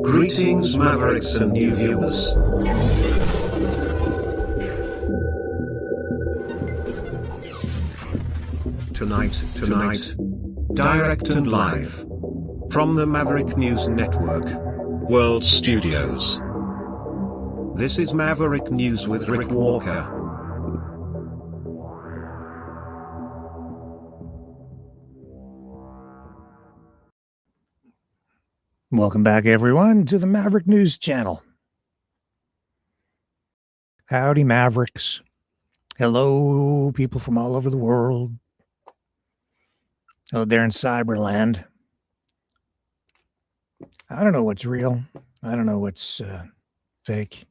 Greetings, Mavericks and new viewers. Tonight, direct and live from the Maverick News Network World Studios. This is Maverick News with Rick Walker. Welcome back, everyone, to the Maverick News Channel. Howdy, Mavericks. Hello, people from all over the world. Oh, they're in Cyberland. I don't know what's real. I don't know what's fake.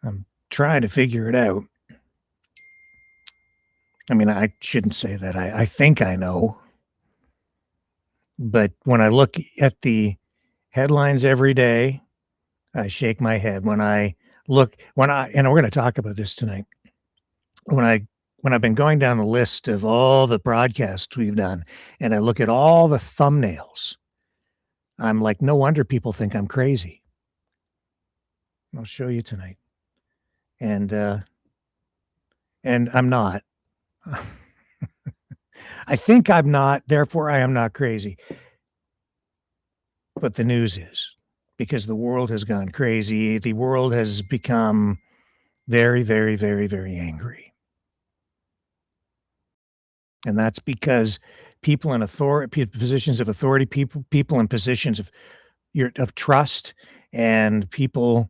I'm trying to figure it out. I mean, I shouldn't say that. I think I know. But when I look at the headlines every day, I shake my head. And we're going to talk about this tonight. When I've been going down the list of all the broadcasts we've done, and I look at all the thumbnails, I'm like, no wonder people think I'm crazy. I'll show you tonight. And I'm not. I think I'm not, therefore I am not crazy. But the news is, because the world has gone crazy. The world has become very, very, very, very angry. And that's because people in positions of authority, people in positions of trust, and people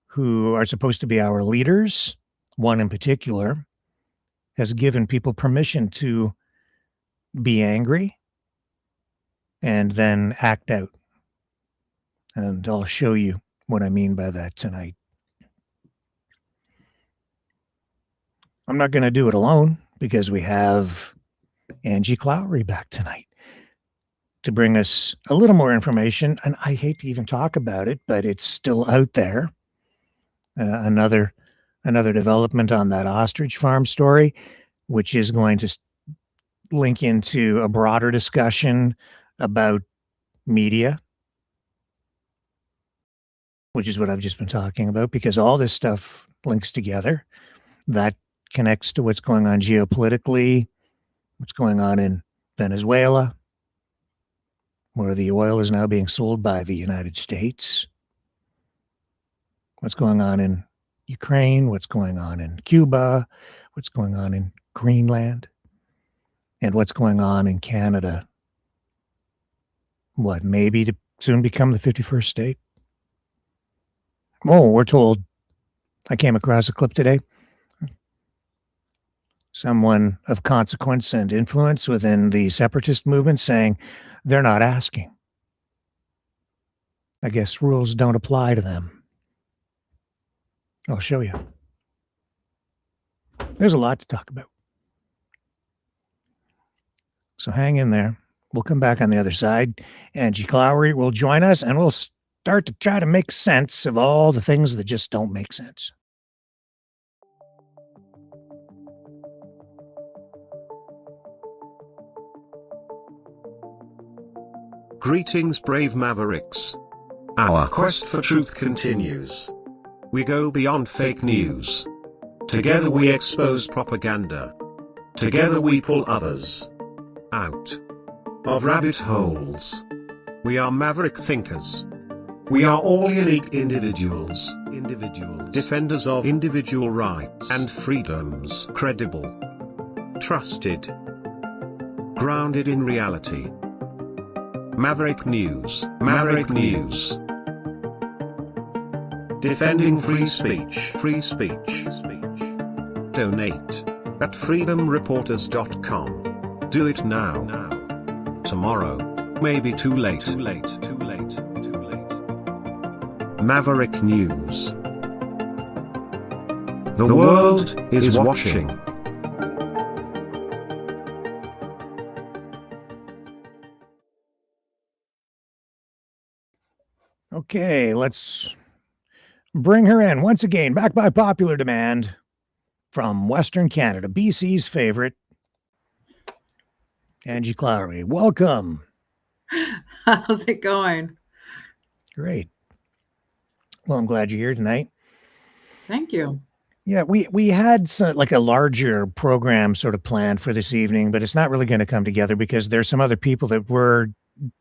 who are supposed to be our leaders, one in particular, has given people permission to be angry and then act out. And I'll show you what I mean by that tonight. I'm not going to do it alone because we have Angie Clowry back tonight to bring us a little more information. And I hate to even talk about it, but it's still out there. Another development on that Ostrich Farm story, which is going to link into a broader discussion about media, which is what I've just been talking about, because all this stuff links together. That connects to what's going on geopolitically, what's going on in Venezuela, where the oil is now being sold by the United States, what's going on in Ukraine, what's going on in Cuba, what's going on in Greenland, and what's going on in Canada. What, maybe to soon become the 51st state? Oh, we're told. I came across a clip today. Someone of consequence and influence within the separatist movement saying they're not asking. I guess rules don't apply to them. I'll show you. There's a lot to talk about. So hang in there. We'll come back on the other side. Angie Clowry will join us, and we'll start to try to make sense of all the things that just don't make sense. Greetings, brave Mavericks. Our quest for truth continues. We go beyond fake news. Together we expose propaganda. Together we pull others out of rabbit holes. We are maverick thinkers. We are all unique individuals, defenders of individual rights and freedoms, credible, trusted, grounded in reality. Maverick News, Maverick News. Defending free speech, Donate at freedomreporters.com. Do it now. Tomorrow, maybe too late. Maverick News. The world is watching. Okay, let's bring her in once again, back by popular demand from Western Canada, BC's favorite, Angie Clowry. Welcome. How's it going? Great. Well, I'm glad you're here tonight. Thank you. Yeah, we had like a larger program sort of planned for this evening, but it's not really going to come together because there's some other people that were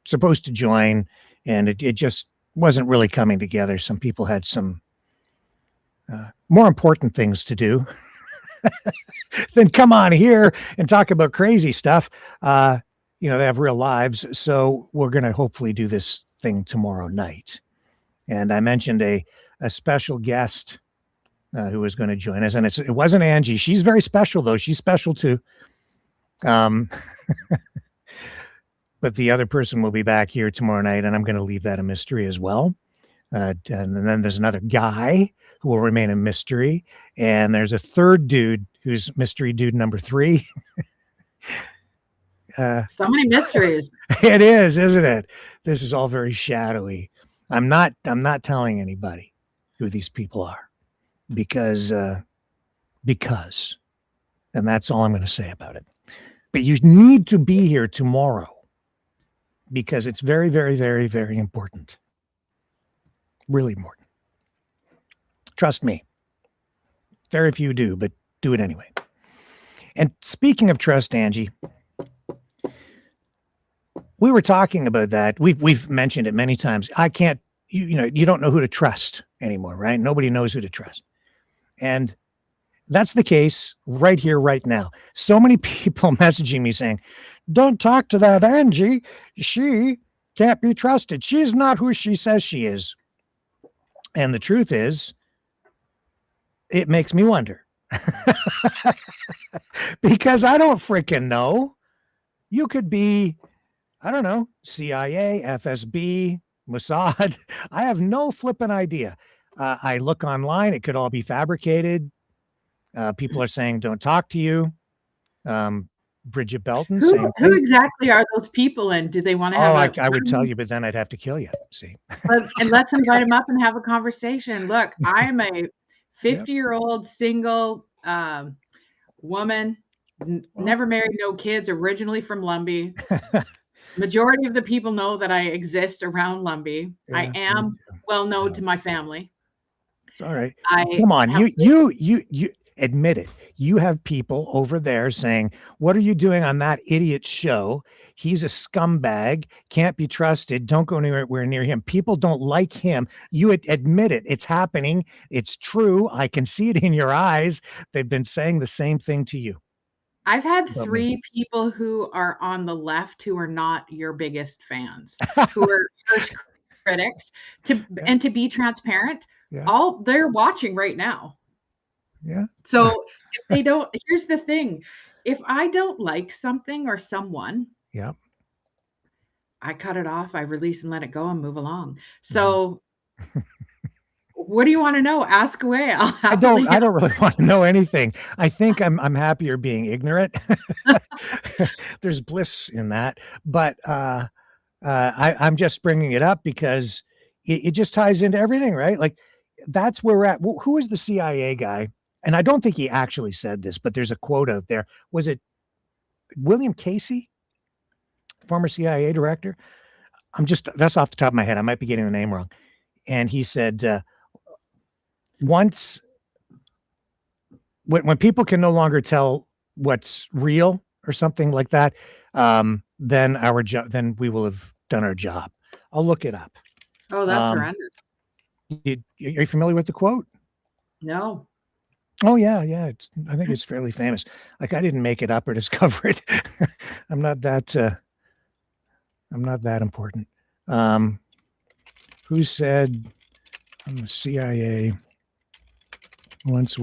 supposed to join, and it just wasn't really coming together. Some people had some more important things to do than come on here and talk about crazy stuff. They have real lives, so we're going to hopefully do this thing tomorrow night. And I mentioned a special guest who was going to join us, and it wasn't Angie. She's very special, though. She's special too. But the other person will be back here tomorrow night, and I'm going to leave that a mystery as well. And then there's another guy who will remain a mystery, and there's a third dude who's mystery dude number 3. So many mysteries. It is, isn't it? This is all very shadowy. I'm not telling anybody who these people are because, and that's all I'm going to say about it. But you need to be here tomorrow because it's very, very, very, very important. Really important. Trust me. Very few do, but do it anyway. And speaking of trust, Angie, we were talking about that. We've mentioned it many times. I can't, you don't know who to trust anymore, right? Nobody knows who to trust. And that's the case right here, right now. So many people messaging me saying, don't talk to that Angie. She can't be trusted. She's not who she says she is. And the truth is, it makes me wonder. Because I don't freaking know. You could be, I don't know, CIA, FSB, Mossad. I have no flipping idea. I look online. It could all be fabricated. People are saying, don't talk to you. Bridget Belton. Who exactly are those people, and do they want to have I would tell you, but then I'd have to kill you. See, and let's invite them up and have a conversation. Look, I'm a 50-year-old single woman, never married, no kids, originally from Lumbee. Majority of the people know that I exist around Lumbee. I am well known to my family. It's all right. Come on, you admit it. You have people over there saying, what are you doing on that idiot show? He's a scumbag, can't be trusted. Don't go anywhere near him. People don't like him. You admit it. It's happening. It's true. I can see it in your eyes. They've been saying the same thing to you. I've had 3 people who are on the left who are not your biggest fans, who are first critics. And to be transparent, they're watching right now. Yeah. So if they don't, here's the thing. If I don't like something or someone, I cut it off, I release and let it go and move along. So what do you want to know? Ask away. I don't really want to know anything. I think I'm happier being ignorant. There's bliss in that, but I'm just bringing it up because it just ties into everything, right? Like that's where we're at. Who is the CIA guy? And I don't think he actually said this, but there's a quote out there. Was it William Casey, former CIA director? That's off the top of my head. I might be getting the name wrong. And he said, once when people can no longer tell what's real or something like that, then we will have done our job. I'll look it up. Oh, that's horrendous. Are you familiar with the quote? No. Oh yeah. I think it's fairly famous. Like I didn't make it up or discover it. I'm not that important. Who said from the CIA? Once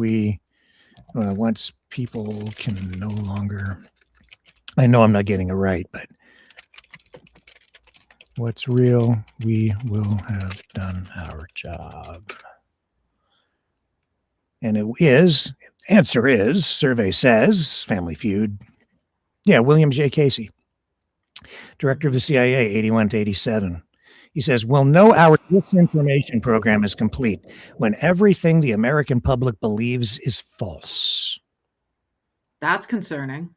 people can no longer, I know I'm not getting it right, but what's real, we will have done our job. And answer is, survey says, Family Feud. Yeah, William J. Casey, director of the CIA, 81 to 87. He says, we'll know our disinformation program is complete when everything the American public believes is false. That's concerning.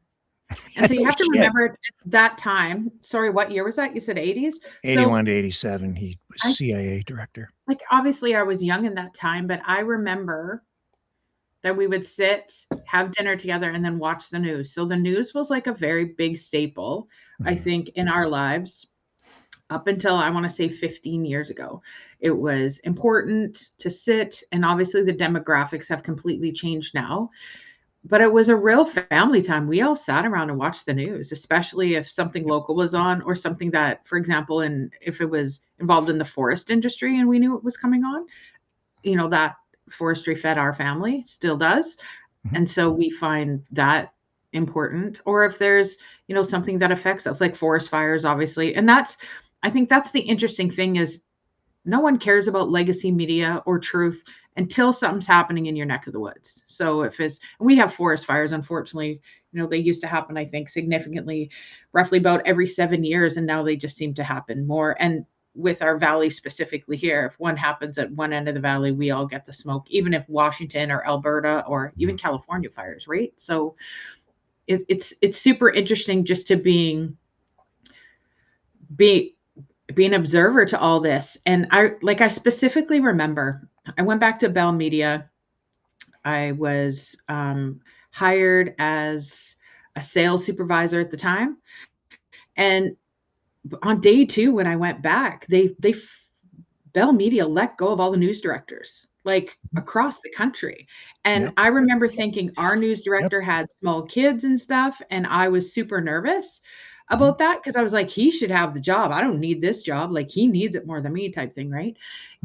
And so you have to Shit. remember at that time, sorry, what year was that? You said 80s? 81 to 87, he was CIA director. Like, obviously I was young in that time, but I remember that we would sit, have dinner together, and then watch the news. So the news was like a very big staple, I think, in our lives up until, I want to say, 15 years ago. It was important to sit, and obviously the demographics have completely changed now. But it was a real family time. We all sat around and watched the news, especially if something local was on, or something that, for example, if it was involved in the forest industry and we knew it was coming on, that forestry fed our family, still does. And so we find that important. Or if there's, something that affects us, like forest fires, obviously. And I think that's the interesting thing, is no one cares about legacy media or truth until something's happening in your neck of the woods. So we have forest fires, unfortunately, they used to happen, I think, significantly, roughly about every 7 years. And now they just seem to happen more. And with our valley specifically here, if one happens at one end of the valley, we all get the smoke, even if Washington or Alberta or even California fires, right? So it's super interesting just to be an observer to all this. And I specifically remember, I went back to Bell Media. I was hired as a sales supervisor at the time. And on day 2, when I went back, Bell Media let go of all the news directors, like across the country. And I remember thinking our news director had small kids and stuff. And I was super nervous about that, because I was like, he should have the job. I don't need this job. Like, he needs it more than me, type thing, right?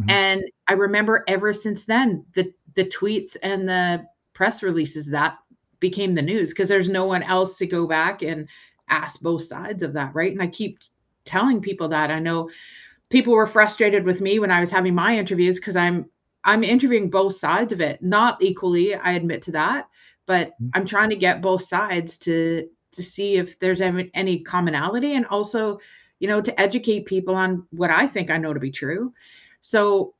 And I remember ever since then, the tweets and the press releases, that became the news, because there's no one else to go back and ask both sides of that, right? And I keep telling people that. I know people were frustrated with me when I was having my interviews, because I'm interviewing both sides of it, not equally, I admit to that, but I'm trying to get both sides to see if there's any commonality, and also, to educate people on what I think I know to be true. So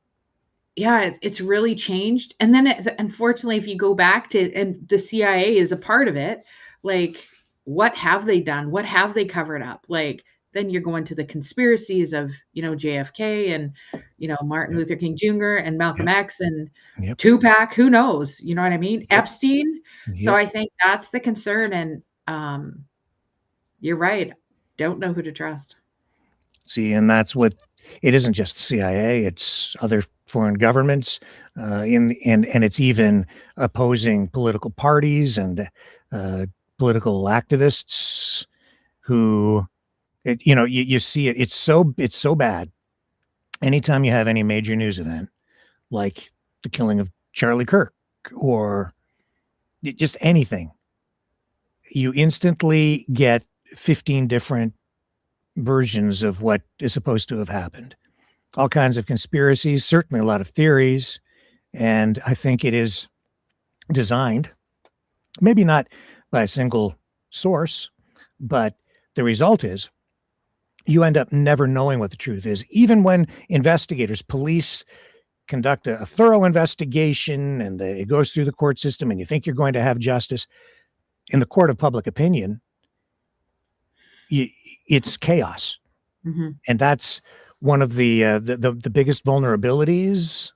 yeah, it's really changed. And then unfortunately, if you go back to, and the CIA is a part of it, like, what have they done? What have they covered up? Like, then you're going to the conspiracies of, JFK and, Martin Luther King Jr. and Malcolm X and Tupac, who knows? You know what I mean? Epstein. So I think that's the concern. And you're right. Don't know who to trust. See, and that's what, it isn't just CIA, it's other foreign governments, and it's even opposing political parties and political activists who, you see it. It's so bad. Anytime you have any major news event, like the killing of Charlie Kirk or just anything, you instantly get 15 different versions of what is supposed to have happened. All kinds of conspiracies, certainly a lot of theories. And I think it is designed, maybe not by a single source, but the result is you end up never knowing what the truth is. Even when investigators, police conduct a thorough investigation and it goes through the court system and you think you're going to have justice, in the court of public opinion, it's chaos. And that's one of the biggest vulnerabilities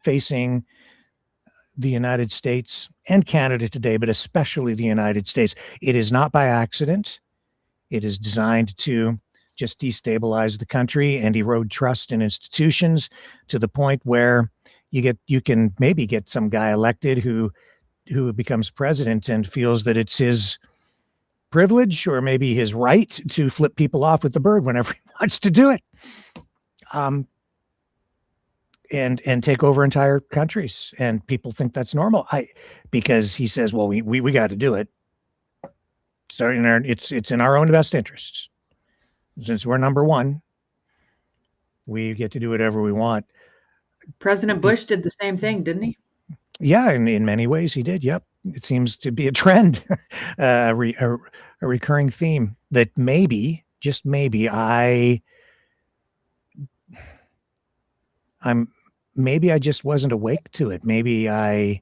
facing the United States and Canada today, but especially the United States. It is not by accident. It is designed to just destabilize the country and erode trust in institutions to the point where you can maybe get some guy elected who becomes president and feels that it's his privilege or maybe his right to flip people off with the bird whenever he wants to do it, and take over entire countries. And people think that's normal. Because he says, well, we got to do it. It's in our own best interests. Since we're number one, we get to do whatever we want. President Bush did the same thing, didn't he? Yeah, in many ways he did. Yep. It seems to be a trend, a recurring theme that maybe, just maybe, I just wasn't awake to it. In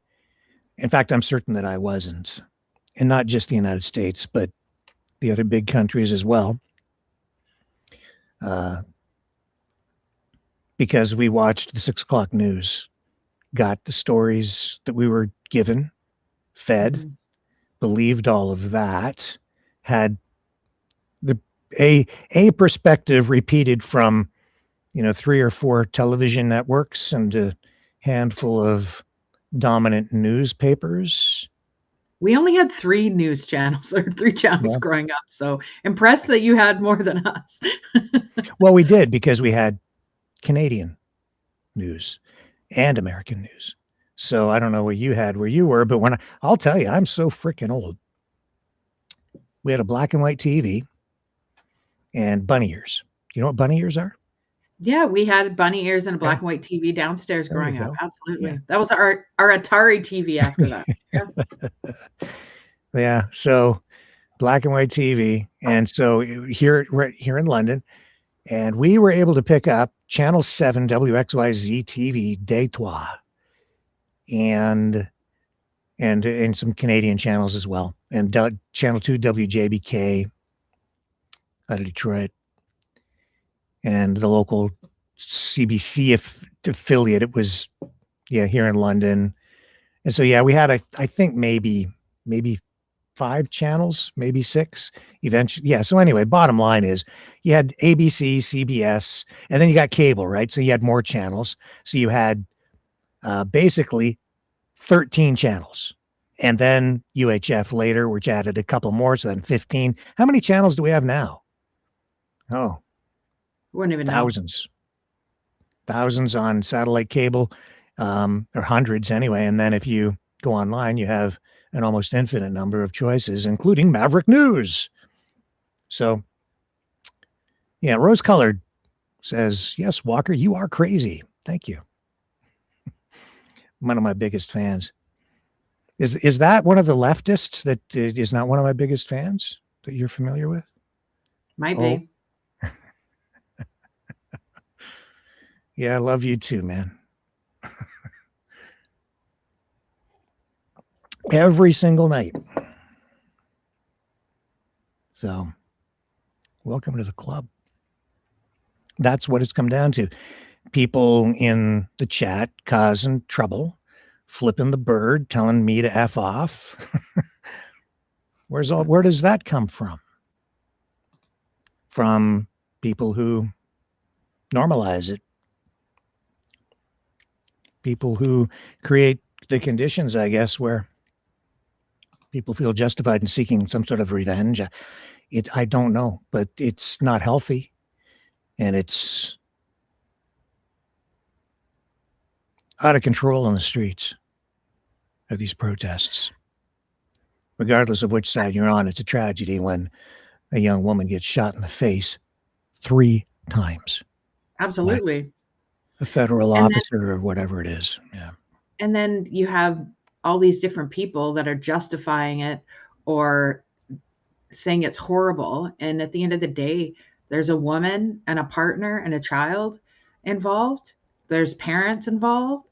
fact, I'm certain that I wasn't. and not just the United States, but the other big countries as well. Because we watched the 6 o'clock news, got the stories that we were given, fed, believed all of that, had a perspective repeated from, 3 or 4 television networks and a handful of dominant newspapers. We only had 3 news channels or 3 channels growing up. So impressed that you had more than us. Well, we did because we had Canadian news and American news. So I don't know what you had where you were, but I'll tell you, I'm so freaking old. We had a black and white TV and bunny ears. You know what bunny ears are? Yeah, we had bunny ears and a black and white TV downstairs growing up. Absolutely. Yeah. That was our Atari TV after that. Yeah. Yeah. So black and white TV. And so here in London, and we were able to pick up Channel 7 WXYZ TV Detroit and some Canadian channels as well. And Channel 2 WJBK out of Detroit. And the local CBC affiliate, it was, here in London. And so, we had, I think maybe 5 channels, maybe 6 eventually. Yeah. So anyway, bottom line is you had ABC, CBS, and then you got cable, right? So you had more channels. So you had basically 13 channels. And then UHF later, which added a couple more, so then 15. How many channels do we have now? Oh, wouldn't even thousands. Know. Thousands on satellite cable, or hundreds anyway. And then if you go online, you have an almost infinite number of choices, including Maverick News. So, Rose Colored says, yes, Walker, you are crazy. Thank you. One of my biggest fans. Is that one of the leftists that is not one of my biggest fans that you're familiar with? Might be. Yeah, I love you too, man. Every single night. So, welcome to the club. That's what it's come down to. People in the chat causing trouble, flipping the bird, telling me to F off. Where does that come from? From people who normalize it. People who create the conditions, I guess, where people feel justified in seeking some sort of revenge. I don't know, but it's not healthy. And it's out of control on the streets of these protests. Regardless of which side you're on, it's a tragedy when a young woman gets shot in the face 3 times. Absolutely. A federal officer or whatever it is. Yeah. And then you have all these different people that are justifying it or saying it's horrible. And at the end of the day, there's a woman and a partner and a child involved. There's parents involved.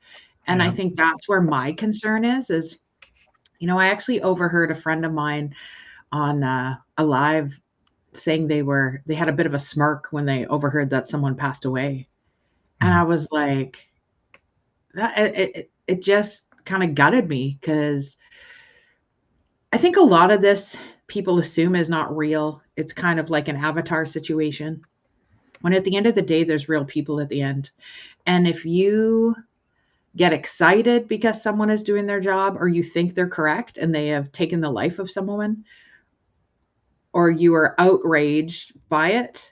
And I think that's where my concern is, I actually overheard a friend of mine on a live saying they had a bit of a smirk when they overheard that someone passed away. And I was like, it just kind of gutted me, because I think a lot of this people assume is not real. It's kind of like an Avatar situation, when at the end of the day, there's real people at the end. And if you get excited because someone is doing their job, or you think they're correct and they have taken the life of someone, or you are outraged by it,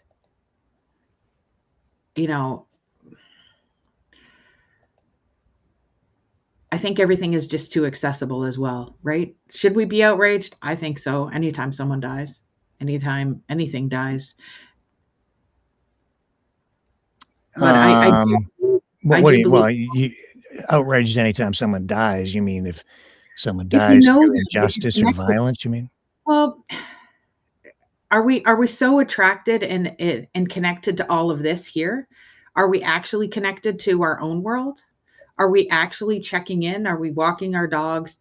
I think everything is just too accessible as well, right? Should we be outraged? I think so. Anytime someone dies, anytime anything dies. But you outraged anytime someone dies? You mean if someone dies through injustice or violence? You mean? Well, are we so attracted and connected to all of this here? Are we actually connected to our own world? Are we actually checking in? Are we walking our dogs,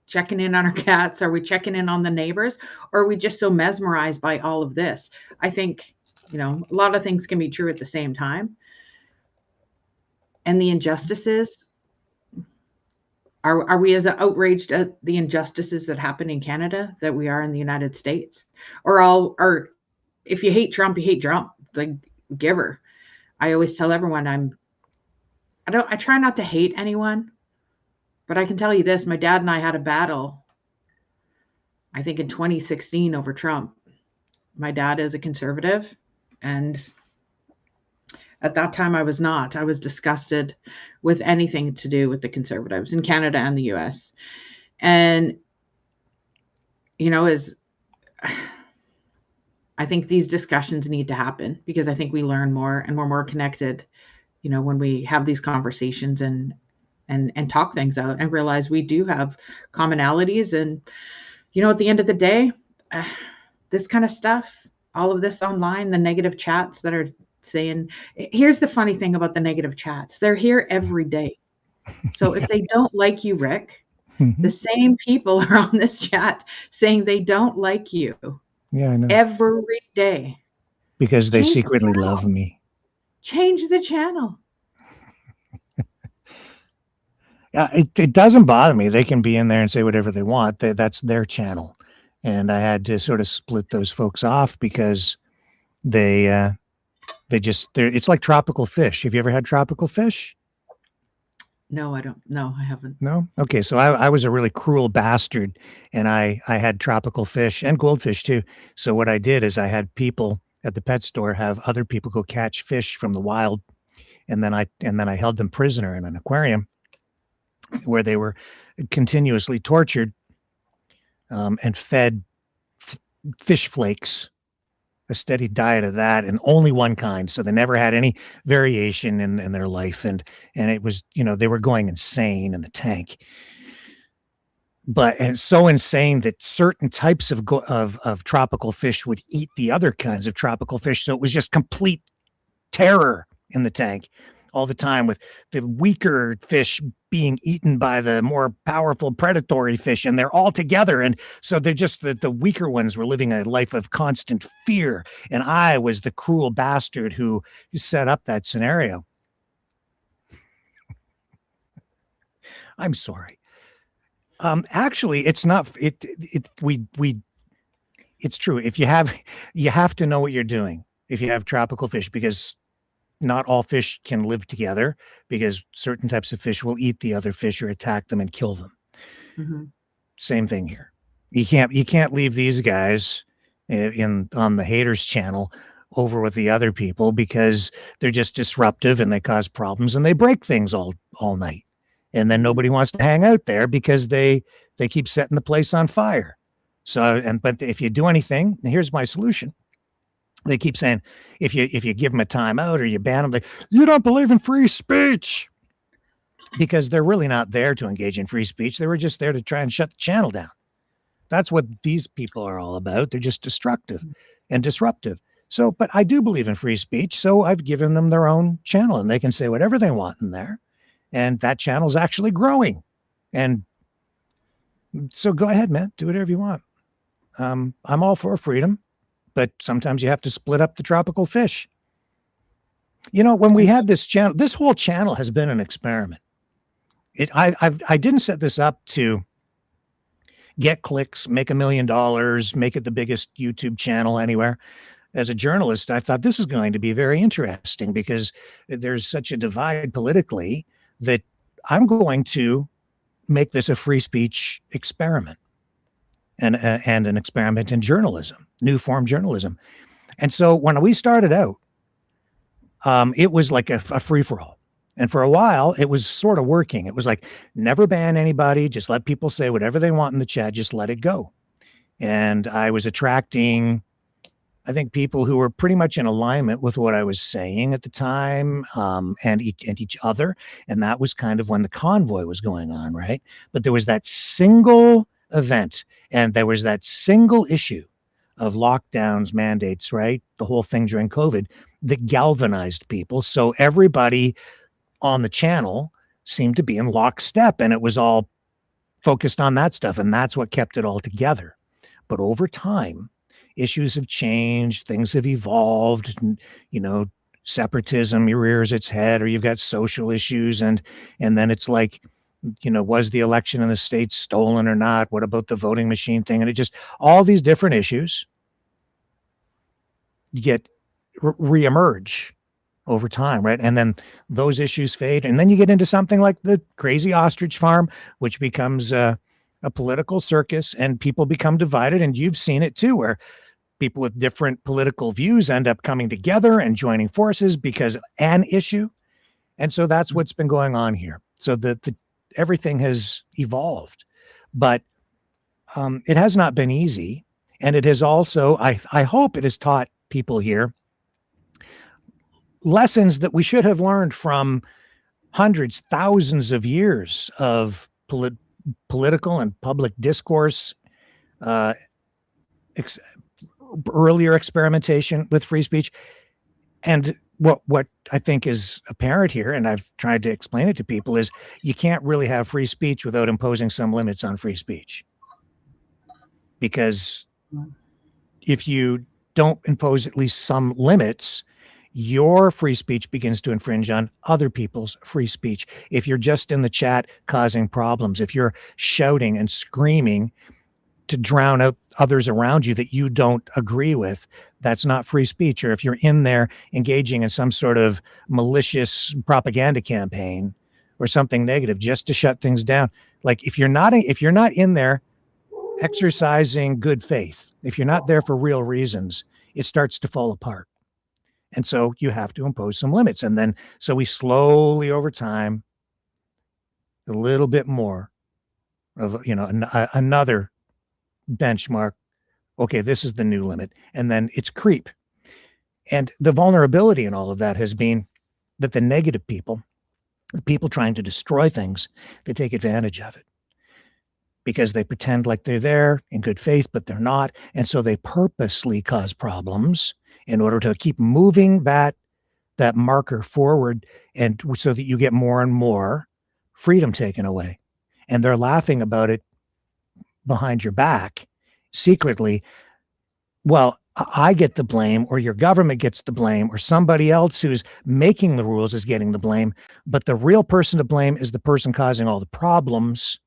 checking in on our cats? Are we checking in on the neighbors? Or are we just so mesmerized by all of this? I think, a lot of things can be true at the same time. And the injustices, are we as outraged at the injustices that happen in Canada that we are in the United States? Or if you hate Trump, you hate Trump, the giver. I always tell everyone I try not to hate anyone, but I can tell you this, my dad and I had a battle, I think in 2016 over Trump. My dad is a conservative, and at that time I was not. I was disgusted with anything to do with the conservatives in Canada and the US. And, I think these discussions need to happen because I think we learn more and we're more connected, when we have these conversations and talk things out and realize we do have commonalities. And, at the end of the day, this kind of stuff, all of this online, the negative chats that are saying, here's the funny thing about the negative chats. They're here every day. So if they don't like you, Rick, the same people are on this chat saying they don't like you. Yeah, I know. Every day. Because they secretly love me. Change the channel. Yeah, it doesn't bother me. They can be in there and say whatever they want. That's their channel. And I had to sort of split those folks off because it's like tropical fish. Have you ever had tropical fish? No, I don't. No, I haven't. No? Okay. So I was a really cruel bastard, and I had tropical fish and goldfish too. So what I did is I had people at the pet store have other people go catch fish from the wild. And then I held them prisoner in an aquarium where they were continuously tortured, and fed fish flakes, a steady diet of that, and only one kind. So they never had any variation in their life. And it was, they were going insane in the tank. But it's so insane that certain types of tropical fish would eat the other kinds of tropical fish. So it was just complete terror in the tank all the time, with the weaker fish being eaten by the more powerful predatory fish, and they're all together. And so they're just the weaker ones were living a life of constant fear. And I was the cruel bastard who set up that scenario. I'm sorry. Actually, it's not, it's true. If you have to know what you're doing if you have tropical fish, because not all fish can live together, because certain types of fish will eat the other fish or attack them and kill them. Mm-hmm. Same thing here. You can't leave these guys on the haters channel over with the other people, because they're just disruptive and they cause problems and they break things all night. And then nobody wants to hang out there because they keep setting the place on fire. But if you do anything, here's my solution. They keep saying, if you give them a timeout or you ban them, you don't believe in free speech, because they're really not there to engage in free speech. They were just there to try and shut the channel down. That's what these people are all about. They're just destructive and disruptive. So, but I do believe in free speech. So I've given them their own channel, and they can say whatever they want in there. And that channel's actually growing. And so go ahead, man, do whatever you want. I'm all for freedom. But sometimes you have to split up the tropical fish. When we had this channel, this whole channel has been an experiment. I didn't set this up to get clicks, make $1 million, make it the biggest YouTube channel anywhere. As a journalist, I thought this is going to be very interesting, because there's such a divide politically that I'm going to make this a free speech experiment. And an experiment in journalism, new form journalism. And so when we started out, it was like a free-for-all. And for a while, it was sort of working. It was like, never ban anybody, just let people say whatever they want in the chat, just let it go. And I was attracting, I think, people who were pretty much in alignment with what I was saying at the time, and each other. And that was kind of when the convoy was going on, right? But there was that single event, and there was that single issue of lockdowns, mandates, right? The whole thing during COVID that galvanized people. So everybody on the channel seemed to be in lockstep, and it was all focused on that stuff, and that's what kept it all together. But over time, issues have changed, things have evolved, and, separatism rears its head, or you've got social issues, and then it's like, was the election in the States stolen or not? What about the voting machine thing? And it just, all these different issues get reemerge over time, right? And then those issues fade, and then you get into something like the crazy Ostrich Farm, which becomes a political circus, and people become divided. And you've seen it too, where people with different political views end up coming together and joining forces because of an issue. And so that's what's been going on here. So the everything has evolved, but it has not been easy. And it has also, I hope it has taught people here lessons that we should have learned from hundreds, thousands of years of political and public discourse, earlier experimentation with free speech. And what I think is apparent here, and I've tried to explain it to people, is you can't really have free speech without imposing some limits on free speech. Because if you don't impose at least some limits, your free speech begins to infringe on other people's free speech. If you're just in the chat causing problems, if you're shouting and screaming to drown out others around you that you don't agree with, that's not free speech. Or if you're in there engaging in some sort of malicious propaganda campaign or something negative just to shut things down, like if you're not in there exercising good faith, if you're not there for real reasons, it starts to fall apart. And so you have to impose some limits. And then, so we slowly over time, a little bit more of, another benchmark. Okay, this is the new limit. And then it's creep. And the vulnerability in all of that has been that the negative people, the people trying to destroy things, they take advantage of it because they pretend like they're there in good faith, but they're not. And so they purposely cause problems in order to keep moving that marker forward, and so that you get more and more freedom taken away. And they're laughing about it behind your back secretly. Well, I get the blame, or your government gets the blame, or somebody else who's making the rules is getting the blame. But the real person to blame is the person causing all the problems,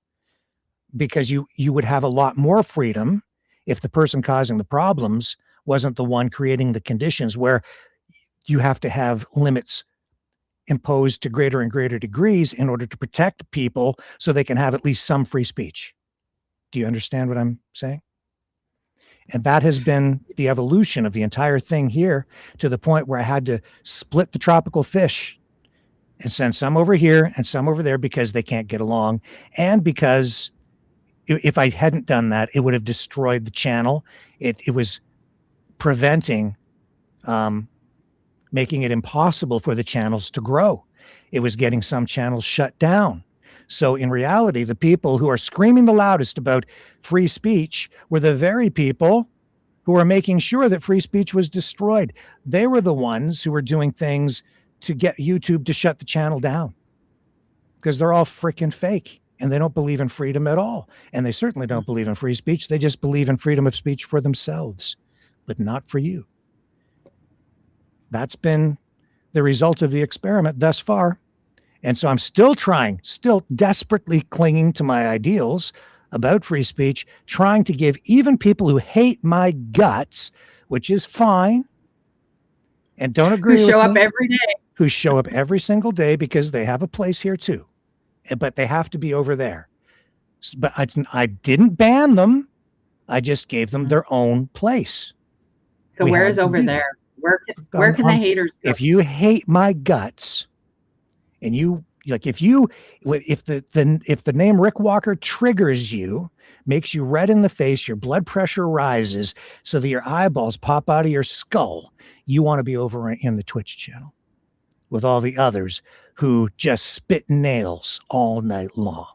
because you would have a lot more freedom if the person causing the problems wasn't the one creating the conditions where you have to have limits imposed to greater and greater degrees in order to protect people so they can have at least some free speech. Do you understand what I'm saying? And that has been the evolution of the entire thing here, to the point where I had to split the tropical fish and send some over here and some over there because they can't get along. And because if I hadn't done that, it would have destroyed the channel. It was preventing, making it impossible for the channels to grow. It was getting some channels shut down. So in reality, the people who are screaming the loudest about free speech were the very people who were making sure that free speech was destroyed. They were the ones who were doing things to get YouTube to shut the channel down, because they're all freaking fake and they don't believe in freedom at all. And they certainly don't believe in free speech. They just believe in freedom of speech for themselves, but not for you. That's been the result of the experiment thus far. And so I'm still desperately clinging to my ideals about free speech, trying to give even people who hate my guts, which is fine, and don't agree with me, who show up every single day, because they have a place here too, but they have to be over there. But I didn't ban them. I just gave them their own place. So where is over there? Where can the haters go? If you hate my guts, and you like, if the name Rick Walker triggers you, makes you red in the face, your blood pressure rises so that your eyeballs pop out of your skull, you want to be over in the Twitch channel with all the others who just spit nails all night long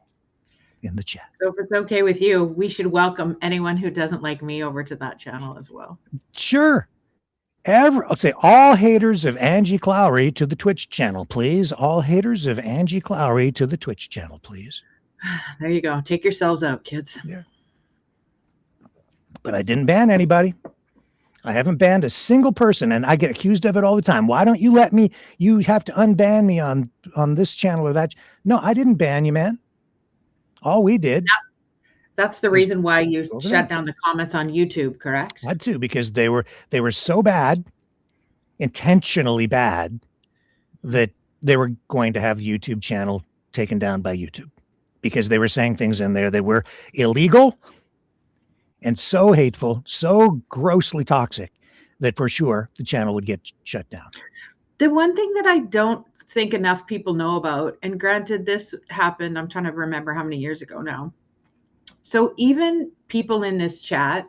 in the chat. So if it's okay with you, we should welcome anyone who doesn't like me over to that channel as well. Sure. I'll say all haters of Angie Clowry to the Twitch channel, please. All haters of Angie Clowry to the Twitch channel, please. There you go. Take yourselves out, kids. Yeah. But I didn't ban anybody. I haven't banned a single person, and I get accused of it all the time. Why don't you let me? You have to unban me on this channel or that. No, I didn't ban you, man. All we did. That's the reason why you shut down the comments on YouTube, correct? I had to, because they were so bad, intentionally bad, that they were going to have the YouTube channel taken down by YouTube, because they were saying things in there that were illegal and so hateful, so grossly toxic, that for sure the channel would get shut down. The one thing that I don't think enough people know about, and granted this happened, I'm trying to remember how many years ago now. So even people in this chat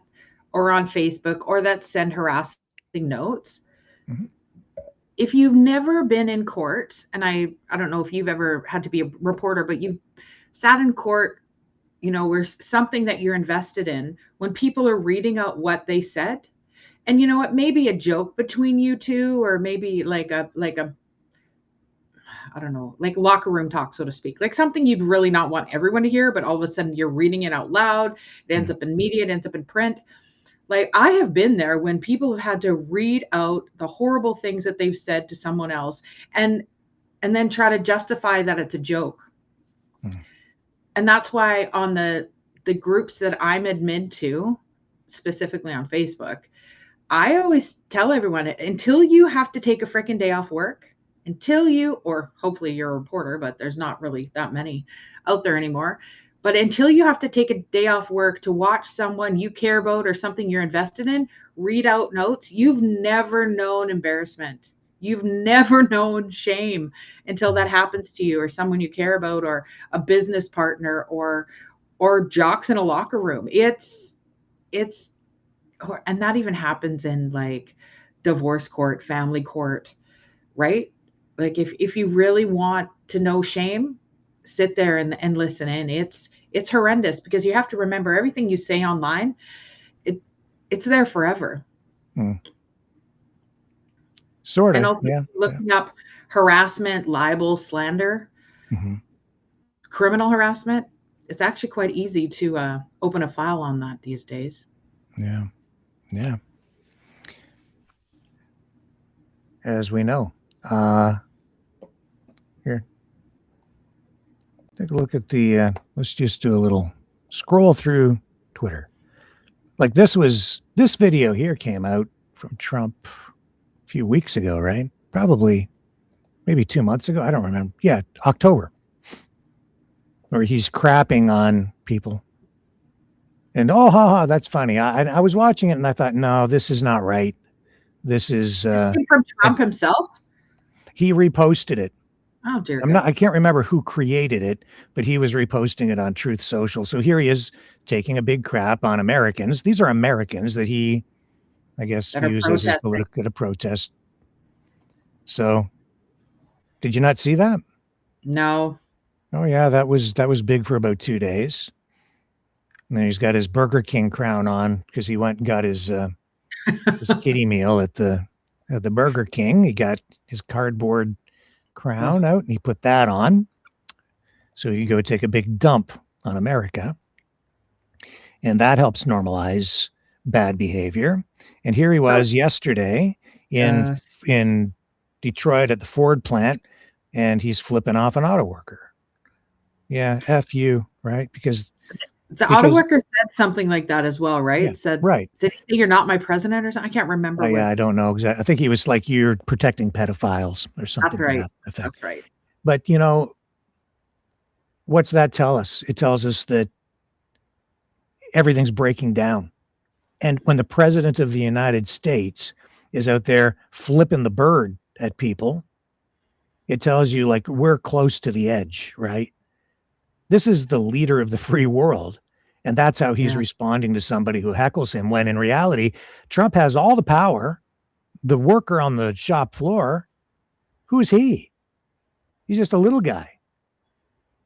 or on Facebook or that send harassing notes, if you've never been in court, and I don't know if you've ever had to be a reporter, but you've sat in court, you know, where something that you're invested in, when people are reading out what they said, and you know, it may be a joke between you two, or maybe like a I don't know, like locker room talk, so to speak, like something you'd really not want everyone to hear, but all of a sudden you're reading it out loud. It ends up in media, it ends up in print. Like, I have been there when people have had to read out the horrible things that they've said to someone else, and then try to justify that it's a joke. And that's why on the groups that I'm admin to, specifically on Facebook, I always tell everyone, until you have to take a freaking day off work, until you, or hopefully you're a reporter, but there's not really that many out there anymore. But until you have to take a day off work to watch someone you care about or something you're invested in read out notes, you've never known embarrassment. You've never known shame until that happens to you or someone you care about, or a business partner, or jocks in a locker room. It's and that even happens in like divorce court, family court, right? Like if you really want to know shame, sit there and listen in. It's horrendous, because you have to remember everything you say online, it's there forever. Sort of. And also looking up harassment, libel, slander, criminal harassment, it's actually quite easy to open a file on that these days. Yeah. As we know. Here. Take a look at the, let's just do a little scroll through Twitter. Like this video here came out from Trump a few weeks ago, right? Probably maybe 2 months ago. I don't remember. Yeah, October. Where he's crapping on people. And that's funny. I was watching it and I thought, no, this is not right. This is from Trump himself. He reposted it. Oh dear. I can't remember who created it, but he was reposting it on Truth Social. So here he is taking a big crap on Americans. These are Americans that he, I guess, views as his political protest. So, did you not see that? No. Oh yeah, that was big for about 2 days. And then he's got his Burger King crown on because he went and got his kiddie meal at the Burger King. He got his cardboard crown out and he put that on. So you go take a big dump on America. And that helps normalize bad behavior. And here he was yesterday in Detroit at the Ford plant, and he's flipping off an auto worker. Yeah, F you, right? Because auto worker said something like that as well, right? Yeah, said, right. Did he say you're not my president or something? I can't remember. Yeah, I don't know exactly. I think he was like, you're protecting pedophiles or something. That's right. To that effect. That's right. But, you know, what's that tell us? It tells us that everything's breaking down. And when the president of the United States is out there flipping the bird at people, it tells you like we're close to the edge, right? This is the leader of the free world. And that's how he's responding to somebody who heckles him, when in reality, Trump has all the power. The worker on the shop floor, who's he? He's just a little guy.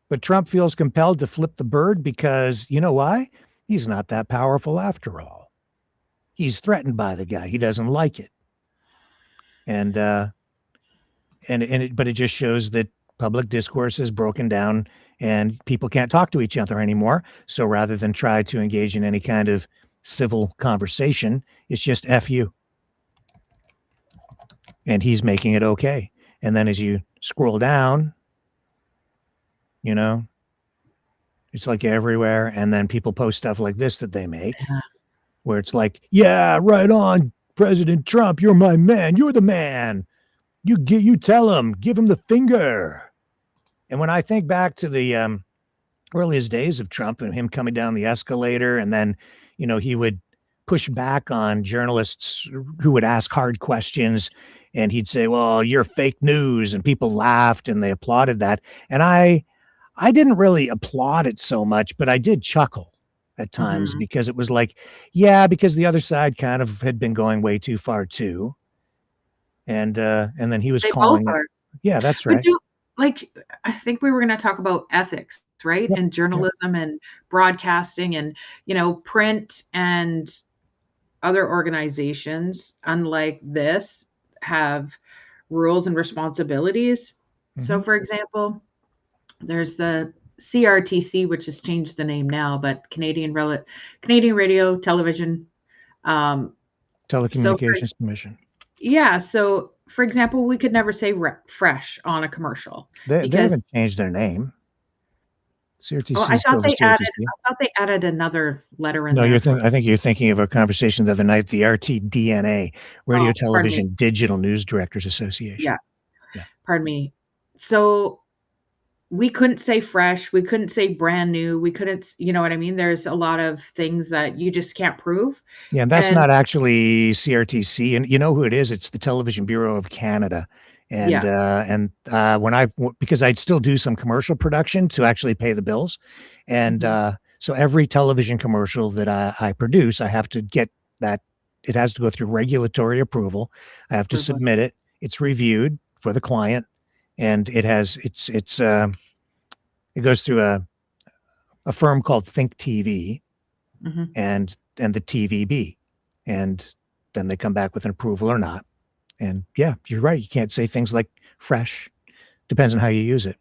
But Trump feels compelled to flip the bird because, you know why? He's not that powerful after all. He's threatened by the guy. He doesn't like it. But it just shows that public discourse is broken down and people can't talk to each other anymore. So rather than try to engage in any kind of civil conversation, it's just F you. And he's making it okay. And then as you scroll down, you know, it's like everywhere. And then people post stuff like this that they make, where it's like, yeah, right on, President Trump, you're my man. You're the man. You tell him, give him the finger. And when I think back to the earliest days of Trump and him coming down the escalator, and then, you know, he would push back on journalists who would ask hard questions, and he'd say, well, you're fake news, and people laughed and they applauded that. And I didn't really applaud it so much, but I did chuckle at times because it was like, yeah, because the other side kind of had been going way too far too. And then he was calling it. Yeah, that's right. I think we were going to talk about ethics, right? Yep. And journalism and broadcasting and, you know, print and other organizations, unlike this, have rules and responsibilities. So, for example, there's the CRTC, which has changed the name now, but Canadian Radio, Television, Telecommunications Commission. Yeah. So, for example, we could never say fresh on a commercial. They haven't changed their name. CRTC. Oh, I thought they added another letter in there. I think you're thinking of a conversation the other night, the RTDNA, Radio Television Digital News Directors Association. Yeah. Pardon me. So we couldn't say fresh. We couldn't say brand new. We couldn't, you know what I mean? There's a lot of things that you just can't prove. Yeah, and that's not actually CRTC. And you know who it is? It's the Television Bureau of Canada. And because I'd still do some commercial production to actually pay the bills. And so every television commercial that I produce, I have to get that. It has to go through regulatory approval. I have to submit it. It's reviewed for the client. And it goes through a firm called Think TV and the TVB, and then they come back with an approval or not. And yeah, you're right. You can't say things like fresh. Depends on how you use it.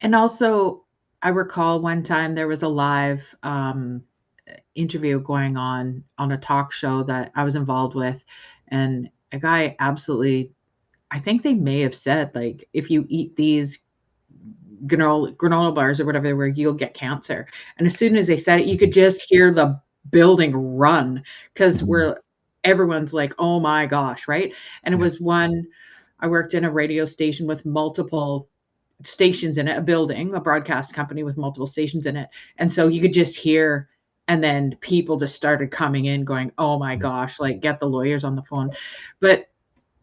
And also, I recall one time there was a live interview going on a talk show that I was involved with, and a guy absolutely, I think they may have said, like, if you eat these granola bars or whatever they were, you'll get cancer. And as soon as they said it, you could just hear the building run because everyone's like, oh my gosh, right? And it was I worked in a radio station with multiple stations in it, a broadcast company with multiple stations in it. And so you could just hear, and then people just started coming in going, oh my gosh, like, get the lawyers on the phone. But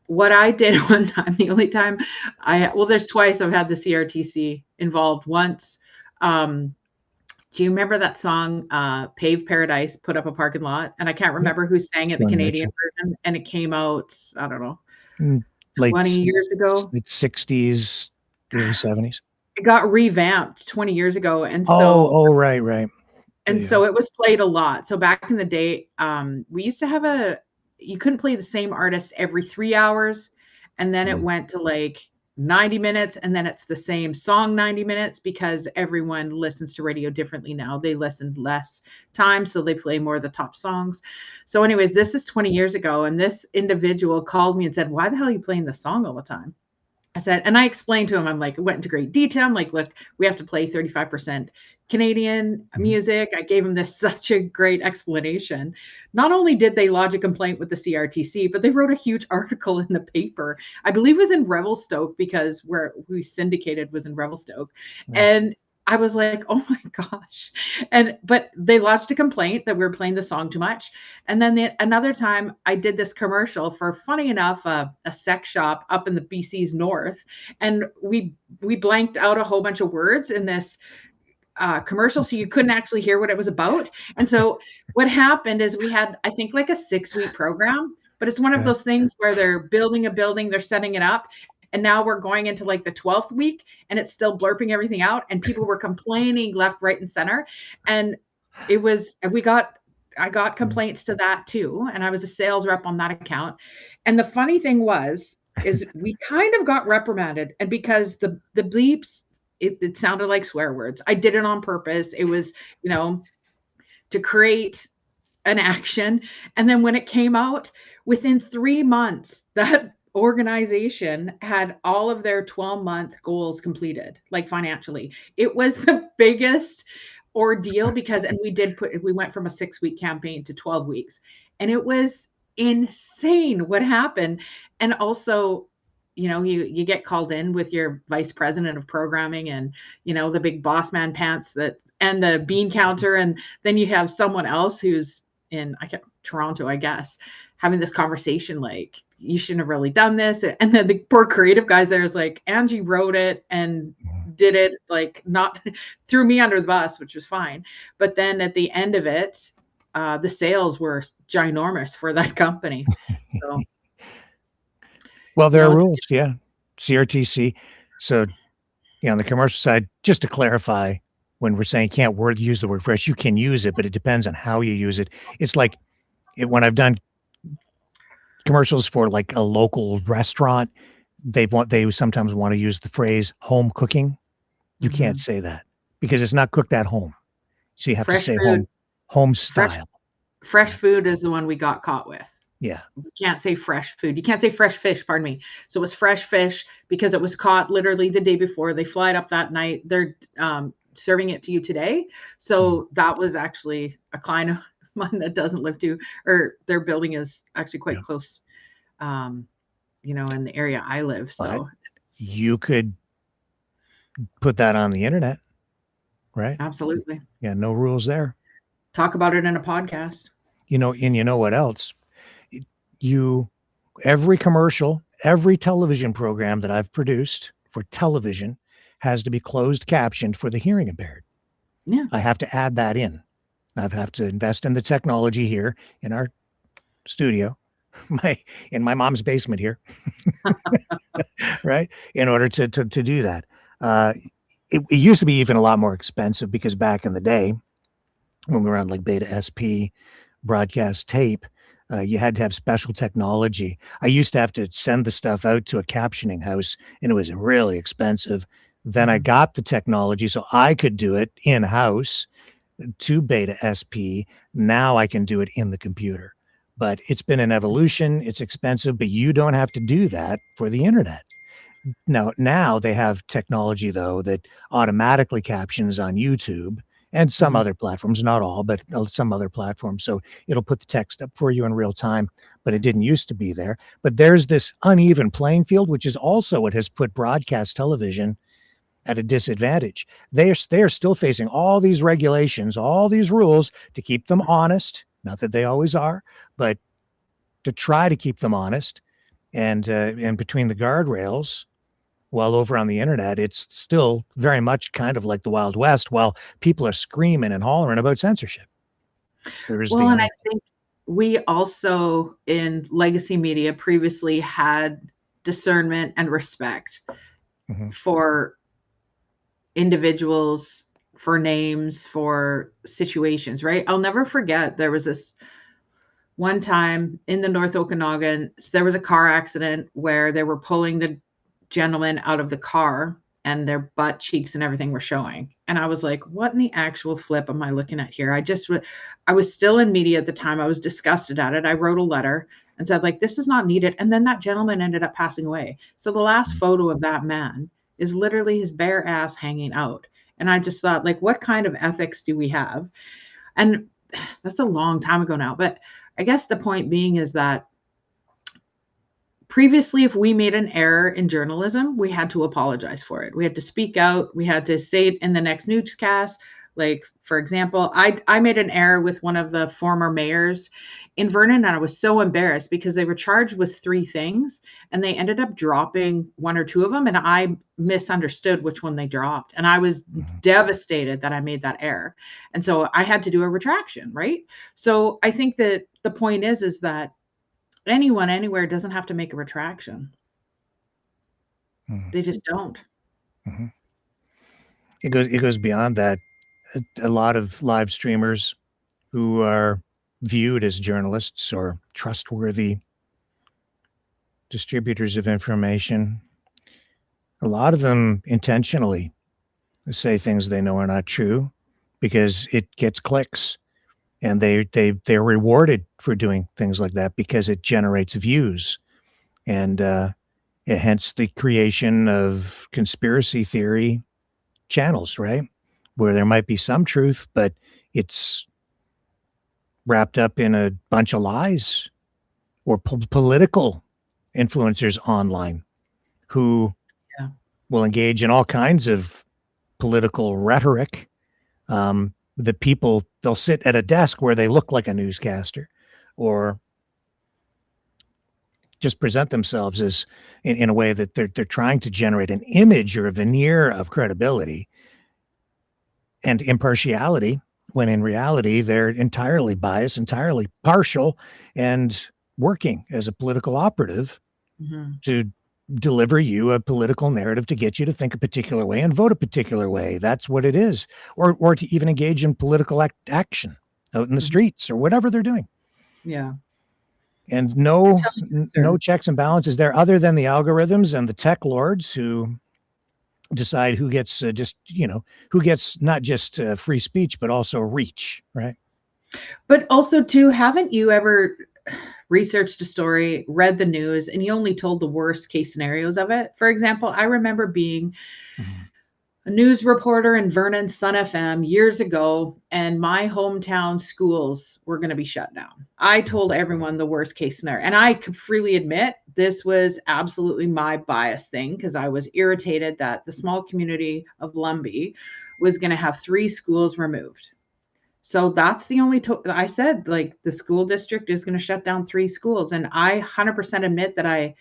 what I did one time, the only time there's twice I've had the CRTC involved. Once, do you remember that song, Pave Paradise, Put Up a Parking Lot? And I can't remember who sang it, the Canadian version, and it came out, I don't know, late 20 years ago. Late 60s, early 70s. It got revamped 20 years ago. And so right. And so it was played a lot. So back in the day, we used to have you couldn't play the same artist every 3 hours. And then it went to like 90 minutes, and then it's the same song 90 minutes because everyone listens to radio differently now. They listen less time, so they play more of the top songs. So anyways, this is 20 years ago, and this individual called me and said, why the hell are you playing this song all the time? I said, and I explained to him, I'm like, went into great detail. I'm like, look, we have to play 35% Canadian music. I gave him such a great explanation. Not only did they lodge a complaint with the CRTC, but they wrote a huge article in the paper. I believe it was in Revelstoke, because where we syndicated was in Revelstoke. And I was like, oh my gosh. But they lodged a complaint that we were playing the song too much. And then another time I did this commercial for, funny enough, a sex shop up in the BC's north. And we blanked out a whole bunch of words in this commercial, so you couldn't actually hear what it was about. And so what happened is we had, I think, like a 6-week program, but it's one of those things where they're building a building, they're setting it up, and now we're going into like the 12th week and it's still blurping everything out, and people were complaining left, right, and center. And I got complaints to that too, and I was a sales rep on that account. And the funny thing is we kind of got reprimanded, and because the bleeps it sounded like swear words. I did it on purpose. It was, to create an action. And then when it came out, within 3 months, that organization had all of their 12-month goals completed, like financially. It was the biggest ordeal because, and we went from a 6-week campaign to 12 weeks. And it was insane what happened. And also, you get called in with your vice president of programming and, the big boss man pants and the bean counter. And then you have someone else who's in Toronto, I guess, having this conversation like, you shouldn't have really done this. And then the poor creative guys there is like, Angie wrote it and did it, like, not threw me under the bus, which was fine. But then at the end of it, the sales were ginormous for that company. So, well, there are rules, yeah, CRTC. So, on the commercial side, just to clarify, when we're saying can't use the word fresh, you can use it, but it depends on how you use it. It's like when I've done commercials for like a local restaurant, they sometimes want to use the phrase home cooking. You can't say that because it's not cooked at home. So you have to say home style. Fresh food is the one we got caught with. Yeah. You can't say fresh food. You can't say fresh fish, pardon me. So it was fresh fish because it was caught literally the day before. They fly it up that night. They're serving it to you today. So that was actually a client of mine that doesn't live or their building is actually quite close, in the area I live. So you could put that on the internet, right? Absolutely. Yeah, no rules there. Talk about it in a podcast. And you know what else? Every commercial, every television program that I've produced for television has to be closed captioned for the hearing impaired. Yeah. I have to add that in. I have to invest in the technology here in our studio, in my mom's basement here, right? In order to do that. It used to be even a lot more expensive because back in the day, when we were on like Beta SP broadcast tape, you had to have special technology. I used to have to send the stuff out to a captioning house, and it was really expensive. Then I got the technology so I could do it in-house to Beta SP. Now I can do it in the computer. But it's been an evolution. It's expensive, but you don't have to do that for the internet. Now they have technology, though, that automatically captions on YouTube and some other platforms, not all, but some other platforms. So it'll put the text up for you in real time, but it didn't used to be there. But there's this uneven playing field, which is also what has put broadcast television at a disadvantage. They are still facing all these regulations, all these rules to keep them honest. Not that they always are, but to try to keep them honest. And between the guardrails, while over on the internet, it's still very much kind of like the Wild West while people are screaming and hollering about censorship. And I think we also in legacy media previously had discernment and respect for individuals, for names, for situations, right? I'll never forget, there was this one time in the North Okanagan, there was a car accident where they were pulling the gentleman out of the car and their butt cheeks and everything were showing. And I was like, what in the actual flip am I looking at here? I was still in media at the time. I was disgusted at it. I wrote a letter and said, like, this is not needed. And then that gentleman ended up passing away. So the last photo of that man is literally his bare ass hanging out. And I just thought, like, what kind of ethics do we have? And that's a long time ago now. But I guess the point being is that previously, if we made an error in journalism, we had to apologize for it. We had to speak out. We had to say it in the next newscast. Like, for example, I made an error with one of the former mayors in Vernon, and I was so embarrassed because they were charged with 3 things, and they ended up dropping 1 or 2 of them, and I misunderstood which one they dropped. And I was devastated that I made that error. And so I had to do a retraction, right? So I think that the point is that anyone anywhere doesn't have to make a retraction. They just don't. It goes beyond that. A lot of live streamers who are viewed as journalists or trustworthy distributors of information, a lot of them intentionally say things they know are not true because it gets clicks, and they're rewarded for doing things like that because it generates views, and hence the creation of conspiracy theory channels, right? Where there might be some truth, but it's wrapped up in a bunch of lies, or political influencers online who Yeah. will engage in all kinds of political rhetoric. The people, they'll sit at a desk where they look like a newscaster, or just present themselves as in a way that they're trying to generate an image or a veneer of credibility and impartiality, when in reality they're entirely biased, entirely partial, and working as a political operative to deliver you a political narrative to get you to think a particular way and vote a particular way. That's what it is. Or to even engage in political action out in the streets or whatever they're doing. Yeah. And no checks and balances there, other than the algorithms and the tech lords who decide who gets who gets not just free speech, but also reach, right? But also too, haven't you ever researched a story, read the news, and you only told the worst case scenarios of it? For example, I remember being a news reporter in Vernon Sun FM years ago, and my hometown schools were going to be shut down. I told everyone the worst case scenario. And I could freely admit this was absolutely my bias thing, because I was irritated that the small community of Lumbee was going to have 3 schools removed. So that's the only I said, like, the school district is going to shut down 3 schools. And I 100% admit that I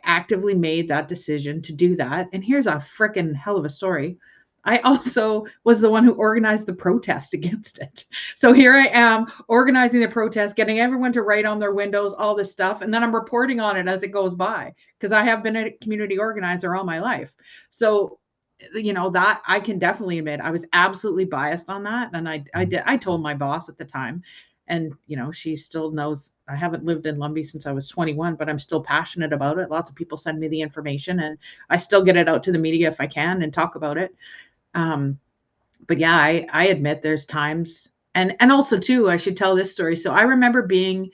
actively made that decision to do that. And here's a freaking hell of a story. I also was the one who organized the protest against it. So here I am organizing the protest, getting everyone to write on their windows, all this stuff. And then I'm reporting on it as it goes by, because I have been a community organizer all my life. So, that I can definitely admit I was absolutely biased on that. And I told my boss at the time, and, she still knows I haven't lived in Lumbee since I was 21, but I'm still passionate about it. Lots of people send me the information, and I still get it out to the media if I can and talk about it. But yeah, I admit there's times, and also too, I should tell this story. So I remember being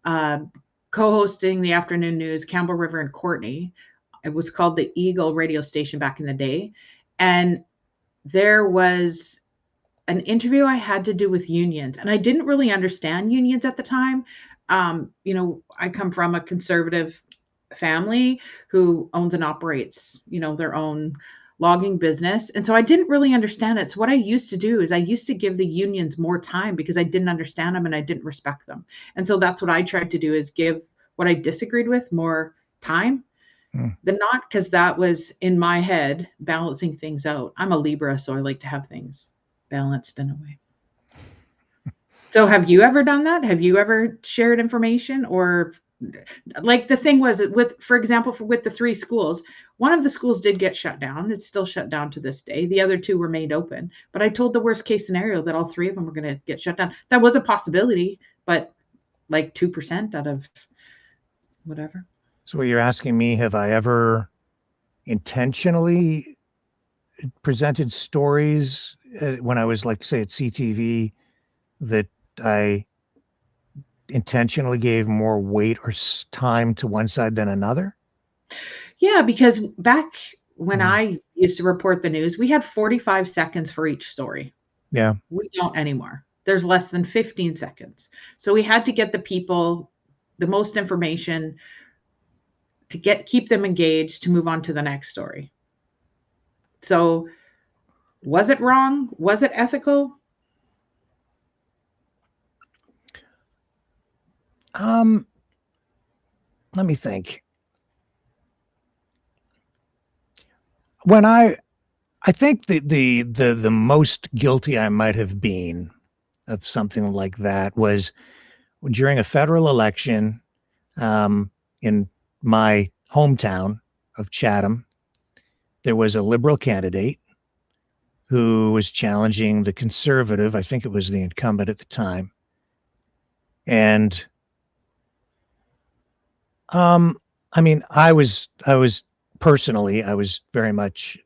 co-hosting the afternoon news, Campbell River and Courtney. It was called the Eagle radio station back in the day. And there was an interview I had to do with unions, and I didn't really understand unions at the time. I come from a conservative family who owns and operates, their own logging business. And so I didn't really understand it. So what I used to do is I used to give the unions more time, because I didn't understand them and I didn't respect them. And so that's what I tried to do, is give what I disagreed with more time than not, because that was in my head balancing things out. I'm a Libra, so I like to have things balanced in a way. So have you ever done that? Have you ever shared information? Or, like, the thing was with, for example, with the 3 schools, one of the schools did get shut down. It's still shut down to this day. The other 2 remained open, but I told the worst case scenario that all 3 of them were going to get shut down. That was a possibility, but like 2% out of whatever. So what you're asking me, have I ever intentionally presented stories when I was, like, say, at CTV, that I intentionally gave more weight or time to one side than another? Yeah, because back when I used to report the news, we had 45 seconds for each story. Yeah. We don't anymore. There's less than 15 seconds. So we had to get the people the most information to keep them engaged to move on to the next story. So was it wrong? Was it ethical? Let me think. When I think the most guilty I might have been of something like that was during a federal election in my hometown of Chatham. There was a Liberal candidate who was challenging the Conservative. I think it was the incumbent at the time. And I mean, I was personally, I was very much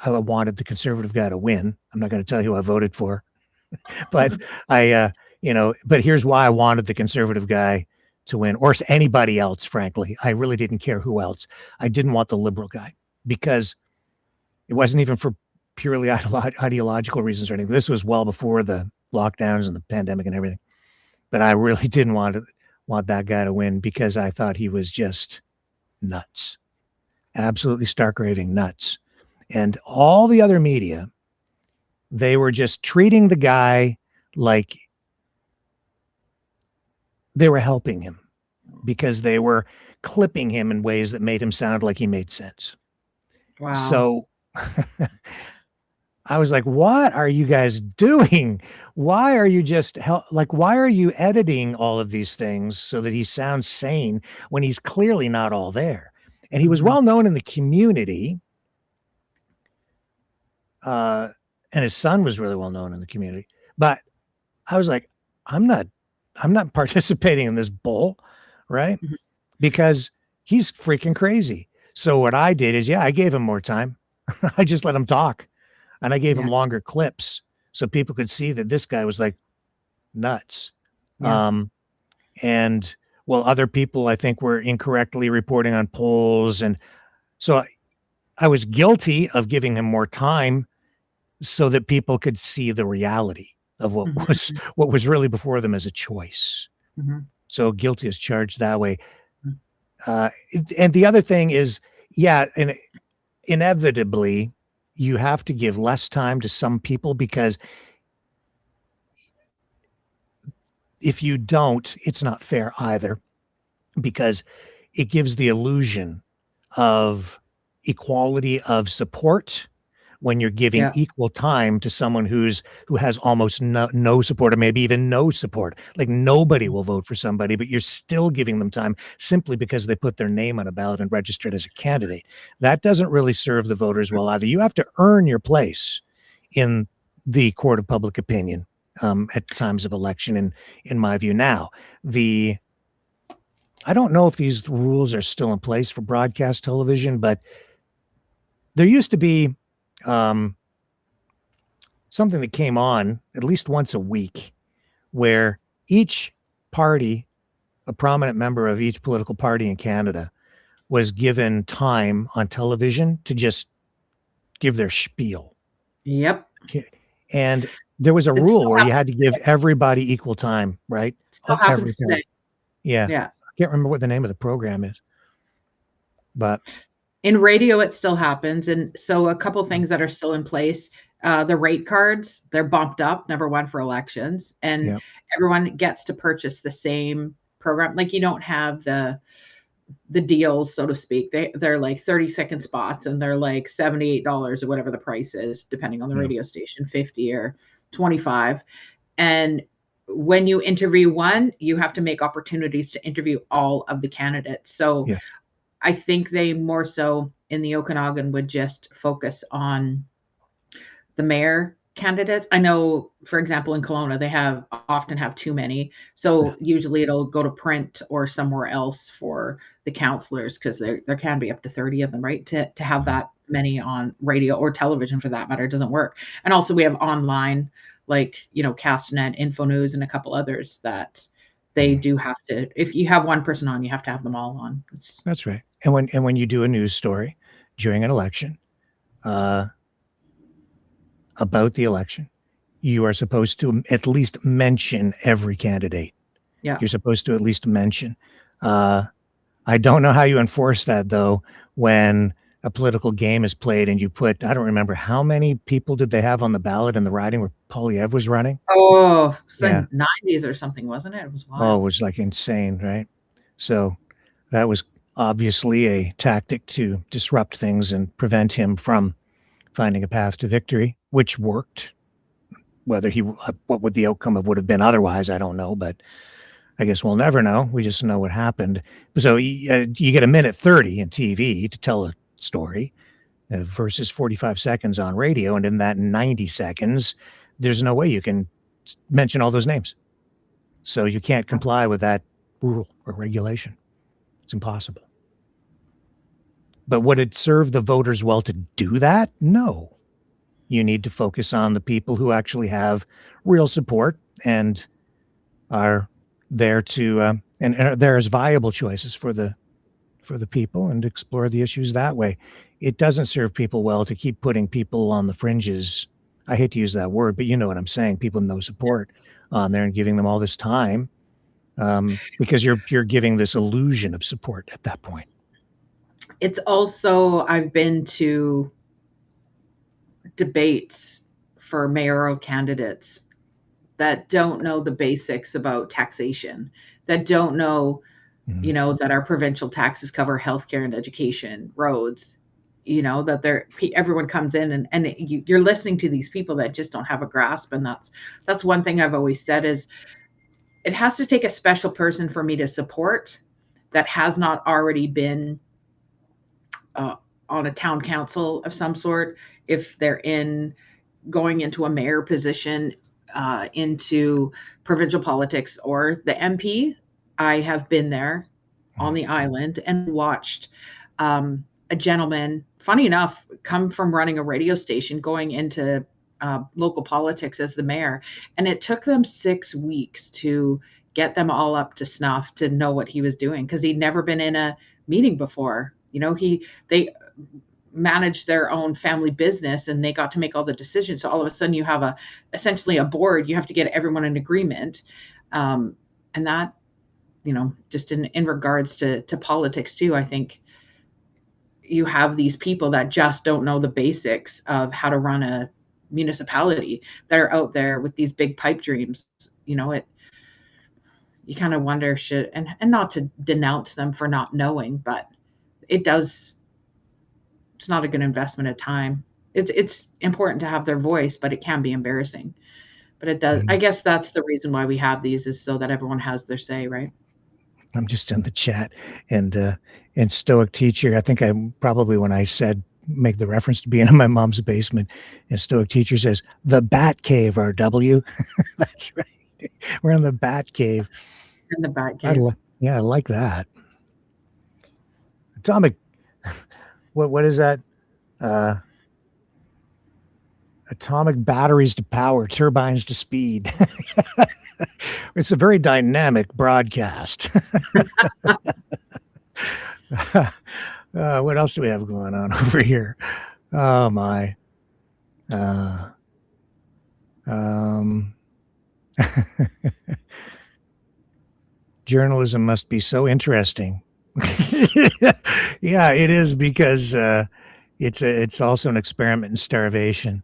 I wanted the conservative guy to win. I'm not going to tell you who I voted for, but but here's why I wanted the conservative guy to win, or anybody else, frankly. I really didn't care who else. I didn't want the liberal guy because it wasn't even for purely ideological reasons or anything. This was well before the lockdowns and the pandemic and everything. But I really didn't want that guy to win because I thought he was just nuts, absolutely stark raving nuts. And all the other media, they were just treating the guy like they were helping him because they were clipping him in ways that made him sound like he made sense. Wow. So I was like, what are you guys doing? Why are you why are you editing all of these things so that he sounds sane when he's clearly not all there? And he was well known in the community. And his son was really well known in the community. But I was like, I'm not participating in this bull, right? Because he's freaking crazy. So what I did is, I gave him more time. I just let him talk. And I gave him longer clips so people could see that this guy was like nuts. And other people I think were incorrectly reporting on polls. And so I was guilty of giving him more time so that people could see the reality of what was really before them as a choice. So guilty is charged that way. And the other thing is, and inevitably, you have to give less time to some people because if you don't, it's not fair either, because it gives the illusion of equality of support when you're giving equal time to someone who has almost no support or maybe even no support. Like nobody will vote for somebody, but you're still giving them time simply because they put their name on a ballot and registered as a candidate. That doesn't really serve the voters well either. You have to earn your place in the court of public opinion at times of election, in my view. Now, I don't know if these rules are still in place for broadcast television, but there used to be something that came on at least once a week where each party, a prominent member of each political party in Canada, was given time on television to just give their spiel. Yep. And there was a rule where you had to give everybody equal time, right? Still happens today. Yeah. I can't remember what the name of the program is, but in radio, it still happens. And so a couple things that are still in place, the rate cards, they're bumped up, number one, for elections. And everyone gets to purchase the same program. Like you don't have the deals, so to speak. They're like 30-second spots and they're like $78 or whatever the price is, depending on the radio station, 50 or 25. And when you interview one, you have to make opportunities to interview all of the candidates. So I think they more so in the Okanagan would just focus on the mayor candidates. I know, for example, in Kelowna, they often have too many. So usually it'll go to print or somewhere else for the councillors, because there can be up to 30 of them, right? To have that many on radio or television, for that matter, doesn't work. And also we have online, like, Castanet, Info News, and a couple others that they do have to, if you have one person on, you have to have them all on. That's right. And when you do a news story during an election, about the election, you are supposed to at least mention every candidate. Yeah. You're supposed to at least mention. I don't know how you enforce that, though, when a political game is played and you put, I don't remember how many people did they have on the ballot in the riding where Poilievre was running? Oh, it's like 90s or something, wasn't it? It was wild. Oh, it was like insane, right? So that was obviously a tactic to disrupt things and prevent him from finding a path to victory, which worked. What would the outcome would have been otherwise, I don't know, but I guess we'll never know. We just know what happened. So you get a minute 30 in TV to tell a story versus 45 seconds on radio, and in that 90 seconds, there's no way you can mention all those names. So you can't comply with that rule or regulation. It's impossible. But would it serve the voters well to do that? No. You need to focus on the people who actually have real support and are there to and are there as viable choices for the people, and explore the issues that way. It doesn't serve people well to keep putting people on the fringes. I hate to use that word, but you know what I'm saying. People with no support on there and giving them all this time, because you're giving this illusion of support at that point. It's also, I've been to debates for mayoral candidates that don't know the basics about taxation, that don't know, you know, that our provincial taxes cover healthcare and education, roads, you know, that everyone comes in and you're listening to these people that just don't have a grasp. And that's one thing I've always said is it has to take a special person for me to support that has not already been on a town council of some sort. If they're going into a mayor position, into provincial politics or the MP, I have been there on the island and watched a gentleman, funny enough, come from running a radio station going into local politics as the mayor. And it took them 6 weeks to get them all up to snuff to know what he was doing, because he'd never been in a meeting before. You know, they managed their own family business and they got to make all the decisions. So all of a sudden you have essentially a board, you have to get everyone in agreement. And that, you know, just in regards to politics too, I think you have these people that just don't know the basics of how to run a municipality that are out there with these big pipe dreams. You know, you kind of wonder, and not to denounce them for not knowing, but it's not a good investment of time. It's important to have their voice, but it can be embarrassing. But it does. I guess that's the reason why we have these, is so that everyone has their say, right? I'm just in the chat, and Stoic Teacher, I think I probably, when I said make the reference to being in my mom's basement, and Stoic Teacher says the Bat Cave, RW. That's right. We're in the Bat Cave. In the Bat Cave. I like that. Atomic. What is that? Atomic batteries to power, turbines to speed. It's a very dynamic broadcast. What else do we have going on over here? Oh my. Journalism must be so interesting. Yeah, it is, because it's also an experiment in starvation.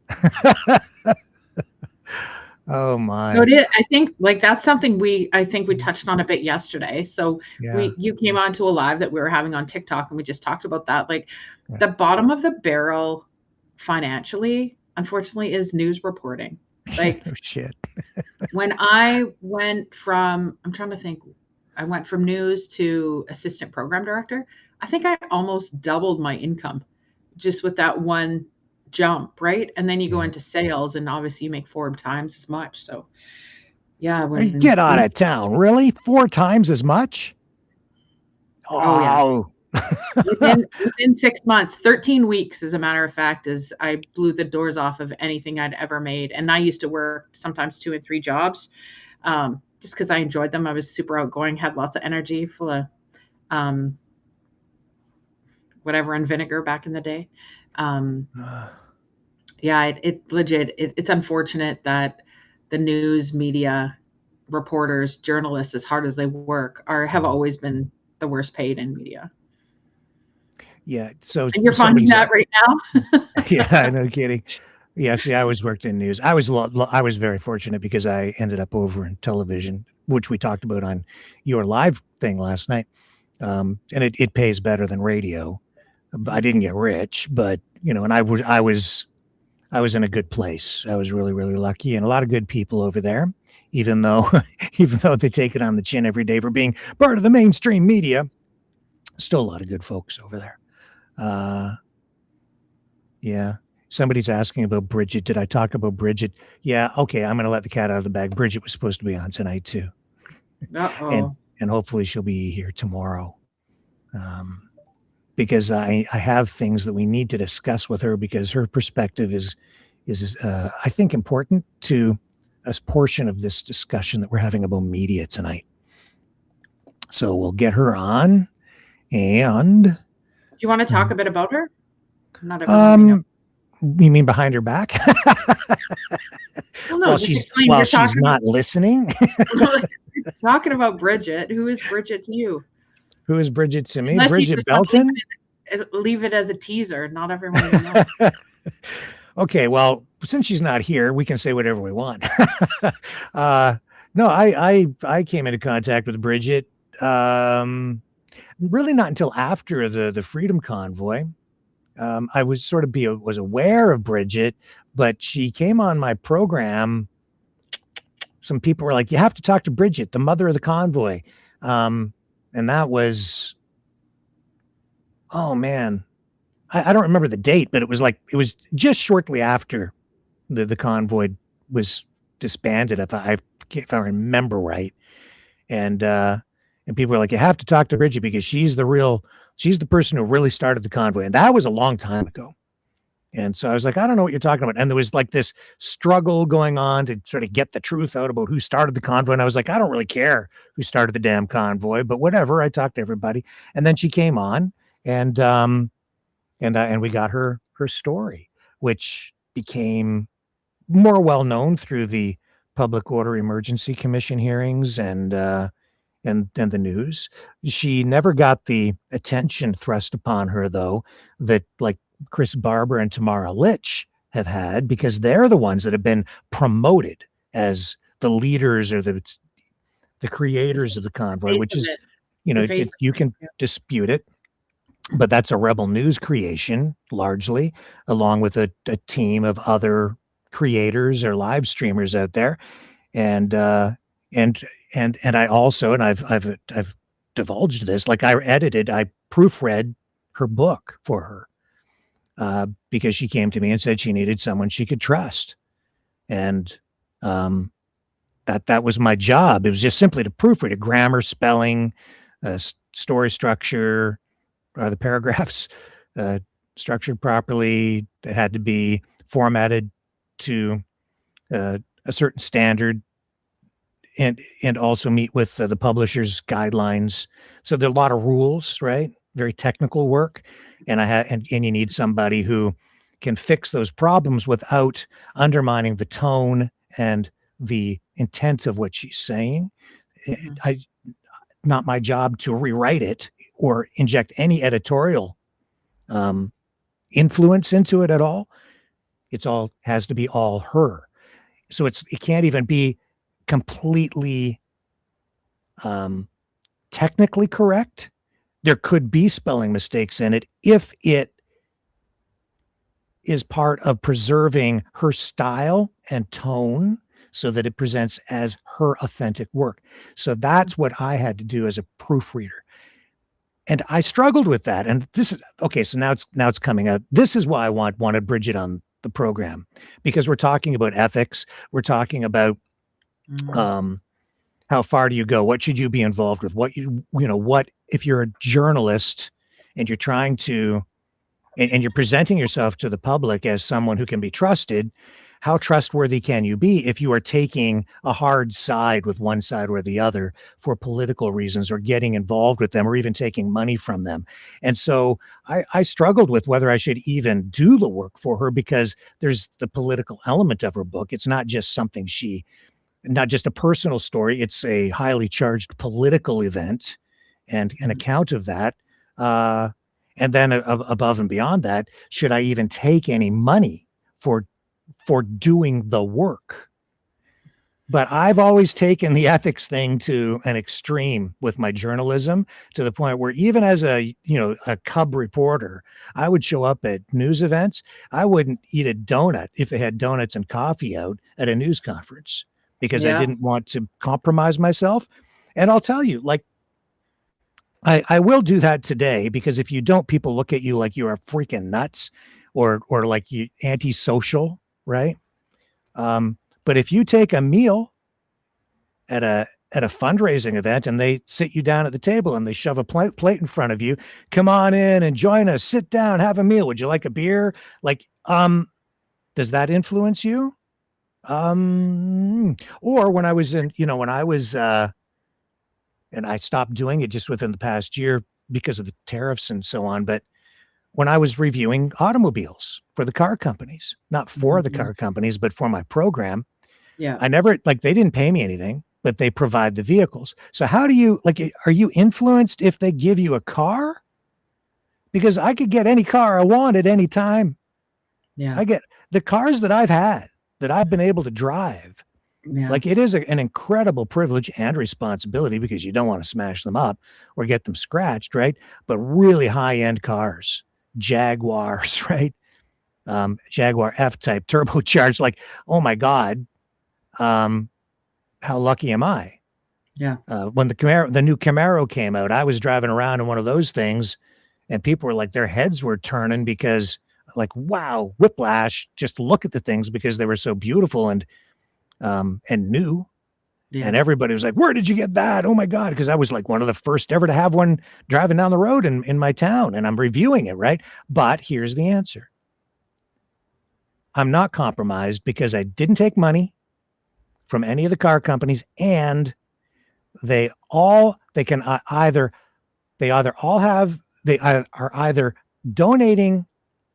Oh my. So it is. I think that's something I think we touched on a bit yesterday. So yeah. You came on to a live that we were having on TikTok and we just talked about that. The bottom of the barrel financially, unfortunately, is news reporting. Oh shit. When I went from, I'm trying to think, I went from news to assistant program director. I think I almost doubled my income just with that one jump, right? And then you go into sales, and obviously you make 4 times as much. So yeah, get out of town. Really? 4 times as much? Oh yeah. within 6 months, 13 weeks, as a matter of fact, is I blew the doors off of anything I'd ever made. And I used to work sometimes 2 and 3 jobs, just because I enjoyed them. I was super outgoing, had lots of energy, full of whatever and vinegar back in the day. Yeah, it's unfortunate that the news media reporters, journalists, as hard as they work, have always been the worst paid in media. Yeah. So and you're finding that right now? Yeah, no kidding. Yeah, see, I always worked in news. I was very fortunate because I ended up over in television, which we talked about on your live thing last night. And it pays better than radio. I didn't get rich, but you know, and I was in a good place. I was really, really lucky, and a lot of good people over there, even though they take it on the chin every day for being part of the mainstream media. Still a lot of good folks over there. Yeah. Somebody's asking about Bridget. Did I talk about Bridget? Yeah. Okay. I'm going to let the cat out of the bag. Bridget was supposed to be on tonight too. And hopefully she'll be here tomorrow. because I have things that we need to discuss with her, because her perspective is I think important to a portion of this discussion that we're having about media tonight. So we'll get her on. And do you want to talk a bit about her? Not everyone knows. You mean behind her back? Well, no, she's not listening. Talking about Bridget. Who is Bridget to you? Who is Bridget to me? Unless Bridget Belton? Leave it as a teaser. Not everyone knows. Okay, well, since she's not here, we can say whatever we want. No, I came into contact with Bridget really not until after the Freedom Convoy. I was was aware of Bridget, but she came on my program. Some people were like, you have to talk to Bridget, the mother of the convoy. And that was, oh man, I don't remember the date, but it was just shortly after the convoy was disbanded, if I remember right. And people were like, you have to talk to Bridget because she's the person who really started the convoy. And that was a long time ago. And so I was like, I don't know what you're talking about. And there was like this struggle going on to sort of get the truth out about who started the convoy. And I was like, I don't really care who started the damn convoy, but whatever. I talked to everybody. And then she came on and we got her story, which became more well known through the Public Order Emergency Commission hearings and the news. She never got the attention thrust upon her, though, that like Chris Barber and Tamara Litch have had, because they're the ones that have been promoted as the leaders or the creators of the convoy, which is, you can dispute it, but that's a Rebel News creation largely, along with a team of other creators or live streamers out there. And I also, and I've divulged this, like I proofread her book for her because she came to me and said she needed someone she could trust. And that was my job. It was just simply to proofread it, grammar, spelling, story structure, the paragraphs structured properly. It had to be formatted to a certain standard, and also meet with the publisher's guidelines. So there are a lot of rules, right? Very technical work. And and you need somebody who can fix those problems without undermining the tone and the intent of what she's saying. Mm-hmm. Not my job to rewrite it or inject any editorial influence into it at all. It's all has to be all her. So it can't even be completely technically correct. There could be spelling mistakes in it if it is part of preserving her style and tone so that it presents as her authentic work. So that's what I had to do as a proofreader. And I struggled with that. And this is okay. So now it's coming out. This is why I wanted Bridget on the program, because we're talking about ethics. We're talking about how far do you go? What should you be involved with? What what if you're a journalist and you're trying to, and you're presenting yourself to the public as someone who can be trusted, how trustworthy can you be if you are taking a hard side with one side or the other for political reasons, or getting involved with them, or even taking money from them? And so I struggled with whether I should even do the work for her, because there's the political element of her book. It's not just not just a personal story. It's a highly charged political event and an account of that. And then above and beyond that, should I even take any money for doing the work? But I've always taken the ethics thing to an extreme with my journalism, to the point where even as a cub reporter, I would show up at news events. I wouldn't eat a donut if they had donuts and coffee out at a news conference, because I didn't want to compromise myself. And I'll tell you, like, I will do that today, because if you don't, people look at you like you are freaking nuts or like you antisocial, right? But if you take a meal at at a fundraising event and they sit you down at the table and they shove a plate in front of you. Come on in and join us. Sit down, have a meal. Would you like a beer? Like, does that influence you? Or when I was in, when I was, and I stopped doing it just within the past year because of the tariffs and so on. But when I was reviewing automobiles for the car companies, not for the car companies, but for my program, I never, like, they didn't pay me anything, but they provide the vehicles. So how do you, like, are you influenced if they give you a car? Because I could get any car I want at any time. Yeah. I get the cars that I've had, that I've been able to drive. Yeah. Like, it is an incredible privilege and responsibility because you don't want to smash them up or get them scratched, right? But really high-end cars, Jaguars, right? Jaguar F-Type turbocharged, like, oh my God, how lucky am I? Yeah. When the new Camaro came out, I was driving around in one of those things and people were like, their heads were turning because, like, wow, whiplash, just look at the things because they were so beautiful and new. Yeah. And everybody was like, where did you get that? Oh my God. Because I was like one of the first ever to have one driving down the road in my town, and I'm reviewing it, right? But here's the answer. I'm not compromised because I didn't take money from any of the car companies, and they are either donating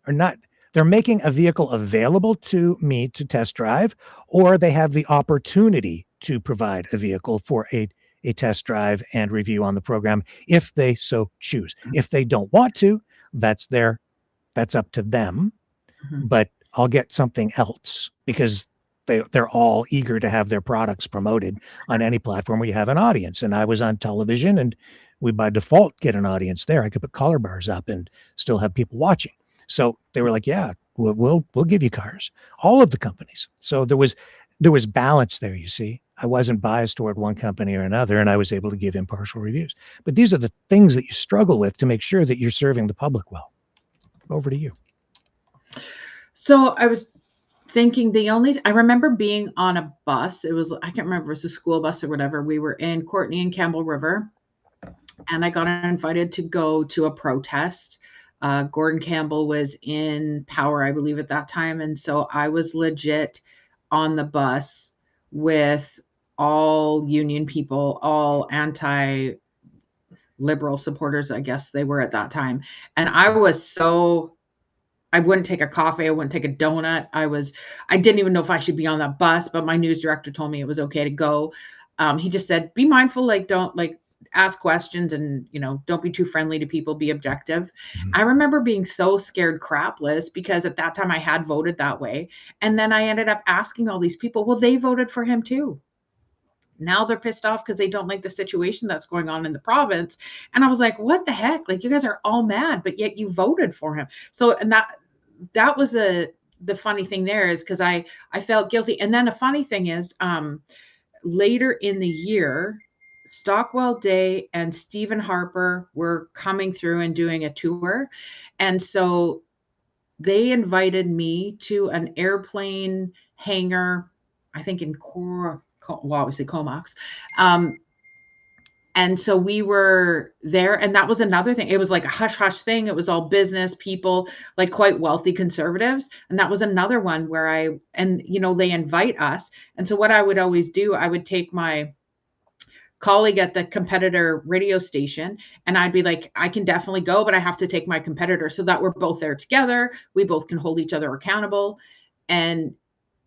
or not. They're making a vehicle available to me to test drive, or they have the opportunity to provide a vehicle for a test drive and review on the program if they so choose. If they don't want to, that's up to them. But I'll get something else because they're all eager to have their products promoted on any platform where you have an audience. And I was on television, and we by default get an audience there. I could put collar bars up and still have people watching. So they were like, yeah, we'll give you cars, all of the companies. So there was balance there. You see, I wasn't biased toward one company or another, and I was able to give impartial reviews. But these are the things that you struggle with to make sure that you're serving the public well. Over to you. So I was thinking I remember being on a bus. It was, I can't remember if it was a school bus or whatever. We were in Courtenay and Campbell River, and I got invited to go to a protest. Gordon Campbell was in power, I believe, at that time. And so I was legit on the bus with all union people, all anti-liberal supporters, I guess they were at that time. And I wouldn't take a coffee. I wouldn't take a donut. I didn't even know if I should be on that bus, but my news director told me it was okay to go. He just said, be mindful, don't ask questions and, don't be too friendly to people, be objective. I remember being so scared crapless because at that time I had voted that way. And then I ended up asking all these people, well, they voted for him too. Now they're pissed off because they don't like the situation that's going on in the province. And I was like, what the heck? Like, you guys are all mad, but yet you voted for him. So, and that was the funny thing there is because I felt guilty. And then the funny thing is, later in the year, Stockwell Day and Stephen Harper were coming through and doing a tour. And so they invited me to an airplane hangar, I think in obviously Comox. And so we were there, and that was another thing. It was like a hush-hush thing. It was all business people, like quite wealthy conservatives. And that was another one where they invite us. And so what I would always do, I would take my colleague at the competitor radio station, and I'd be like, I can definitely go, but I have to take my competitor so that we're both there together. We both can hold each other accountable and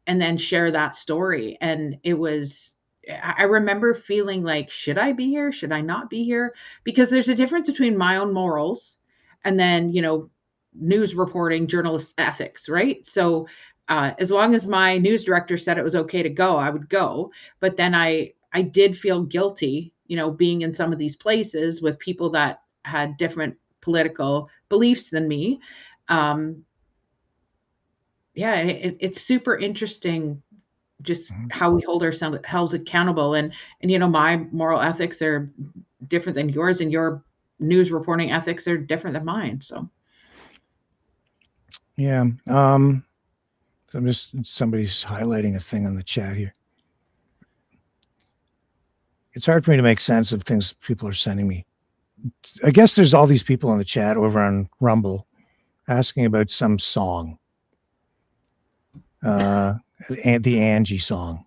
then share that story. And I remember feeling like, should I be here? Should I not be here? Because there's a difference between my own morals and then, news reporting, journalist ethics, right? So as long as my news director said it was okay to go, I would go. But then I did feel guilty, being in some of these places with people that had different political beliefs than me. It's super interesting just how we hold ourselves accountable. And my moral ethics are different than yours, and your news reporting ethics are different than mine. So. Yeah. Somebody's highlighting a thing on the chat here. it's hard for me to make sense of things people are sending me. I guess there's all these people in the chat over on Rumble asking about some song. And the Angie song.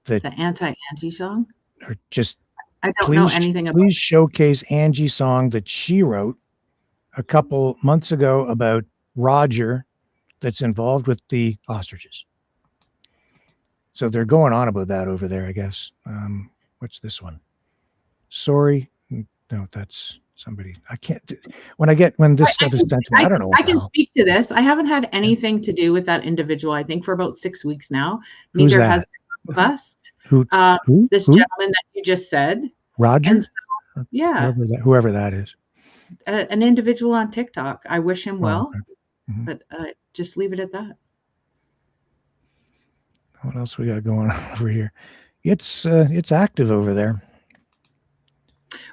The anti-Angie song? Or just I don't know anything about it. Please showcase Angie's song that she wrote a couple months ago about Roger that's involved with the ostriches. So they're going on about that over there, I guess. What's this one? Sorry. No, that's somebody. I can't. When this stuff is sent to me, I don't know. I can speak to this. I haven't had anything to do with that individual, I think, for about 6 weeks now. Neither has us. Who? This gentleman that you just said. Roger? And so, yeah. Whoever that is. An individual on TikTok. I wish him well, okay. but just leave it at that. What else we got going on over here? It's active over there.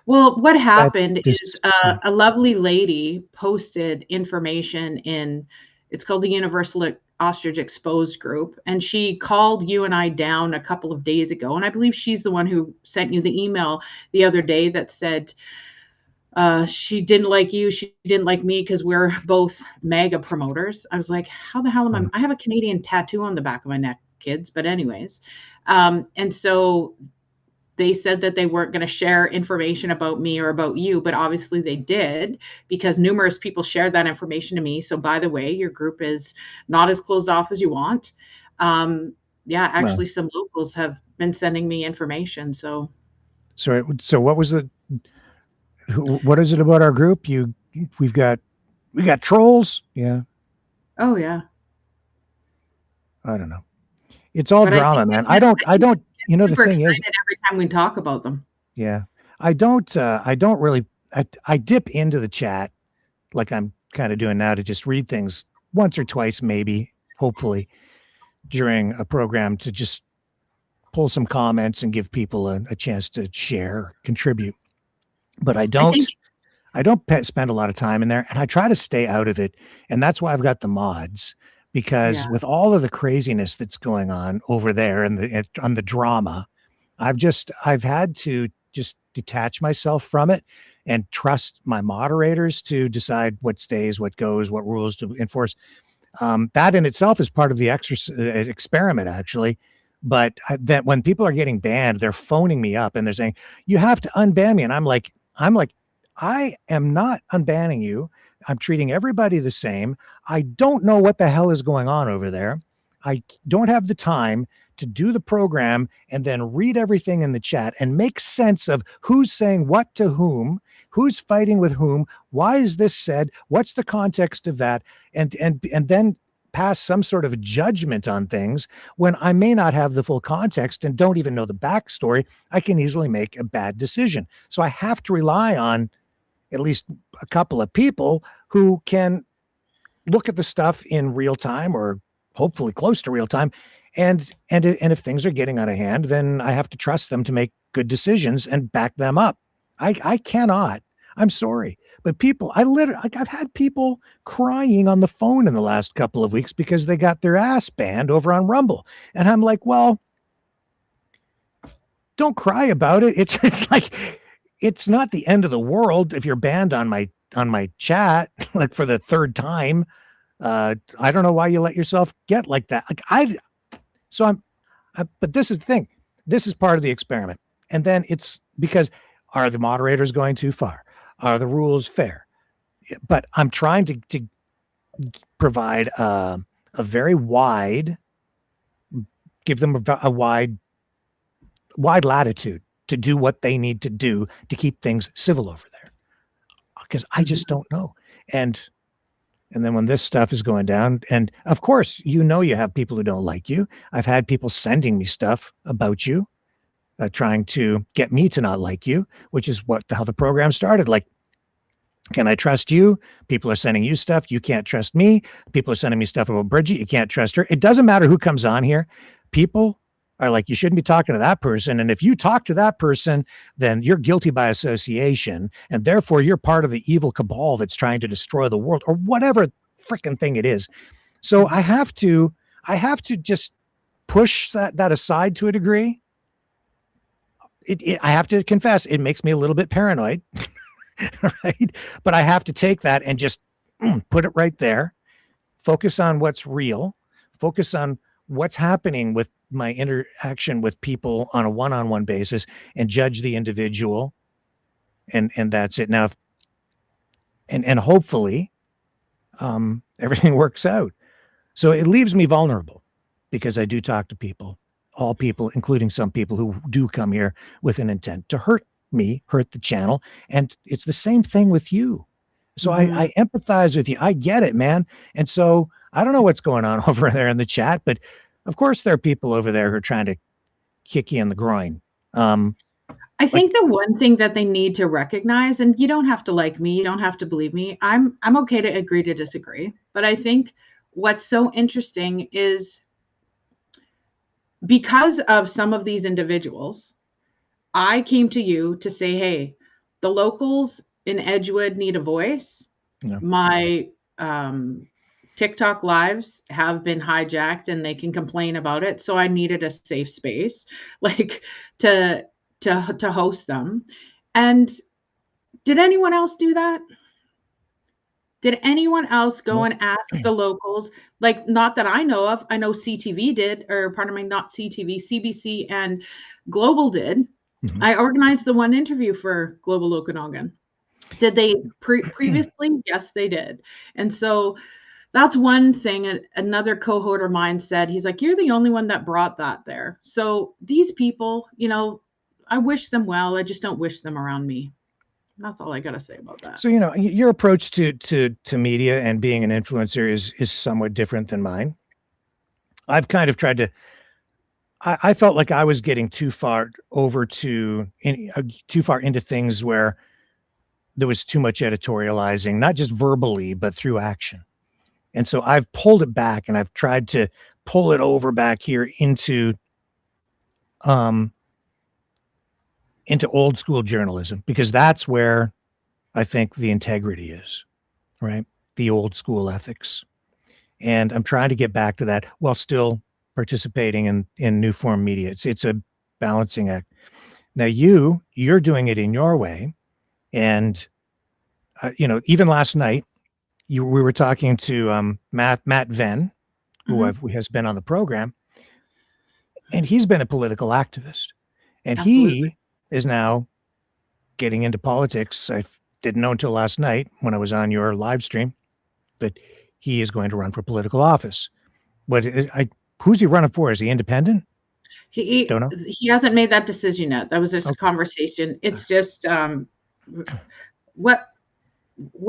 Well, what happened is a lovely lady posted information it's called the Universal Ostrich Exposed group, and she called you and I down a couple of days ago, and I believe she's the one who sent you the email the other day that said she didn't like you, she didn't like me because we're both MAGA promoters. I was like, how the hell am I have a Canadian tattoo on the back of my neck, kids, but anyways. And so they said that they weren't going to share information about me or about you, but obviously they did, because numerous people shared that information to me. So by the way, your group is not as closed off as you want. Yeah, actually some locals have been sending me information. So what was what is it about our group? We got trolls. Yeah. Oh yeah. I don't know. It's all drama, man. I don't, you know, the thing is, every time we talk about them. Yeah. I don't really, I dip into the chat like I'm kind of doing now to just read things once or twice, maybe, hopefully, during a program to just pull some comments and give people a chance to share, contribute. But I don't spend a lot of time in there, and I try to stay out of it. And that's why I've got the mods. Because with all of the craziness that's going on over there and on the drama, I've had to just detach myself from it and trust my moderators to decide what stays, what goes, what rules to enforce. That in itself is part of the experiment, actually. But that when people are getting banned, they're phoning me up and they're saying, you have to unban me. And I'm like, I am not unbanning you. I'm treating everybody the same. I don't know what the hell is going on over there. I don't have the time to do the program and then read everything in the chat and make sense of who's saying what to whom, who's fighting with whom, why is this said, what's the context of that, and then pass some sort of a judgment on things when I may not have the full context and don't even know the backstory. I can easily make a bad decision. So I have to rely on at least a couple of people who can look at the stuff in real time or hopefully close to real time. And if things are getting out of hand, then I have to trust them to make good decisions and back them up. I cannot, I'm sorry, but I've had people crying on the phone in the last couple of weeks because they got their ass banned over on Rumble. And I'm like, well, don't cry about it. It's like, it's not the end of the world if you're banned on my chat, like for the third time. I don't know why you let yourself get like that. But this is the thing. This is part of the experiment. And then it's because, are the moderators going too far? Are the rules fair? But I'm trying to provide a very wide, give them a wide latitude to do what they need to do to keep things civil over there. Because I just don't know. And then when this stuff is going down, and of course, you have people who don't like you. I've had people sending me stuff about you, trying to get me to not like you, which is how the program started. Like, can I trust you? People are sending you stuff. You can't trust me. People are sending me stuff about Bridget. You can't trust her. It doesn't matter who comes on here. People are like, you shouldn't be talking to that person. And if you talk to that person, then you're guilty by association. And therefore you're part of the evil cabal that's trying to destroy the world, or whatever freaking thing it is. So I have to just push that aside to a degree, I have to confess, it makes me a little bit paranoid, right? But I have to take that and just put it right there, focus on what's real, focus on what's happening with my interaction with people on a one-on-one basis, and judge the individual. And that's it. Now, and hopefully everything works out. So it leaves me vulnerable because I do talk to people, all people, including some people who do come here with an intent to hurt me, hurt the channel. And it's the same thing with you. So I empathize with you. I get it, man. And so I don't know what's going on over there in the chat, but of course there are people over there who are trying to kick you in the groin. I think the one thing that they need to recognize, and you don't have to like me, you don't have to believe me. I'm okay to agree to disagree. But I think what's so interesting is because of some of these individuals, I came to you to say, hey, the locals in Edgewood need a voice. Yeah. My TikTok lives have been hijacked and they can complain about it. So I needed a safe space, like to host them. And did anyone else do that? Did anyone else go and ask the locals? Like, not that I know of. I know CTV did, or pardon me, not CTV, CBC and Global did. I organized the one interview for Global Okanagan. Did they previously? Yes, they did. And so that's one thing. Another cohort of mine said, he's like, you're the only one that brought that there. So these people, you know, I wish them well. I just don't wish them around me. That's all I got to say about that. So, you know, your approach to media and being an influencer is somewhat different than mine. I've kind of tried to, I felt like I was getting too far into things where there was too much editorializing, not just verbally, but through action. And so I've pulled it back and I've tried to pull it over back here into old school journalism, because that's where I think the integrity is, right? The old school ethics. And I'm trying to get back to that while still participating in new form media. It's a balancing act. Now you're doing it in your way. And, you know, even last night, we were talking to Matt Venn, who has been on the program, and he's been a political activist. And he is now getting into politics. I didn't know until last night when I was on your live stream that he is going to run for political office. But who's he running for? Is he independent? He don't know. He hasn't made that decision yet. That was just a conversation. It's just what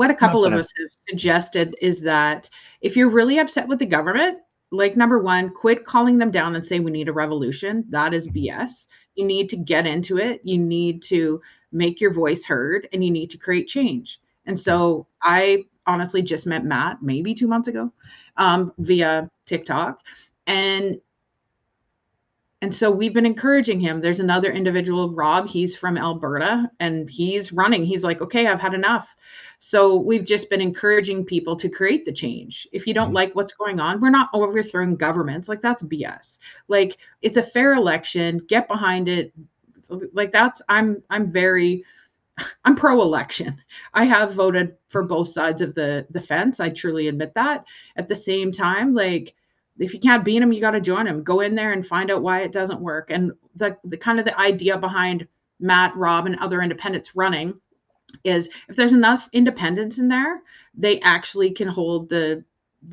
a couple of us have suggested is that if you're really upset with the government, like, number one, quit calling them down and say we need a revolution. That is BS. You need to get into it. You need to make your voice heard, and you need to create change. And so I honestly just met Matt maybe 2 months ago via TikTok. And so we've been encouraging him. There's another individual, Rob, he's from Alberta, and he's running. He's like, okay, I've had enough. So we've just been encouraging people to create the change. If you don't like what's going on, we're not overthrowing governments. Like, that's BS. Like, it's a fair election. Get behind it. Like, that's, I'm pro-election. I have voted for both sides of the fence. I truly admit that. At the same time, like, if you can't beat them, you got to join them. Go in there and find out why it doesn't work. And the kind of the idea behind Matt, Rob, and other independents running is if there's enough independents in there, they actually can hold the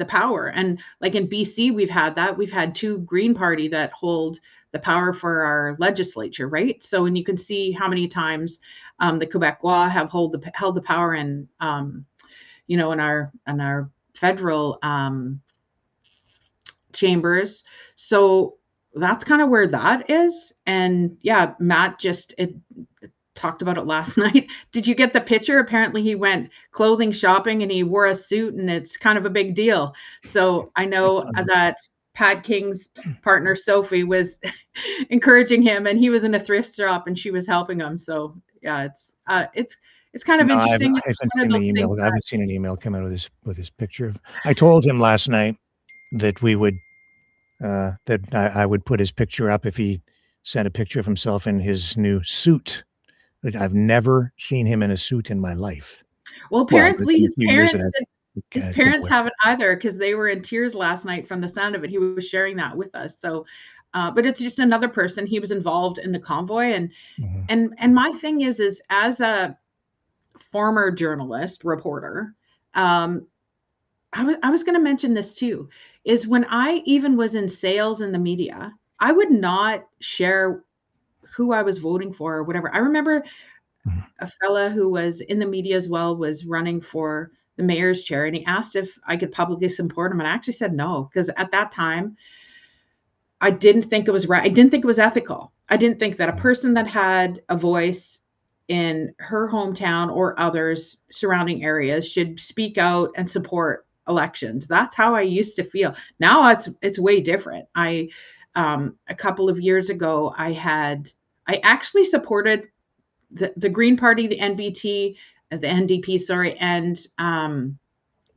power. And like in BC, we've had that. We've had two Green Party that hold the power for our legislature, right? So, and you can see how many times the Quebecois have held the power in, you know, in our federal chambers. So that's kind of where that is. And yeah, Matt just talked about it last night. Did you get the picture? Apparently he went clothing shopping and he wore a suit, and it's kind of a big deal. So I know that Pat King's partner Sophie was encouraging him, and he was in a thrift shop and she was helping him. So yeah, it's kind of interesting. I haven't seen an email come out with his picture. I told him last night that we would that I would put his picture up if he sent a picture of himself in his new suit. I've never seen him in a suit in my life. Well, Well, apparently in a few years that his I've been parents aware. haven't either, because they were in tears last night from the sound of it. He was sharing that with us. So, but it's just another person. He was involved in the convoy, and Mhm. my thing is as a former journalist reporter, I was going to mention this too, is when I even was in sales in the media, I would not share who I was voting for or whatever. I remember Mhm. a fella who was in the media as well was running for the mayor's chair, and he asked if I could publicly support him, and I actually said no, because at that time I didn't think it was right. I didn't think it was ethical. I didn't think that a person that had a voice in her hometown or others surrounding areas should speak out and support elections. That's how I used to feel. Now it's way different. I a couple of years ago I actually supported the Green Party, the NDP, sorry, and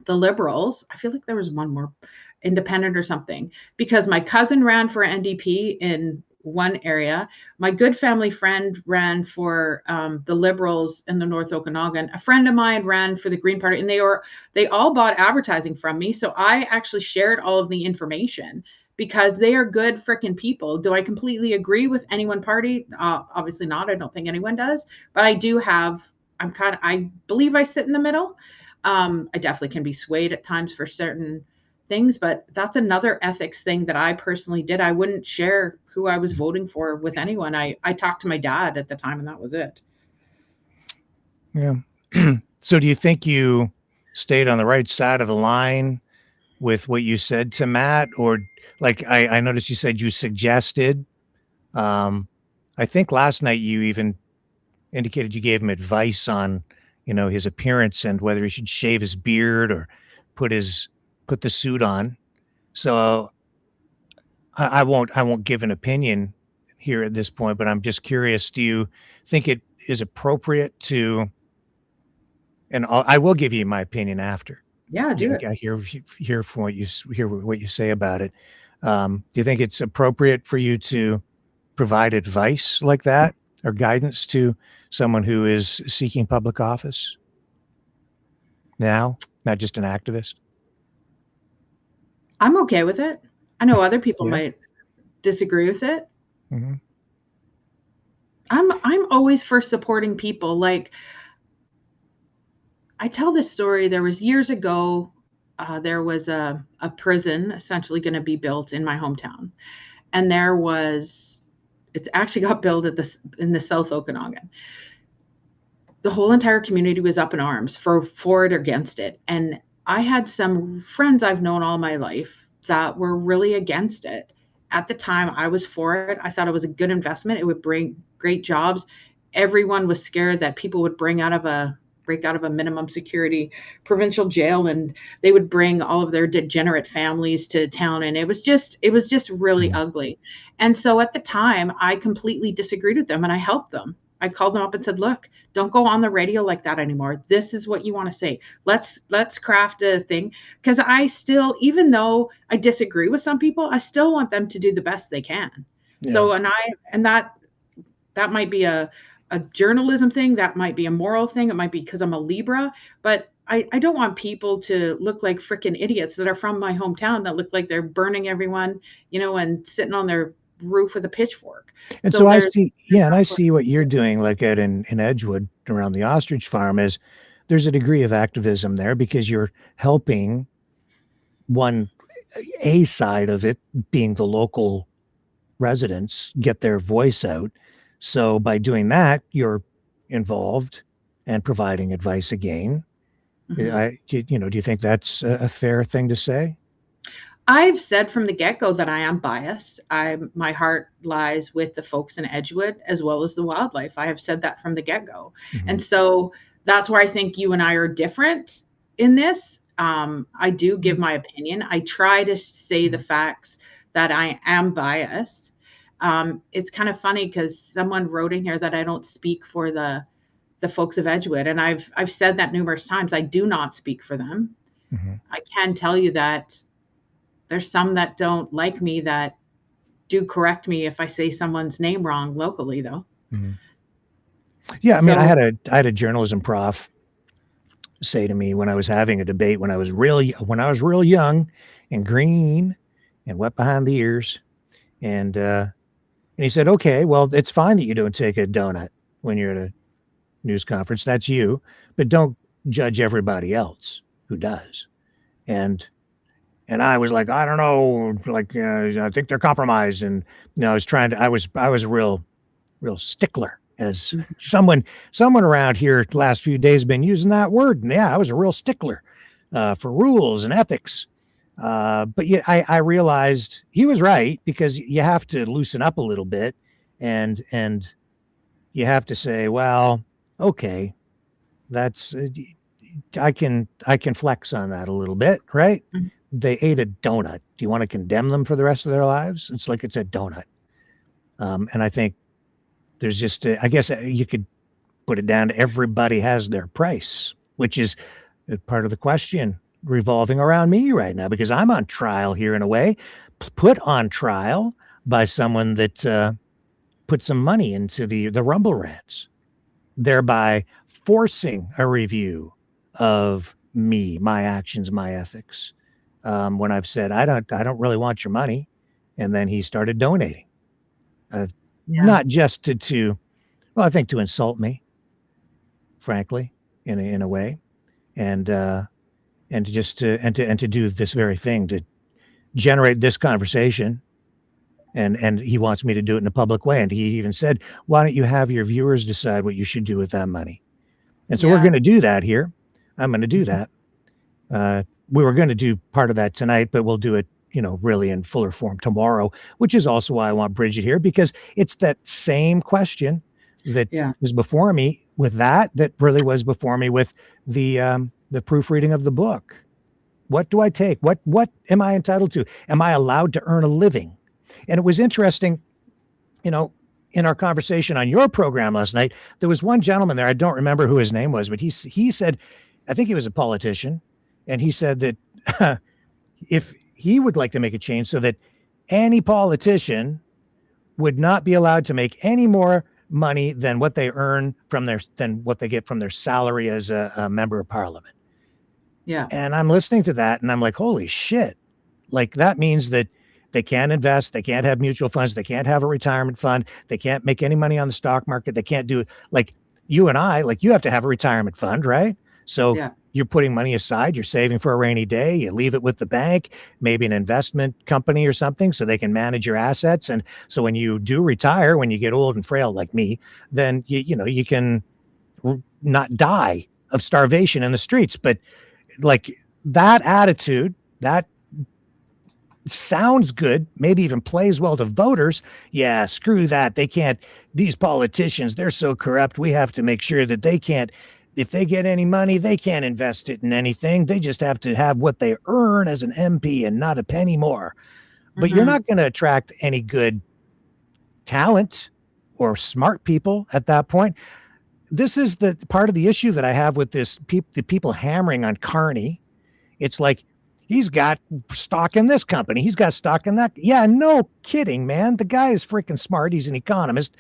the Liberals. I feel like there was one more, Independent or something, because my cousin ran for NDP in one area. My good family friend ran for the Liberals in the North Okanagan. A friend of mine ran for the Green Party, and they all bought advertising from me. So I actually shared all of the information because they are good freaking people. Do I completely agree with any one party? Obviously not. I don't think anyone does, but I do have. I believe I sit in the middle. I definitely can be swayed at times for certain things, but that's another ethics thing that I personally did. I wouldn't share who I was voting for with anyone. I talked to my dad at the time, and that was it. Yeah. So do you think you stayed on the right side of the line with what you said to Matt? Or like I noticed you said you suggested. Um, I think last night you even indicated you gave him advice on, his appearance and whether he should shave his beard or put the suit on. So I won't give an opinion here at this point, but I'm just curious, do you think it is appropriate to, and I will give you my opinion after Yeah, do you it. I hear from hear what you say about it. Do you think it's appropriate for you to provide advice like that or guidance to someone who is seeking public office now, not just an activist? I'm okay with it. I know other people Yeah. might disagree with it. Mhm. I'm always for supporting people. Like, I tell this story. There was years ago, there was a prison essentially going to be built in my hometown, and it's actually got built in the South Okanagan. The whole entire community was up in arms for it or against it, and I had some friends I've known all my life that were really against it. At the time, I was for it. I thought it was a good investment. It would bring great jobs. Everyone was scared that people would break out of a minimum security provincial jail, and they would bring all of their degenerate families to town, and it was just really Mhm. ugly. And so at the time, I completely disagreed with them, and I helped them. I called them up and said, "Look, don't go on the radio like that anymore. This is what you want to say. Let's craft a thing." Because I still, even though I disagree with some people, I still want them to do the best they can. Yeah. So, and that might be a journalism thing, that might be a moral thing, it might be because I'm a Libra, but I don't want people to look like freaking idiots that are from my hometown that look like they're burning everyone, and sitting on their roof with a pitchfork. And So so I there's see, yeah, and I see what you're doing, like in Edgewood around the Ostrich Farm, is there's a degree of activism there because you're helping one a side of it being the local residents get their voice out. So by doing that, you're involved and providing advice again. Mhm. Do you think that's a fair thing to say? I've said from the get-go that I am biased. My heart lies with the folks in Edgewood as well as the wildlife. I have said that from the get-go. Mhm. And so that's where I think you and I are different in this. I do give my opinion. I try to say the facts that I am biased. It's kind of funny because someone wrote in here that I don't speak for the folks of Edgewood, and I've said that numerous times. I do not speak for them. Mhm. I can tell you that there's some that don't like me that do correct me if I say someone's name wrong locally, though. Mm-hmm. Yeah, I mean, I had a journalism prof say to me when I was having a debate when I was real young and green and wet behind the ears, and he said, "Okay, well, it's fine that you don't take a donut when you're at a news conference. That's you, but don't judge everybody else who does." And I was like, I don't know, like I think they're compromised, and I was a real stickler, as someone around here the last few days been using that word. And yeah, I was a real stickler for rules and ethics. But yeah, I realized he was right, because you have to loosen up a little bit, and you have to say, well, okay, that's I can flex on that a little bit, right? Mm-hmm. They ate a donut. Do you want to condemn them for the rest of their lives? It's like it's a donut. And I think there's just, I guess you could put it down to everybody has their price, which is part of the question revolving around me right now, because I'm on trial here in a way, put on trial by someone that put some money into the Rumble rants, thereby forcing a review of me, my actions, my ethics. When I've said, I don't really want your money. And then he started donating, not just to, well, I think to insult me, frankly, in a way, and just to do this very thing, to generate this conversation. And he wants me to do it in a public way. And he even said, why don't you have your viewers decide what you should do with that money? And so we're going to do that here. I'm going to do that. We were going to do part of that tonight, but we'll do it, really in fuller form tomorrow, which is also why I want Bridget here, because it's that same question that was before me with that really was before me with the proofreading of the book. What do I take? What am I entitled to? Am I allowed to earn a living? And it was interesting, in our conversation on your program last night, there was one gentleman there. I don't remember who his name was, but he said, I think he was a politician. And he said that if he would like to make a change so that any politician would not be allowed to make any more money than what they earn than what they get from their salary as a member of parliament. Yeah. And I'm listening to that and I'm like, holy shit. Like, that means that they can't invest. They can't have mutual funds. They can't have a retirement fund. They can't make any money on the stock market. They can't do, like you and I, like, you have to have a retirement fund, right? So you're putting money aside, you're saving for a rainy day, you leave it with the bank, maybe an investment company or something, so they can manage your assets. And so when you do retire, when you get old and frail like me, then you can not die of starvation in the streets. But like, that attitude, that sounds good, maybe even plays well to voters. Yeah, screw that. They can't, these politicians, they're so corrupt. We have to make sure that they can't, if they get any money, they can't invest it in anything. They just have to have what they earn as an MP and not a penny more. But you're not going to attract any good talent or smart people at that point. This is the part of the issue that I have with this, the people hammering on Carney. It's like, he's got stock in this company. He's got stock in that. Yeah, no kidding, man. The guy is freaking smart. He's an economist.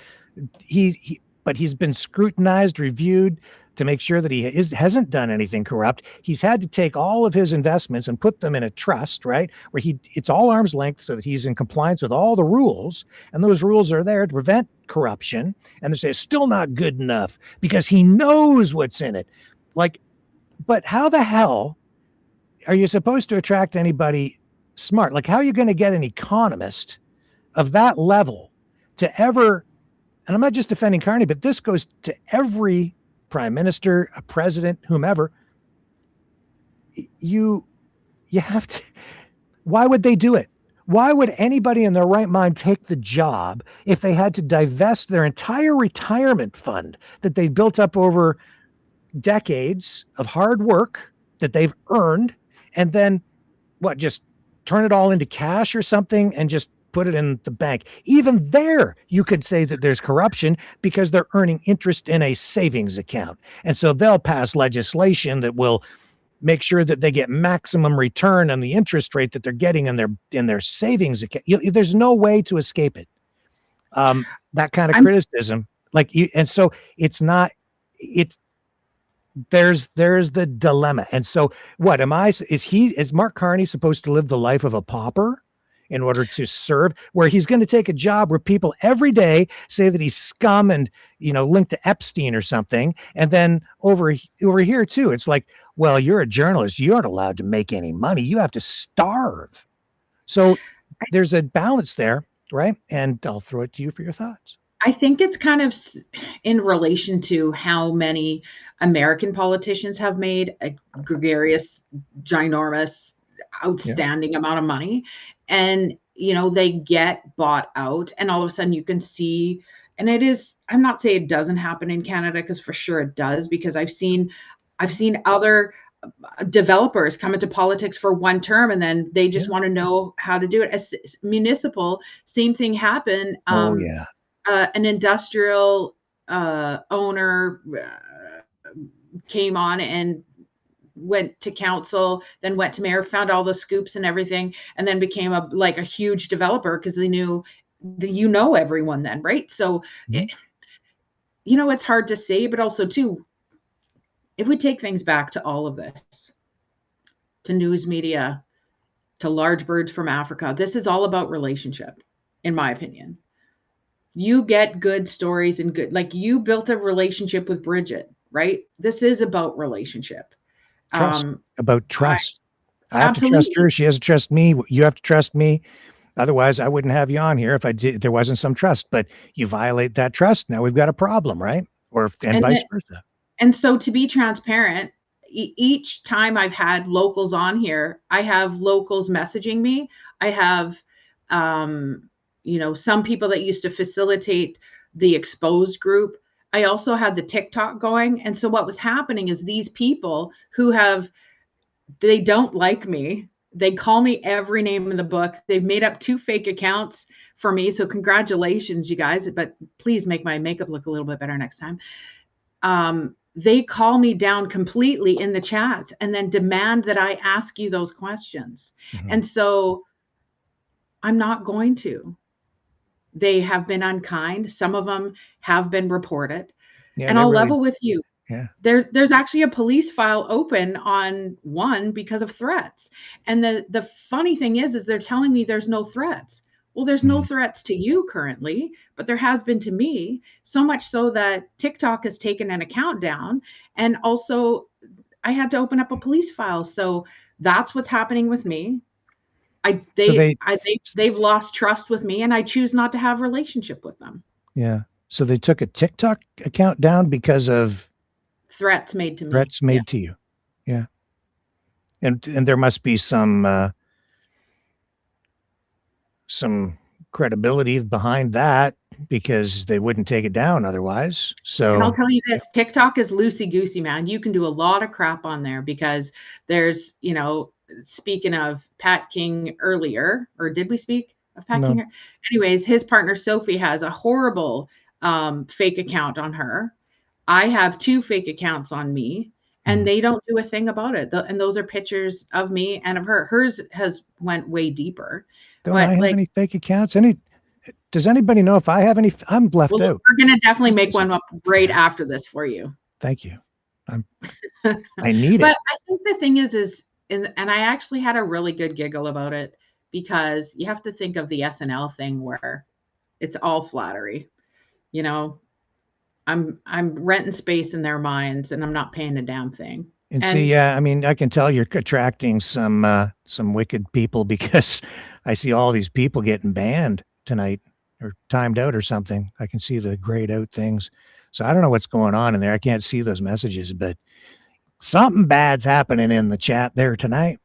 But he's been scrutinized, reviewed to make sure that he hasn't done anything corrupt. He's had to take all of his investments and put them in a trust, right? Where it's all arm's length so that he's in compliance with all the rules. And those rules are there to prevent corruption. And they say it's still not good enough because he knows what's in it. Like, but how the hell are you supposed to attract anybody smart? Like, how are you going to get an economist of that level to ever, and I'm not just defending Carney, but this goes to every prime minister, a president, whomever. You have to, why would they do it? Why would anybody in their right mind take the job if they had to divest their entire retirement fund that they built up over decades of hard work that they've earned, and then just turn it all into cash or something and just put it in the bank? Even there, you could say that there's corruption because they're earning interest in a savings account. And so they'll pass legislation that will make sure that they get maximum return on the interest rate that they're getting in their savings account. There's no way to escape it. That kind of criticism, and so it's not. It's there's the dilemma, and so what am I? Is Mark Carney supposed to live the life of a pauper in order to serve, where he's going to take a job where people every day say that he's scum and, linked to Epstein or something. And then over here too, it's like, well, you're a journalist. You aren't allowed to make any money. You have to starve. So there's a balance there, right? And I'll throw it to you for your thoughts. I think it's kind of in relation to how many American politicians have made a gregarious, ginormous, outstanding amount of money. And, they get bought out, and all of a sudden you can see, and I'm not saying it doesn't happen in Canada, because for sure it does, because I've seen other developers come into politics for one term, and then they just want to know how to do it. As municipal, same thing happened. An industrial owner came on and went to council, then went to mayor, found all the scoops and everything, and then became a huge developer, because they knew everyone then, right? So it's hard to say, but also too, if we take things back to all of this, to news media, to large birds from Africa, this is all about relationship, in my opinion. You get good stories and you built a relationship with Bridget, right? This is about relationship. About trust. I have to trust her. She has to trust me. You have to trust me. Otherwise, I wouldn't have you on here if there wasn't some trust. But you violate that trust, now we've got a problem, right? And vice versa. And so, to be transparent, each time I've had locals on here, I have locals messaging me. I have, some people that used to facilitate the exposed group. I also had the TikTok going. And so what was happening is these people who they don't like me. They call me every name in the book. They've made up 2 fake accounts for me. So congratulations, you guys, but please make my makeup look a little bit better next time. They call me down completely in the chats and then demand that I ask you those questions. Mm-hmm. And so I'm not going to. They have been unkind. Some of them have been reported. Yeah, and I'll level with you. Yeah. There's actually a police file open on one because of threats. And the funny thing is they're telling me there's no threats. Well, there's no threats to you currently, but there has been to me, so much so that TikTok has taken an account down. And also I had to open up a police file. So that's what's happening with me. They've lost trust with me, and I choose not to have a relationship with them. Yeah. So they took a TikTok account down because of threats made to me. Threats made to you. Yeah. And there must be some credibility behind that, because they wouldn't take it down otherwise. So, and I'll tell you this, TikTok is loosey-goosey, man. You can do a lot of crap on there, because there's, speaking of Pat King earlier, or did we speak of Pat King? Anyways, his partner Sophie has a horrible fake account on her. I have 2 fake accounts on me, and they don't do a thing about it. And those are pictures of me and of her. Hers has went way deeper. Don't I have any fake accounts? Does anybody know if I have any? I'm left out. We're going to definitely make one up right after this for you. Thank you. I need it. But I think the thing is, and I actually had a really good giggle about it, because you have to think of the SNL thing where it's all flattery. I'm renting space in their minds, and I'm not paying a damn thing. And see, I can tell you're attracting some wicked people, because I see all these people getting banned tonight or timed out or something. I can see the grayed out things. So I don't know what's going on in there. I can't see those messages, but something bad's happening in the chat there tonight.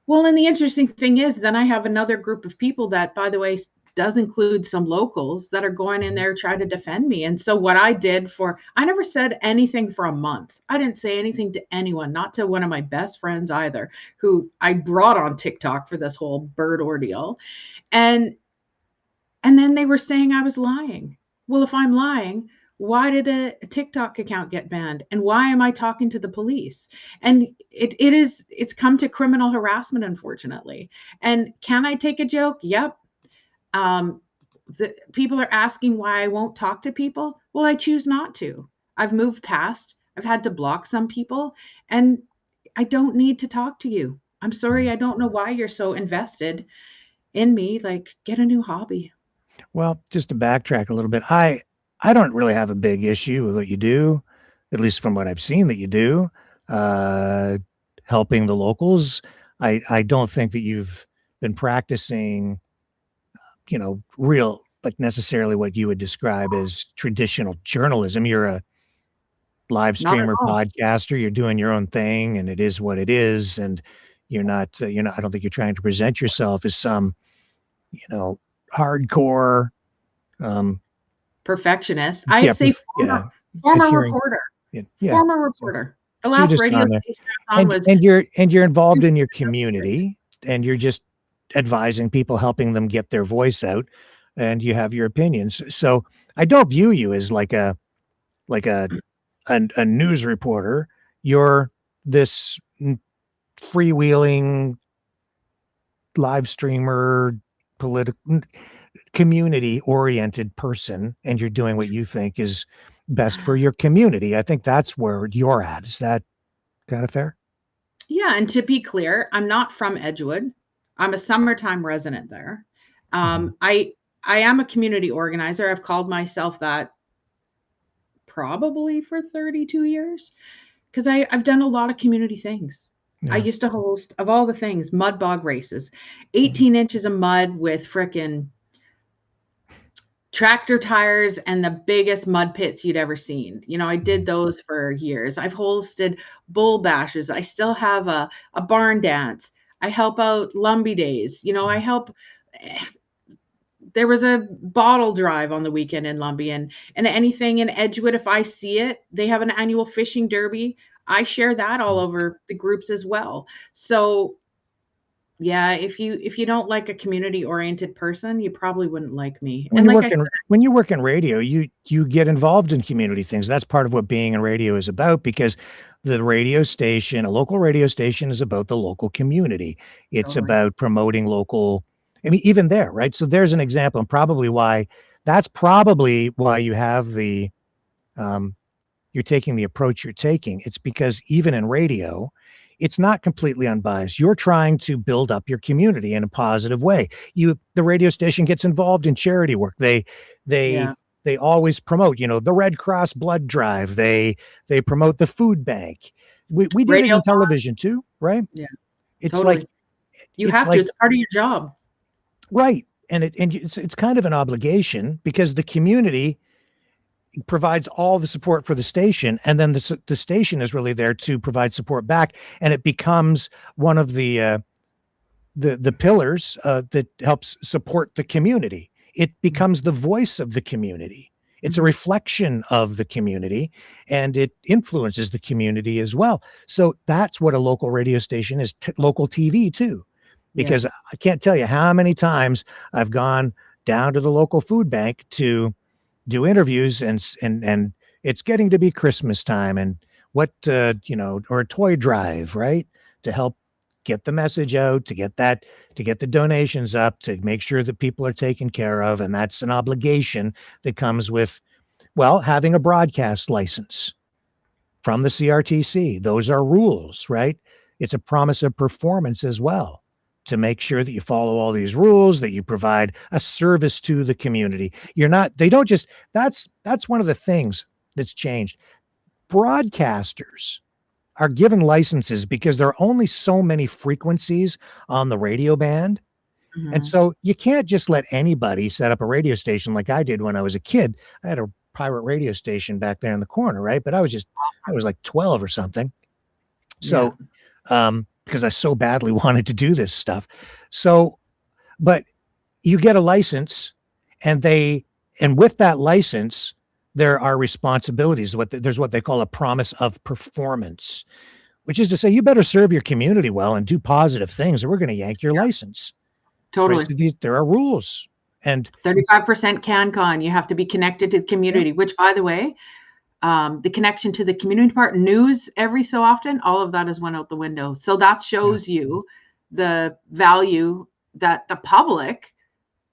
Well, and the interesting thing is, then I have another group of people that, by the way, does include some locals that are going in there trying to defend me. And so what I did I never said anything for a month. I didn't say anything to anyone, not to one of my best friends either, who I brought on TikTok for this whole bird ordeal. And then they were saying I was lying. Well, if I'm lying, why did a TikTok account get banned? And why am I talking to the police? And it's come to criminal harassment, unfortunately. And can I take a joke? Yep. The people are asking why I won't talk to people. Well, I choose not to. I've moved past. I've had to block some people, and I don't need to talk to you. I'm sorry. I don't know why you're so invested in me. Like, get a new hobby. Well, just to backtrack a little bit, I don't really have a big issue with what you do, at least from what I've seen that you do, helping the locals. I don't think that you've been practicing, real, like necessarily what you would describe as traditional journalism. You're a live streamer, podcaster. You're doing your own thing, and it is what it is. And you're not, I don't think you're trying to present yourself as some, hardcore, perfectionist. I'd say former reporter. Former reporter. The last radio station I was and you're involved in your community, and you're just advising people, helping them get their voice out, and you have your opinions. So I don't view you as like a news reporter. You're this freewheeling live streamer, political, community oriented person, and you're doing what you think is best for your community. I think that's where you're at. Is that kind of fair? Yeah. And to be clear, I'm not from Edgewood. I'm a summertime resident there. I am a community organizer. I've called myself that probably for 32 years because I've done a lot of community things. Yeah. I used to host, of all the things, mud bog races, 18 inches of mud with frickin' tractor tires and the biggest mud pits you'd ever seen. I did those for years. I've hosted bull bashes. I still have a barn dance. I help out Lumbee Days. I help. There was a bottle drive on the weekend in Lumbee, and anything in Edgewood, if I see it, they have an annual fishing derby. I share that all over the groups as well. So yeah, if you don't like a community oriented person, you probably wouldn't like me. When you work in radio, you get involved in community things. That's part of what being in radio is about, because the radio station, a local radio station, is about the local community. It's about promoting local. I mean, even there, right? So there's an example, and that's probably why you have the, you're taking the approach you're taking. It's because even in radio, it's not completely unbiased. You're trying to build up your community in a positive way. The radio station gets involved in charity work. They always promote, the Red Cross blood drive. They promote the food bank. We did radio it in television too, right? Yeah. It's totally. like it's part of your job. Right. And it's kind of an obligation, because the community provides all the support for the station, and then the station is really there to provide support back, and it becomes one of the pillars that helps support the community. It becomes the voice of the community. It's a reflection of the community, and it influences the community as well. So that's what a local radio station is, local TV too, because I can't tell you how many times I've gone down to the local food bank to do interviews, and it's getting to be Christmas time, and or a toy drive, right? To help get the message out, to get the donations up, to make sure that people are taken care of. And that's an obligation that comes with, having a broadcast license from the CRTC. Those are rules, right? It's a promise of performance as well, to make sure that you follow all these rules, that you provide a service to the community. That's one of the things that's changed. Broadcasters are given licenses because there are only so many frequencies on the radio band. Mm-hmm. And so you can't just let anybody set up a radio station like I did when I was a kid. I had a pirate radio station back there in the corner, right? But I was like 12 or something. So, because I so badly wanted to do this stuff. So, but you get a license, and with that license, there are responsibilities. There's what they call a promise of performance, which is to say you better serve your community well and do positive things, or we're going to yank your license. Totally. Right? So there are rules. And 35% CanCon. You have to be connected to the community, which, by the way, the connection to the community part, news every so often, all of that has went out the window. So that shows you the value that the public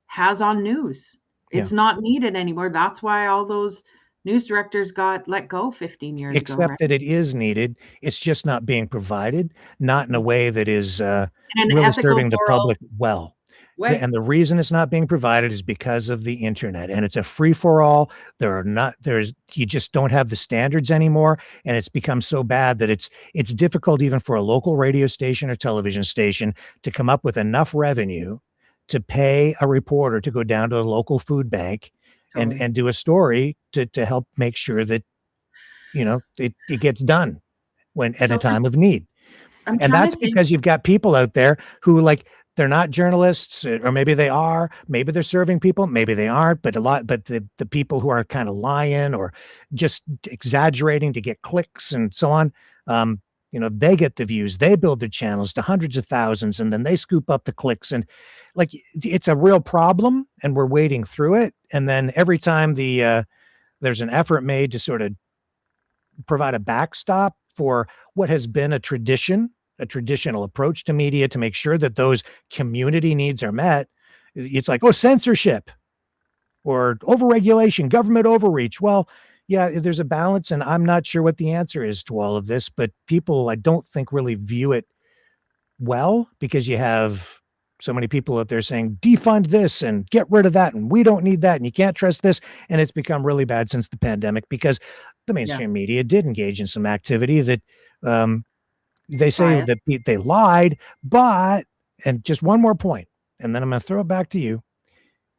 has on news. It's not needed anymore. That's why all those news directors got let go 15 years ago. Except that it is needed. It's just not being provided, not in a way that is really serving the public well. And the reason it's not being provided is because of the internet, and it's a free for all. You just don't have the standards anymore. And it's become so bad that it's difficult even for a local radio station or television station to come up with enough revenue to pay a reporter to go down to the local food bank and do a story to help make sure that, it gets done at a time of need. And that's because you've got people out there who, like, they're not journalists, or maybe they are, maybe they're serving people, maybe they aren't, but the people who are kind of lying or just exaggerating to get clicks and so on, they get the views, they build their channels to hundreds of thousands, and then they scoop up the clicks, and like, it's a real problem, and we're wading through it. And then every time there's an effort made to sort of provide a backstop for what has been a traditional approach to media to make sure that those community needs are met, it's like, censorship or overregulation, government overreach. Well, yeah, there's a balance, and I'm not sure what the answer is to all of this, but people, I don't think, really view it well, because you have so many people out there saying, defund this and get rid of that, and we don't need that, and you can't trust this. And it's become really bad since the pandemic, because the mainstream media did engage in some activity that they say that they lied, and just one more point, and then I'm going to throw it back to you.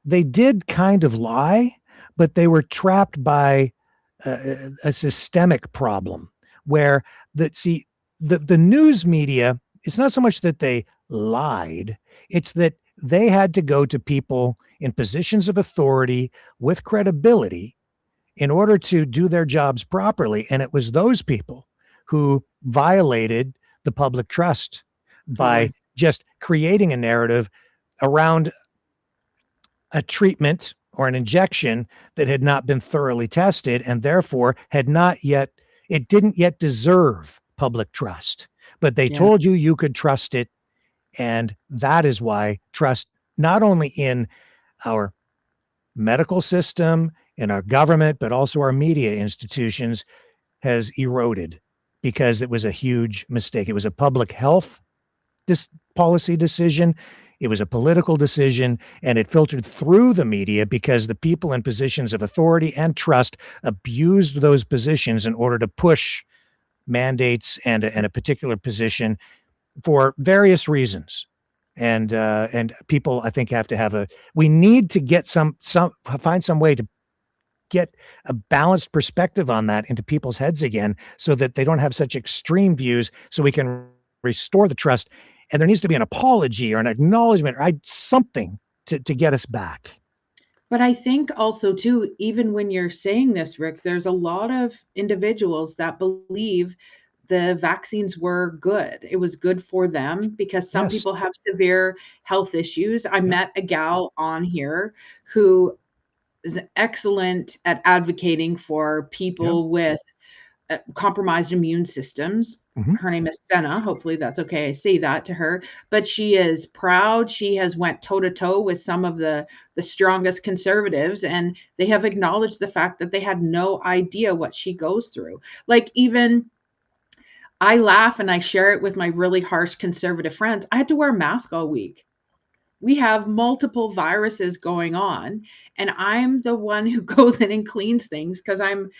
They did kind of lie, but they were trapped by a systemic problem where the news media, it's not so much that they lied, it's that they had to go to people in positions of authority with credibility in order to do their jobs properly. And it was those people who violated the public trust by just creating a narrative around a treatment or an injection that had not been thoroughly tested, and therefore didn't yet deserve public trust. But they told you could trust it. And that is why trust, not only in our medical system, in our government, but also our media institutions, has eroded, because it was a huge mistake. It was a public health policy decision. It was a political decision, and it filtered through the media because the people in positions of authority and trust abused those positions in order to push mandates and a particular position for various reasons. And people, I think, have to we need to get find some way to get a balanced perspective on that into people's heads again, so that they don't have such extreme views, so we can restore the trust. And there needs to be an apology or an acknowledgement or something to get us back. But I think also, too, even when you're saying this, Rick, there's a lot of individuals that believe the vaccines were good. It was good for them, because some people have severe health issues. I met a gal on here who is excellent at advocating for people with compromised immune systems. Her name is Senna. Hopefully that's okay. I say that to her, but she is proud. She has went toe to toe with some of the strongest conservatives, and they have acknowledged the fact that they had no idea what she goes through. Like, even I laugh and I share it with my really harsh conservative friends. I had to wear a mask all week. We have multiple viruses going on, and I'm the one who goes in and cleans things, because I'm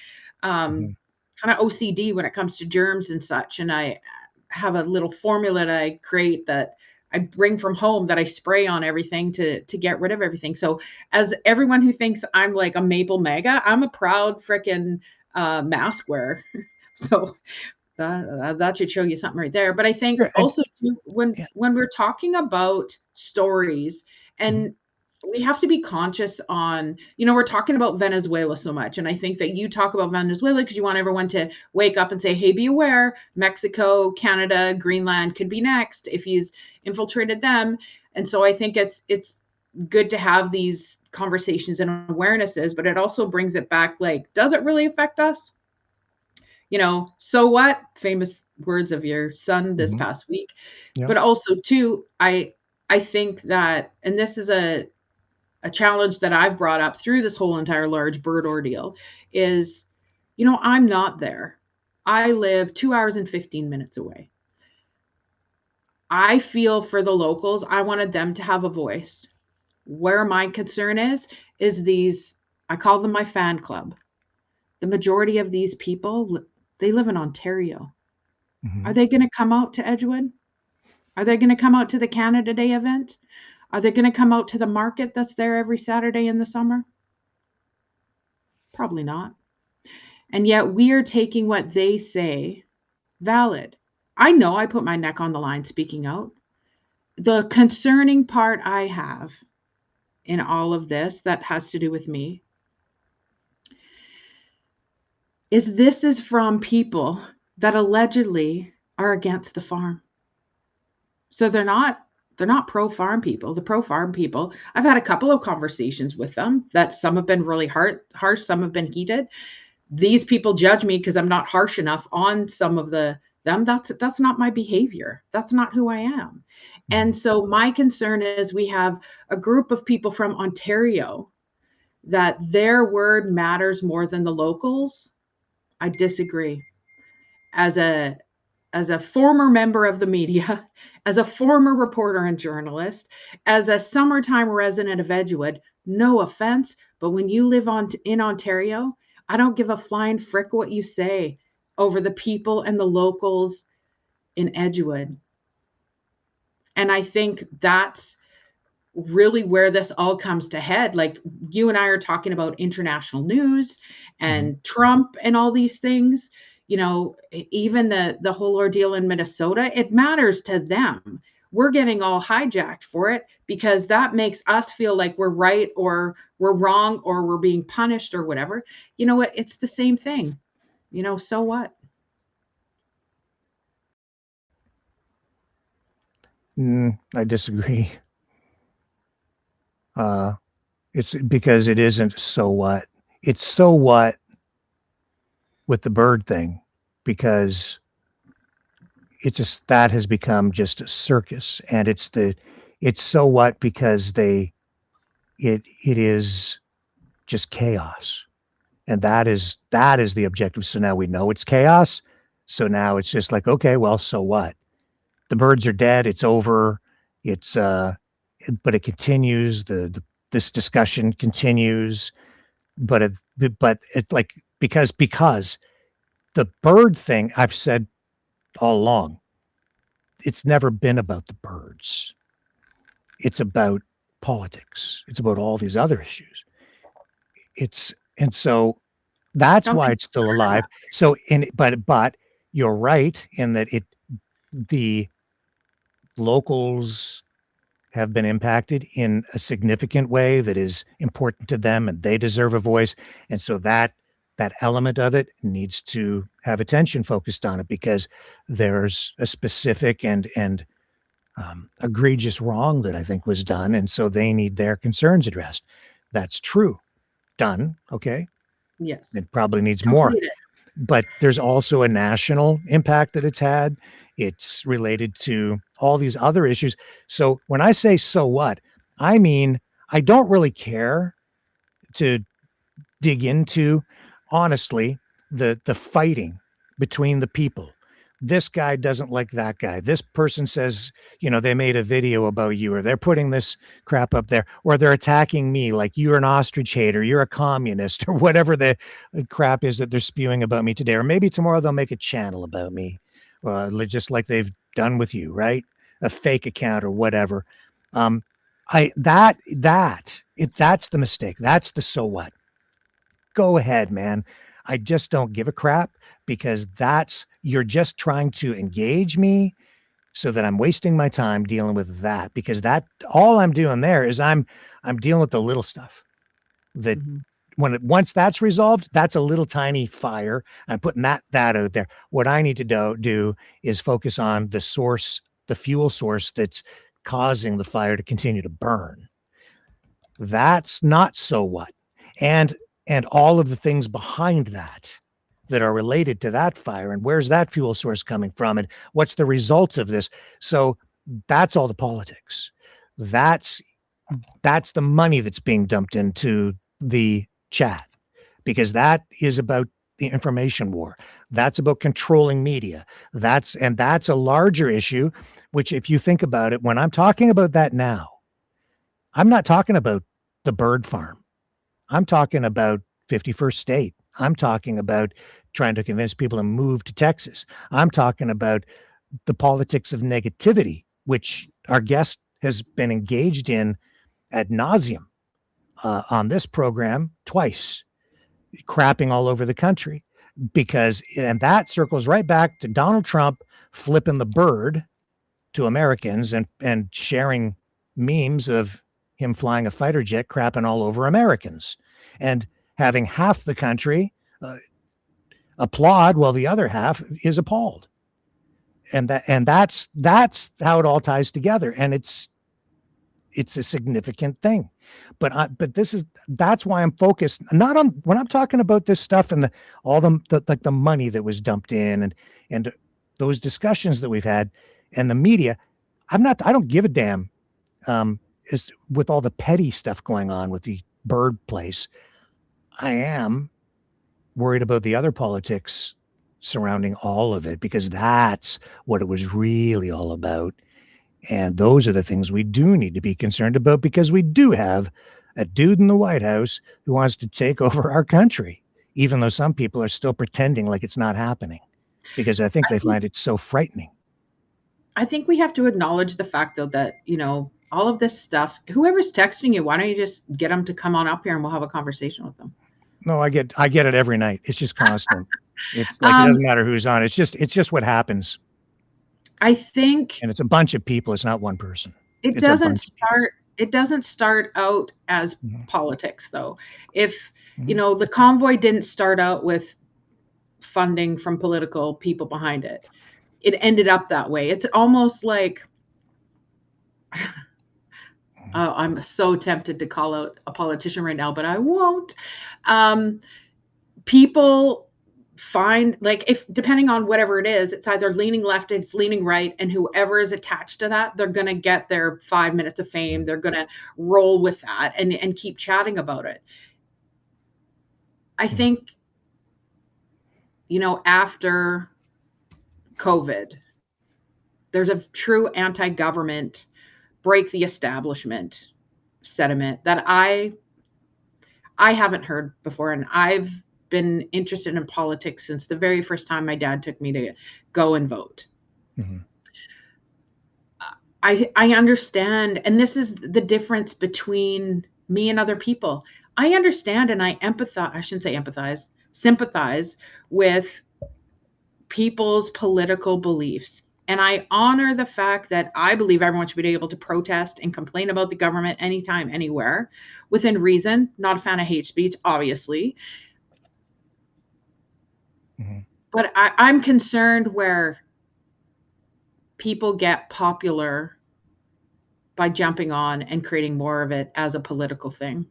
kind of OCD when it comes to germs and such. And I have a little formula that I create that I bring from home that I spray on everything to get rid of everything. So as everyone who thinks I'm like a maple MAGA, I'm a proud frickin' mask wearer. So that should show you something right there. But I think also when we're talking about stories, and we have to be conscious on, we're talking about Venezuela so much. And I think that you talk about Venezuela because you want everyone to wake up and say, hey, be aware, Mexico, Canada, Greenland could be next if he's infiltrated them. And so I think it's good to have these conversations and awarenesses, but it also brings it back, like, does it really affect us? So what? Famous words of your son this past week. Yeah. But also too, I think that, and this is a challenge that I've brought up through this whole entire large bird ordeal, is, I'm not there. I live 2 hours and 15 minutes away. I feel for the locals. I wanted them to have a voice. Where my concern is these, I call them my fan club. The majority of these people, they live in Ontario. Are they going to come out to Edgewood? Are they going to come out to the Canada Day event? Are they going to come out to the market that's there every Saturday in the summer? Probably not. And yet we are taking what they say valid. I know I put my neck on the line speaking out. The concerning part I have in all of this that has to do with me is this is from people that allegedly are against the farm. So they're not pro-farm people. The pro-farm people, I've had a couple of conversations with them that some have been really harsh, some have been heated. These people judge me because I'm not harsh enough on some of them. That's not my behavior. That's not who I am. And so my concern is we have a group of people from Ontario that their word matters more than the locals. I disagree. As a former member of the media, as a former reporter and journalist, as a summertime resident of Edgewood, no offense, but when you live in Ontario, I don't give a flying frick what you say over the people and the locals in Edgewood. And I think that's really where this all comes to head. Like, you and I are talking about international news and Trump and all these things. Even the whole ordeal in Minnesota, it matters to them. We're getting all hijacked for it because that makes us feel like we're right or we're wrong or we're being punished or whatever. You know what? It's the same thing. So what? I disagree. It's because it isn't so what. It's so what with the bird thing, because that has become just a circus, and it's so what because it is just chaos, and that is the objective. So now we know it's chaos. So now it's just like, okay, well, so what? The birds are dead. It's over. But it continues. This discussion continues, but it like, because the bird thing, I've said all along, it's never been about the birds. It's about politics. It's about all these other issues. And so that's why it's still alive. So but you're right in that the locals have been impacted in a significant way that is important to them, and they deserve a voice. And so that element of it needs to have attention focused on it, because there's a specific and egregious wrong that I think was done. And so they need their concerns addressed. That's true. Done. Okay. Yes. It probably needs more, but there's also a national impact that it's had. It's related to all these other issues. So when I say, so what, I mean, I don't really care to dig into, honestly, the fighting between the people. This guy doesn't like that guy. This person says, they made a video about you, or they're putting this crap up there, or they're attacking me like you're an ostrich hater, you're a communist, or whatever the crap is that they're spewing about me today. Or maybe tomorrow they'll make a channel about me, just like they've done with you, right? A fake account or whatever. That's the mistake. That's the so what. Go ahead, man. I just don't give a crap, because you're just trying to engage me so that I'm wasting my time dealing with that, because all I'm doing there is I'm dealing with the little stuff that once that's resolved, that's a little tiny fire. I'm putting that out there. What I need to do is focus on the source, the fuel source that's causing the fire to continue to burn. That's not so what. And all of the things behind that are related to that fire, and where's that fuel source coming from, and what's the result of this. So that's all the politics. That's the money that's being dumped into the chat, because that is about the information war. That's about controlling media. That's a larger issue, which, if you think about it, when I'm talking about that now, I'm not talking about the bird farm. I'm talking about 51st State. I'm talking about trying to convince people to move to Texas. I'm talking about the politics of negativity, which our guest has been engaged in ad nauseum on this program twice, crapping all over the country, and that circles right back to Donald Trump flipping the bird to Americans and sharing memes of him flying a fighter jet crapping all over Americans, and having half the country applaud while the other half is appalled. And that's how it all ties together. And it's a significant thing. But that's why I'm focused not on, when I'm talking about this stuff and all the money that was dumped in and those discussions that we've had and the media. I don't give a damn is with all the petty stuff going on with the bird place. I am worried about the other politics surrounding all of it, because that's what it was really all about. And those are the things we do need to be concerned about, because we do have a dude in the White House who wants to take over our country, even though some people are still pretending like it's not happening, because I think they find it so frightening. I think we have to acknowledge the fact, though, that, all of this stuff, whoever's texting you, why don't you just get them to come on up here and we'll have a conversation with them? No, I get it every night. It's just constant. It's like, it doesn't matter who's on. It's just what happens. I think, and it's a bunch of people. It's not one person. It doesn't start out as politics, though. If the convoy didn't start out with funding from political people behind it, it ended up that way. It's almost like I'm so tempted to call out a politician right now, but I won't. People find, like, if depending on whatever it is, it's either leaning left, it's leaning right, and whoever is attached to that, they're going to get their 5 minutes of fame. They're going to roll with that and keep chatting about it. I think, after COVID, there's a true anti-government, break the establishment sentiment that I haven't heard before. And I've been interested in politics since the very first time my dad took me to go and vote. Mm-hmm. I understand, and this is the difference between me and other people. I understand and I empathize, I shouldn't say empathize, sympathize with people's political beliefs. And I honor the fact that I believe everyone should be able to protest and complain about the government anytime, anywhere, within reason. Not a fan of hate speech, obviously. Mm-hmm. But I'm concerned where people get popular by jumping on and creating more of it as a political thing.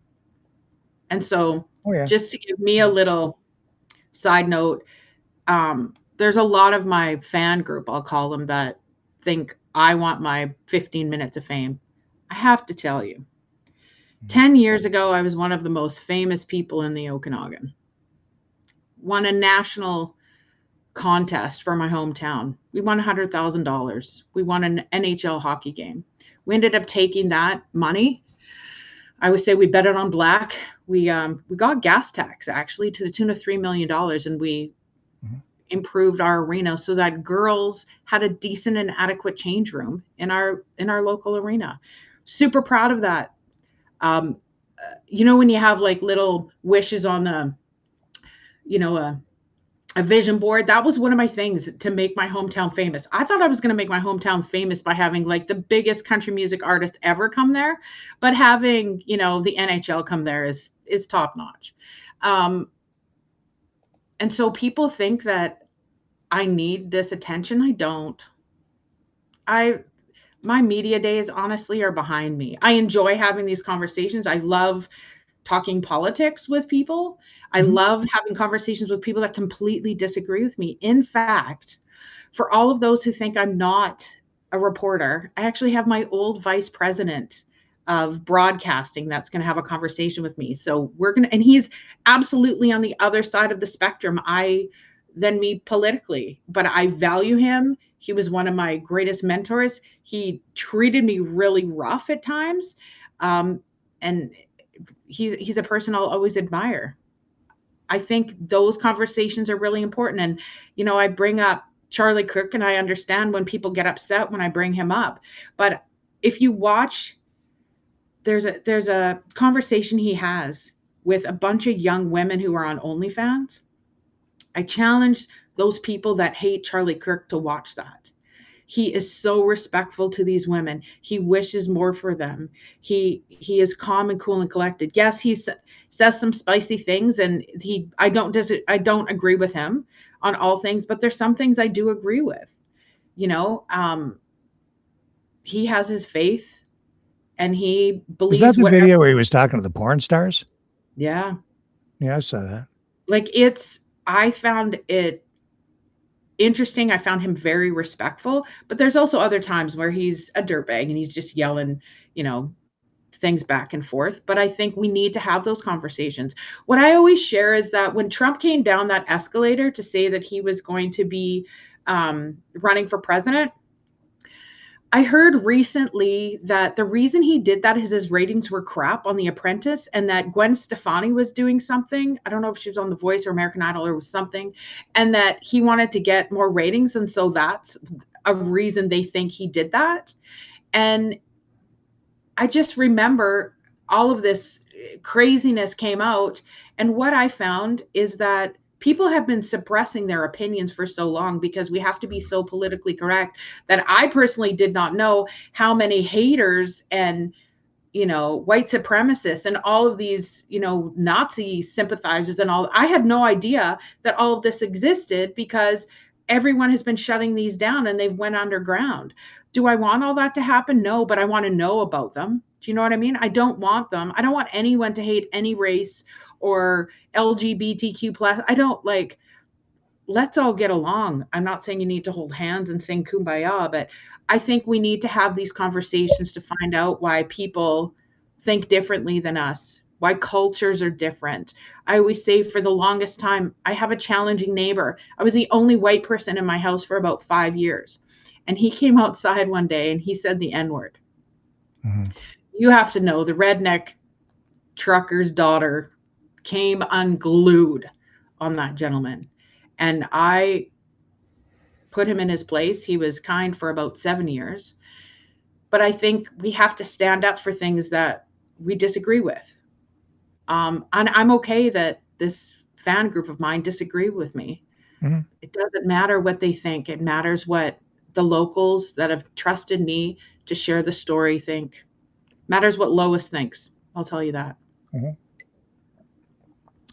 And so just to give me a little side note, there's a lot of my fan group, I'll call them, that think I want my 15 minutes of fame. I have to tell you, 10 years ago, I was one of the most famous people in the Okanagan. Won a national contest for my hometown. We won $100,000. We won an NHL hockey game. We ended up taking that money. I would say we bet it on black. We got gas tax, actually, to the tune of $3 million, and we improved our arena so that girls had a decent and adequate change room in our local arena. Super proud of that. When you have like little wishes on the, a vision board, that was one of my things to make my hometown famous. I thought I was going to make my hometown famous by having like the biggest country music artist ever come there, but having, the NHL come there is top notch. And so people think that I need this attention. I don't. my media days honestly are behind me. I enjoy having these conversations. I love talking politics with people. I love having conversations with people that completely disagree with me. In fact, for all of those who think I'm not a reporter, I actually have my old vice president of broadcasting that's going to have a conversation with me. So we're going to, and he's absolutely on the other side of the spectrum than me politically, but I value him. He was one of my greatest mentors. He treated me really rough at times. And he's a person I'll always admire. I think those conversations are really important. And, I bring up Charlie Kirk, and I understand when people get upset when I bring him up. But if you watch, there's a conversation he has with a bunch of young women who are on OnlyFans. I challenge those people that hate Charlie Kirk to watch that. He is so respectful to these women. He wishes more for them. He is calm and cool and collected. Yes, he says some spicy things, and I don't agree with him on all things, but there's some things I do agree with. He has his faith, and he believes. Was that the video where he was talking to the porn stars? Yeah. Yeah, I saw that. Like I found it interesting. I found him very respectful, but there's also other times where he's a dirtbag and he's just yelling, things back and forth. But I think we need to have those conversations. What I always share is that when Trump came down that escalator to say that he was going to be running for president, I heard recently that the reason he did that is his ratings were crap on The Apprentice, and that Gwen Stefani was doing something. I don't know if she was on The Voice or American Idol or something, and that he wanted to get more ratings. And so that's a reason they think he did that. And I just remember all of this craziness came out. And what I found is that people have been suppressing their opinions for so long because we have to be so politically correct that I personally did not know how many haters and, white supremacists and all of these, Nazi sympathizers and all. I had no idea that all of this existed because everyone has been shutting these down and they've went underground. Do I want all that to happen? No, but I want to know about them. Do you know what I mean? I don't want them. I don't want anyone to hate any race or LGBTQ plus. I don't let's all get along. I'm not saying you need to hold hands and sing kumbaya, but I think we need to have these conversations to find out why people think differently than us, why cultures are different. I always say for the longest time, I have a challenging neighbor. I was the only white person in my house for about 5 years. And he came outside one day and he said the N-word. Mm-hmm. You have to know the redneck trucker's daughter came unglued on that gentleman. And I put him in his place. He was kind for about 7 years. But I think we have to stand up for things that we disagree with. And I'm okay that this fan group of mine disagree with me. Mm-hmm. It doesn't matter what they think. It matters what the locals that have trusted me to share the story think. Matters what Lois thinks. I'll tell you that. Mm-hmm.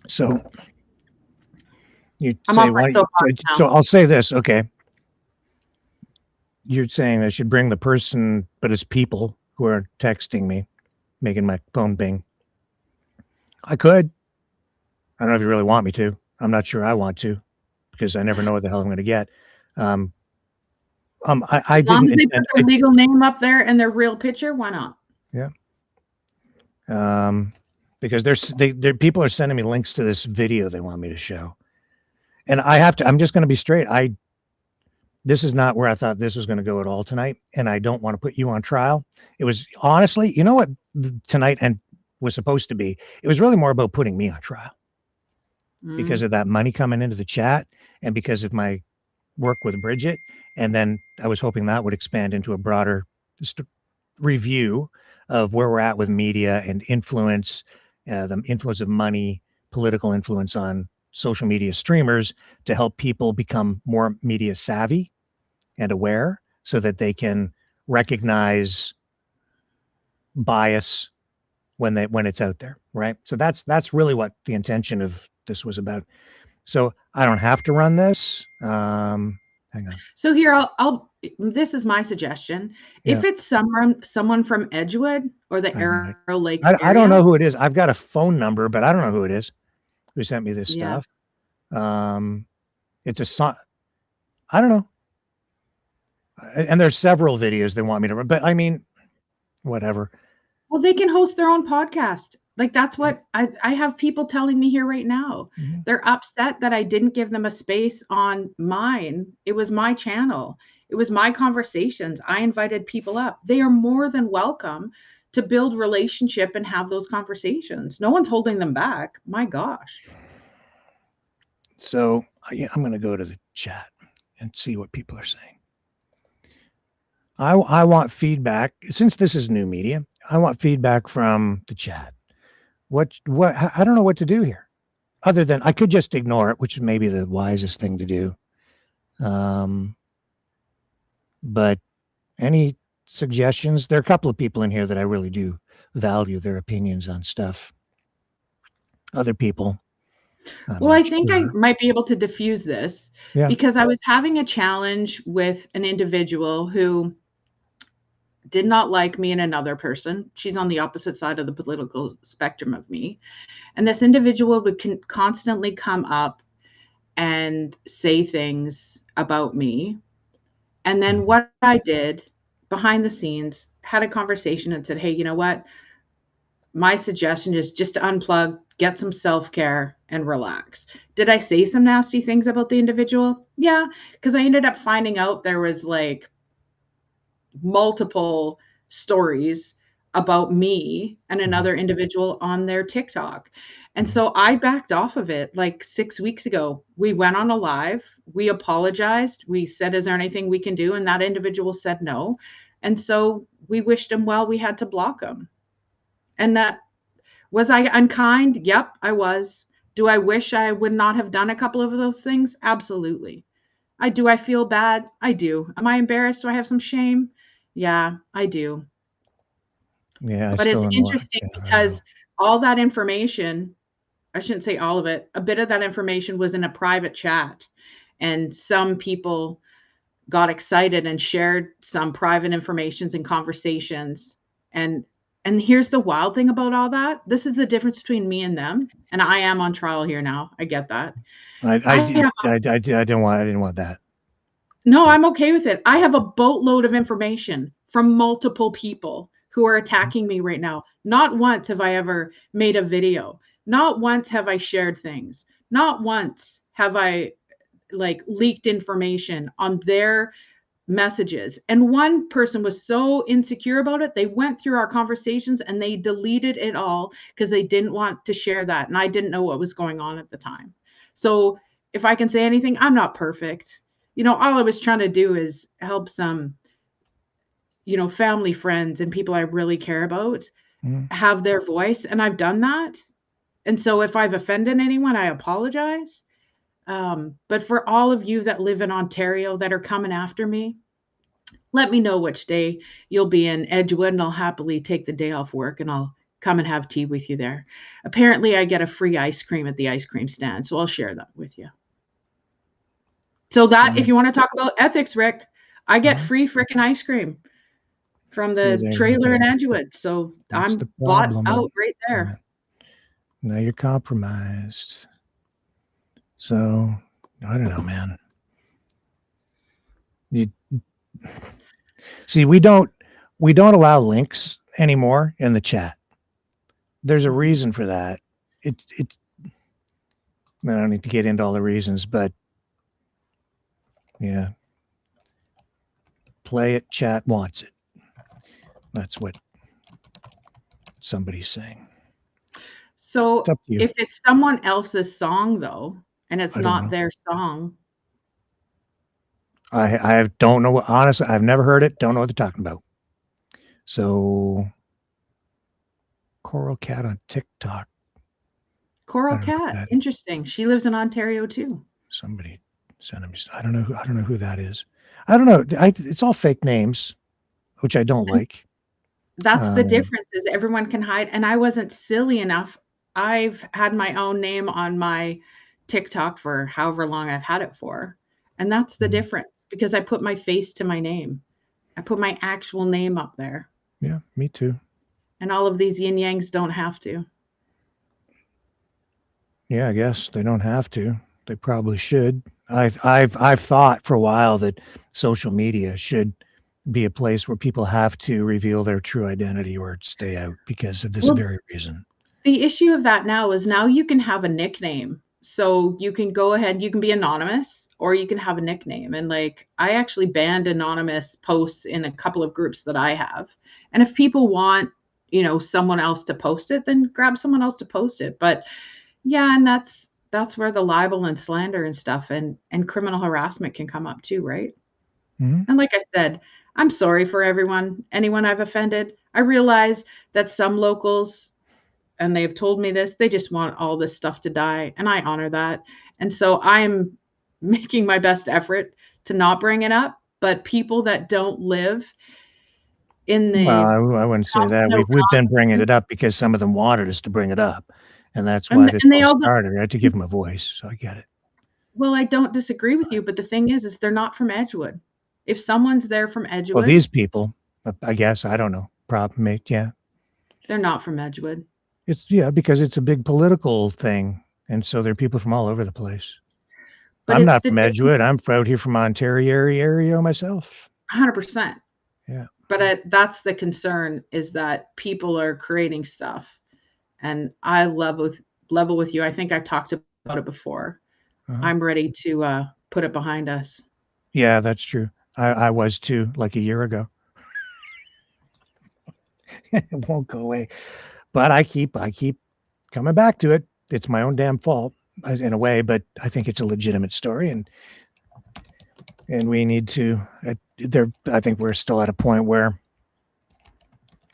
So you say, so I'll say this. Okay. You're saying I should bring the person, but it's people who are texting me, making my phone bing. I could. I don't know if you really want me to. I'm not sure I want to because I never know what the hell I'm going to get. I as long as they put their legal name up there and their real picture, why not? Yeah. Because people are sending me links to this video they want me to show. And I'm just going to be straight. This is not where I thought this was going to go at all tonight. And I don't want to put you on trial. It was honestly, you know what tonight and was supposed to be, it was really more about putting me on trial because of that money coming into the chat and because of my work with Bridget. And then I was hoping that would expand into a broader review of where we're at with media and influence, the influence of money, political influence on social media streamers to help people become more media savvy and aware so that they can recognize bias when it's out there. Right. So that's really what the intention of this was about. So I don't have to run this. Hang on. So here, this is my suggestion. Yeah. If it's someone from Edgewood or the Arrow Lakes I don't know area, who it is. I've got a phone number, but I don't know who it is who sent me this Yeah. stuff. It's a song. I don't know. And there's several videos they want me to run, but I mean, whatever. well, they can host their own podcast. Like that's what I have people telling me here right now. Mhm. They're upset that I didn't give them a space on mine. It was my channel. It was my conversations. I invited people up. They are more than welcome to build relationship and have those conversations. No one's holding them back. My gosh. So yeah, I'm going to go to the chat and see what people are saying. I want feedback. Since this is new media, I want feedback from the chat. What I don't know what to do here, other than I could just ignore it, which may be the wisest thing to do. But any suggestions? There are a couple of people in here that I really do value their opinions on stuff. Other people. Well, I think I might be able to diffuse this because I was having a challenge with an individual who did not like me and another person. She's on the opposite side of the political spectrum of me. And this individual would constantly come up and say things about me. And then what I did behind the scenes, had a conversation and said, hey, you know what? My suggestion is just to unplug, get some self-care and relax. Did I say some nasty things about the individual? Yeah, because I ended up finding out there was like multiple stories about me and another individual on their TikTok. And so I backed off of it like 6 weeks ago. We went on a live, we apologized, we said, is there anything we can do? And that individual said no. And so we wished him well, we had to block him. And that, was I unkind? Yep, I was. Do I wish I would not have done a couple of those things? Absolutely. Do I feel bad? I do. Am I embarrassed? Do I have some shame? Yeah, I do. Yeah. But it's interesting because all that information, I shouldn't say all of it, a bit of that information was in a private chat. And some people got excited and shared some private informations and conversations. And here's the wild thing about all that. This is the difference between me and them. And I am on trial here now. I get that. I didn't want that. No, I'm okay with it. I have a boatload of information from multiple people who are attacking me right now. Not once have I ever made a video. Not once have I shared things. Not once have I like leaked information on their messages. And one person was so insecure about it, they went through our conversations and they deleted it all because they didn't want to share that. And I didn't know what was going on at the time. So if I can say anything, I'm not perfect. You know, all I was trying to do is help some, you know, family, friends, and people I really care about have their voice. And I've done that. And so if I've offended anyone, I apologize. But for all of you that live in Ontario that are coming after me, let me know which day you'll be in Edgewood and I'll happily take the day off work and I'll come and have tea with you there. Apparently I get a free ice cream at the ice cream stand, so I'll share that with you. So that, if you want to talk about ethics, Rick, I get free freaking ice cream from the trailer in Edgewood. So I'm bought out right there. Now you're compromised. So I don't know, man. You see, we don't allow links anymore in the chat. There's a reason for that. I don't need to get into all the reasons, but yeah. Play it, chat wants it. That's what somebody's saying. So if it's someone else's song though, and it's not their song. I don't know what, honestly, I've never heard it. Don't know what they're talking about. So Coral Cat on TikTok. Coral Cat. Interesting. She lives in Ontario too. Somebody sent me. I don't know who that is. I don't know. It's all fake names, which I don't like. That's the difference, is everyone can hide. And I wasn't silly enough. I've had my own name on my TikTok for however long I've had it for. And that's the difference, because I put my face to my name. I put my actual name up there. Yeah, me too. And all of these yin yangs don't have to. Yeah, I guess they don't have to. They probably should. I've thought for a while that social media should be a place where people have to reveal their true identity or stay out because of this very reason. The issue of that now is now you can have a nickname. So you can go ahead, you can be anonymous or you can have a nickname. And like, I actually banned anonymous posts in a couple of groups that I have. And if people want, you know, someone else to post it, then grab someone else to post it. But yeah, and that's where the libel and slander and stuff and criminal harassment can come up too, right? Mm-hmm. And like I said, I'm sorry for anyone I've offended. I realize that some locals, and they've told me this, they just want all this stuff to die, and I honor that. And so I'm making my best effort to not bring it up, but people that don't live in the Well, I wouldn't say that. We've been bringing it up because some of them wanted us to bring it up, and that's why this all started, right? To give them a voice. So I get it. Well, I don't disagree with you, but the thing is they're not from Edgewood. If someone's there from Edgewood, well, these people, I guess, I don't know. Probably, yeah. They're not from Edgewood. It's because it's a big political thing, and so there are people from all over the place. But I'm not from Edgewood. I'm out here from Ontario area myself. 100%. Yeah. But that's the concern, is that people are creating stuff, and I level with you. I think I talked about it before. I'm ready to put it behind us. Yeah, that's true. I was too, like a year ago. It won't go away, but I keep coming back to it. It's my own damn fault in a way, but I think it's a legitimate story, and we need to. I think we're still at a point where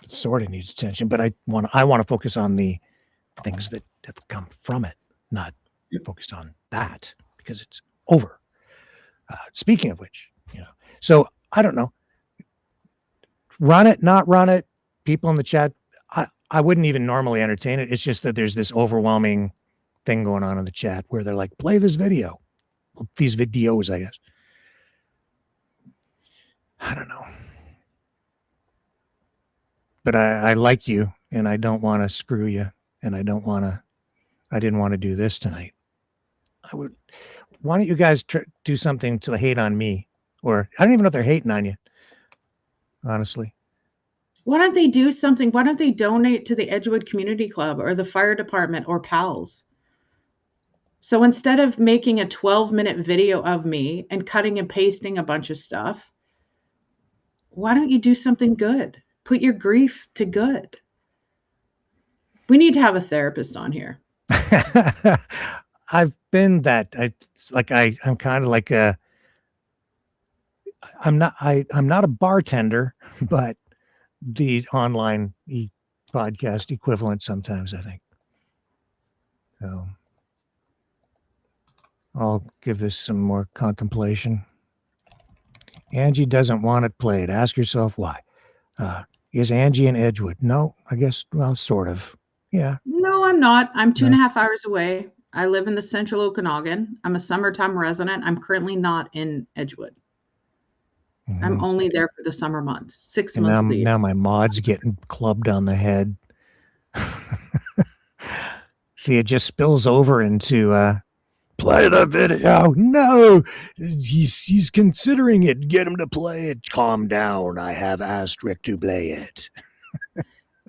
it sort of needs attention, but I want to focus on the things that have come from it, not focus on that because it's over. Speaking of which, so I don't know. Run it, not run it. People in the chat, I wouldn't even normally entertain it. It's just that there's this overwhelming thing going on in the chat where they're like, play this video. These videos, I guess. I don't know. But I like you, and I don't want to screw you, and I didn't want to do this tonight. Why don't you guys do something to hate on me? Or I don't even know if they're hating on you, honestly. Why don't they do something? Why don't they donate to the Edgewood Community Club or the fire department or PALS? So instead of making a 12-minute video of me and cutting and pasting a bunch of stuff, why don't you do something good? Put your grief to good. We need to have a therapist on here. I've been that. I'm kind of like I'm not a bartender, but the online podcast equivalent sometimes, I think. So I'll give this some more contemplation. Angie doesn't want it played. Ask yourself why. Is Angie in Edgewood? No, I guess, well, sort of. Yeah. No, I'm not. I'm 2.5 hours away. I live in the central Okanagan. I'm a summertime resident. I'm currently not in Edgewood. Mm-hmm. I'm only there for the summer months, 6 months of the year. Now my mod's getting clubbed on the head. See, it just spills over into play the video. No, he's considering it. Get him to play it. Calm down. I have Asterisk to play it.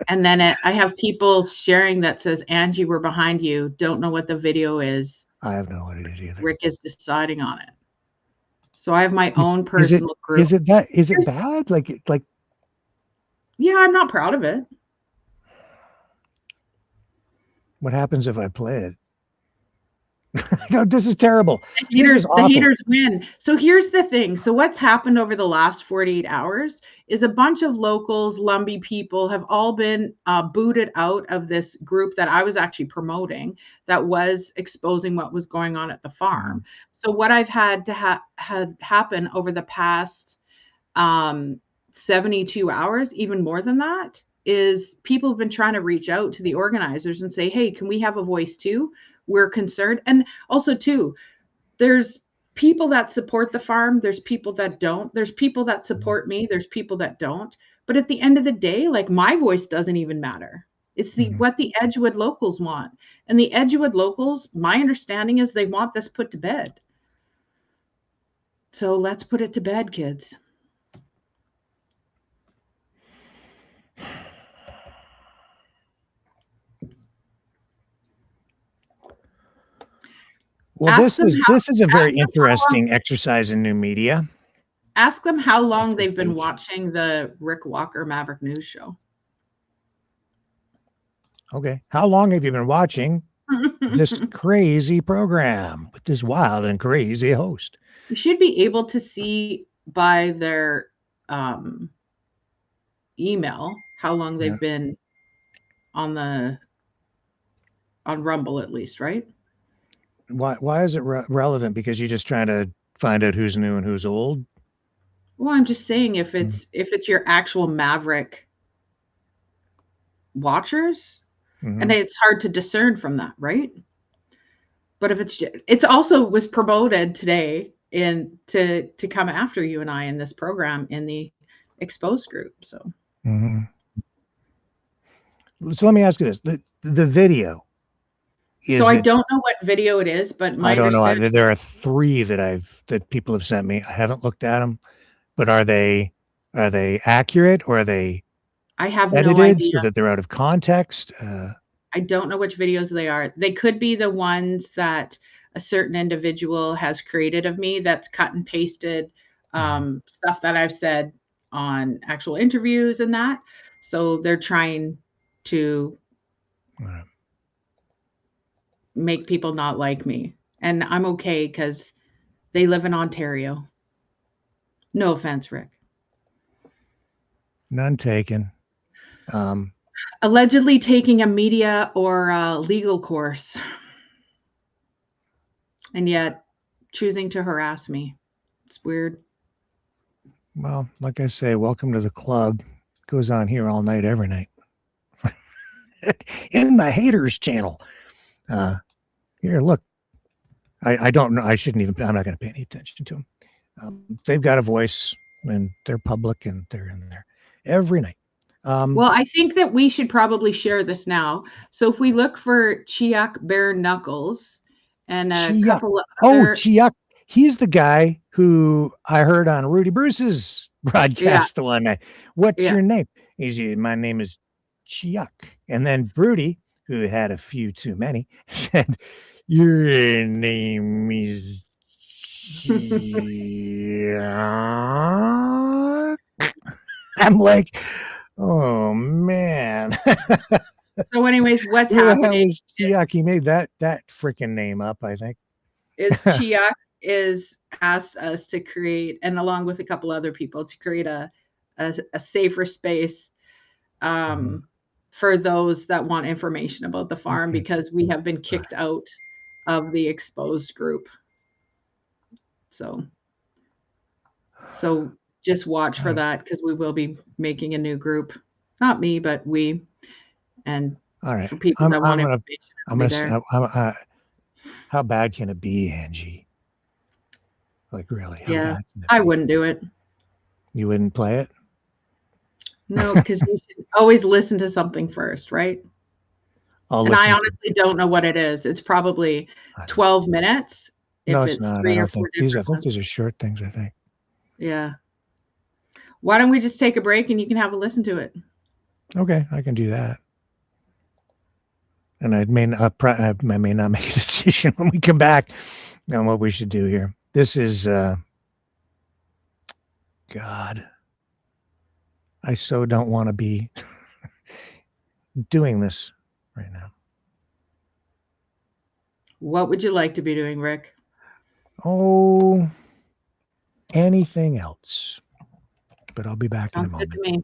And then I have people sharing that says, Angie, we're behind you. Don't know what the video is. I have no idea what it is either. Rick is deciding on it. So I have my own personal group. Is it bad? Like? Yeah, I'm not proud of it. What happens if I play it? No, this is terrible. The haters win. So here's the thing. So what's happened over the last 48 hours is a bunch of locals, Lumbee people have all been booted out of this group that I was actually promoting that was exposing what was going on at the farm. Mm-hmm. So what I've had to had happen over the past 72 hours, even more than that, is people have been trying to reach out to the organizers and say, hey, can we have a voice too? We're concerned. And also too, there's people that support the farm. There's people that don't. There's people that support me. There's people that don't. But at the end of the day, like, my voice doesn't even matter. It's what the Edgewood locals want. And the Edgewood locals, my understanding is they want this put to bed. So let's put it to bed, kids. Well, this is a very interesting exercise in new media. Ask them how long they've been watching the Rick Walker Maverick News show. Okay. How long have you been watching this crazy program with this wild and crazy host? You should be able to see by their email how long they've been on Rumble, at least, right? Why is it relevant? Because you're just trying to find out who's new and who's old? Well, I'm just saying, if it's your actual Maverick watchers, and it's hard to discern from that, right? But if it's also was promoted today to come after you and I in this program in the exposed group. So, so let me ask you this: the video. So I don't know what video it is, but I don't know. There are 3 that people have sent me. I haven't looked at them, but are they accurate, or are they? I have edited no idea. So that they're out of context. I don't know which videos they are. They could be the ones that a certain individual has created of me. That's cut and pasted stuff that I've said on actual interviews and that. So they're trying to make people not like me. And I'm okay because they live in Ontario. No offense, Rick. None taken. Allegedly taking a media or a legal course. And yet choosing to harass me. It's weird. Well, like I say, welcome to the club. Goes on here all night, every night. In the haters channel. Here, look. I don't know. I'm not going to pay any attention to them. They've got a voice, and they're public, and they're in there every night. Well, I think that we should probably share this now. So if we look for Chiak Bare Knuckles and a couple of other... Chiak. He's the guy who I heard on Ruddi Bruce's broadcast the one night. What's your name? My name is Chiak. And then Ruddi, who had a few too many, said, your name is Chiak. I'm like, oh man. So anyways, what's happening? Chiak. He made that freaking name up, I think. Is Chiak is asked us to create, and along with a couple other people, to create a safer space for those that want information about the farm, because we have been kicked out of the exposed group. So just watch for that, because we will be making a new group. Not me, but we. And all right, for people that want information, how bad can it be, Angie? Like, really? Yeah, I wouldn't do it. You wouldn't play it? No, because you should always listen to something first, right? And I honestly don't know what it is. It's probably 12 minutes. No, it's not. I think these are short things, I think. Yeah. Why don't we just take a break and you can have a listen to it? Okay, I can do that. And I may not make a decision when we come back on what we should do here. This is, God, I so don't want to be doing this right now. What would you like to be doing, Rick? Oh, anything else. But I'll be back in a moment. Good to me.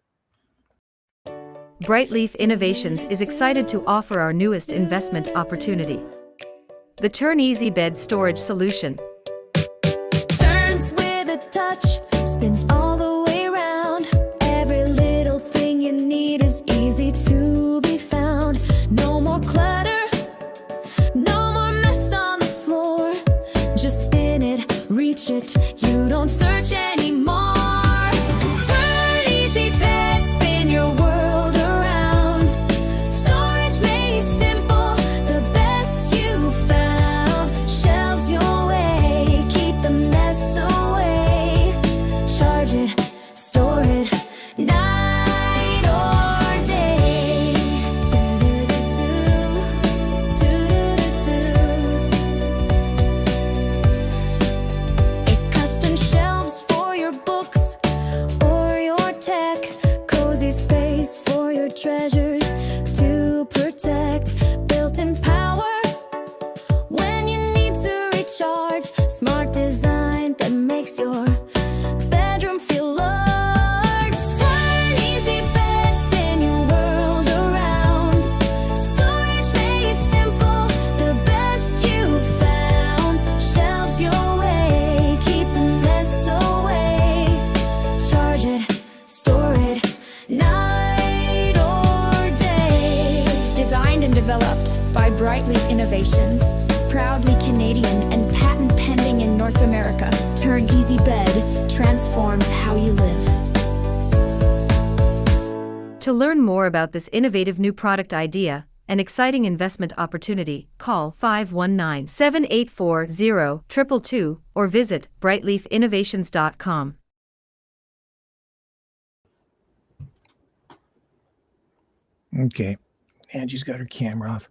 Brightleaf Innovations is excited to offer our newest investment opportunity, the Turn Easy Bed Storage Solution. Turns with a touch, spins all the way around. Every little thing you need is easy to be found. No more clutter, no more mess on the floor. Just spin it, reach it. You don't search anymore. Turn easy bed, spin your world around. Storage made simple, the best you found. Shelves your way, keep the mess away. Charge it, store it, night or day. Custom shelves for your books or your tech. Cozy space for your treasures to protect. Built-in power when you need to recharge. Smart design that makes your bedroom feel large. Turn easy bed, spin your world around. Storage made simple, the best you found. Shelves your way, keep the mess away. Charge it, store it, night or day. Designed and developed by Brightleaf Innovations. Proudly Canadian and patent pending in North America. Turn Easy Bed transforms how you live. To learn more about this innovative new product idea and exciting investment opportunity, call 519-784-0222 or visit brightleafinnovations.com. Okay. Angie's got her camera off.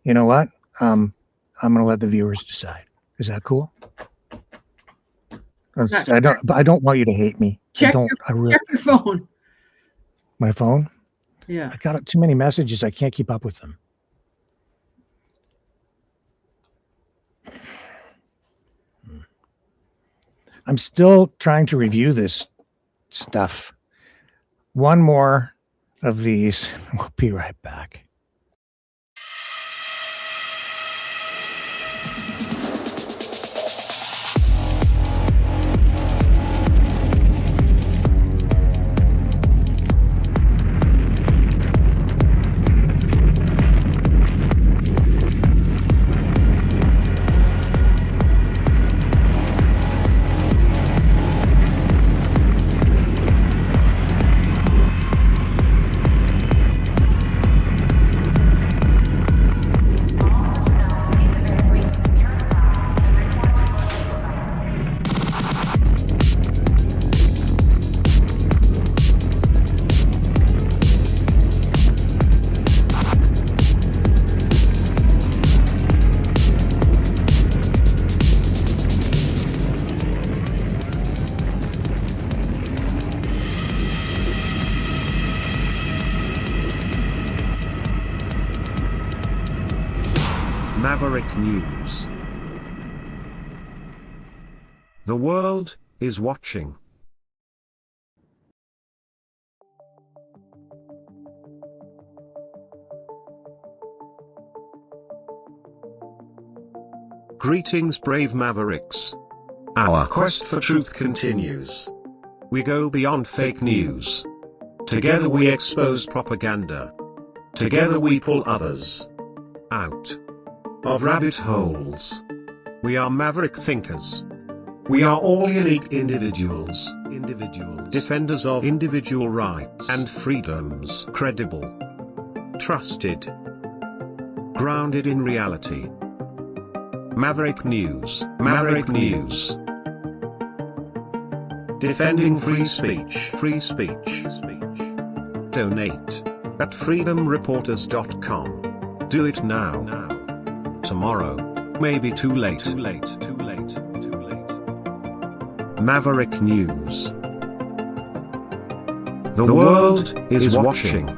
You know what? I'm going to let the viewers decide. Is that cool? I don't want you to hate me. Check I really, your phone. my phone. Yeah. I got too many messages. I can't keep up with them. I'm still trying to review this stuff. One more of these. We'll be right back. Maverick News. The world is watching. Greetings, brave Mavericks. Our quest for truth continues. We go beyond fake news. Together we expose propaganda. Together we pull others out of rabbit holes. We are maverick thinkers. We are all unique individuals, defenders of individual rights and freedoms, credible, trusted, grounded in reality. Maverick News, Maverick News. Defending free speech, free speech. Donate at freedomreporters.com. Do it now. Tomorrow may be too late. Maverick News. The world is watching.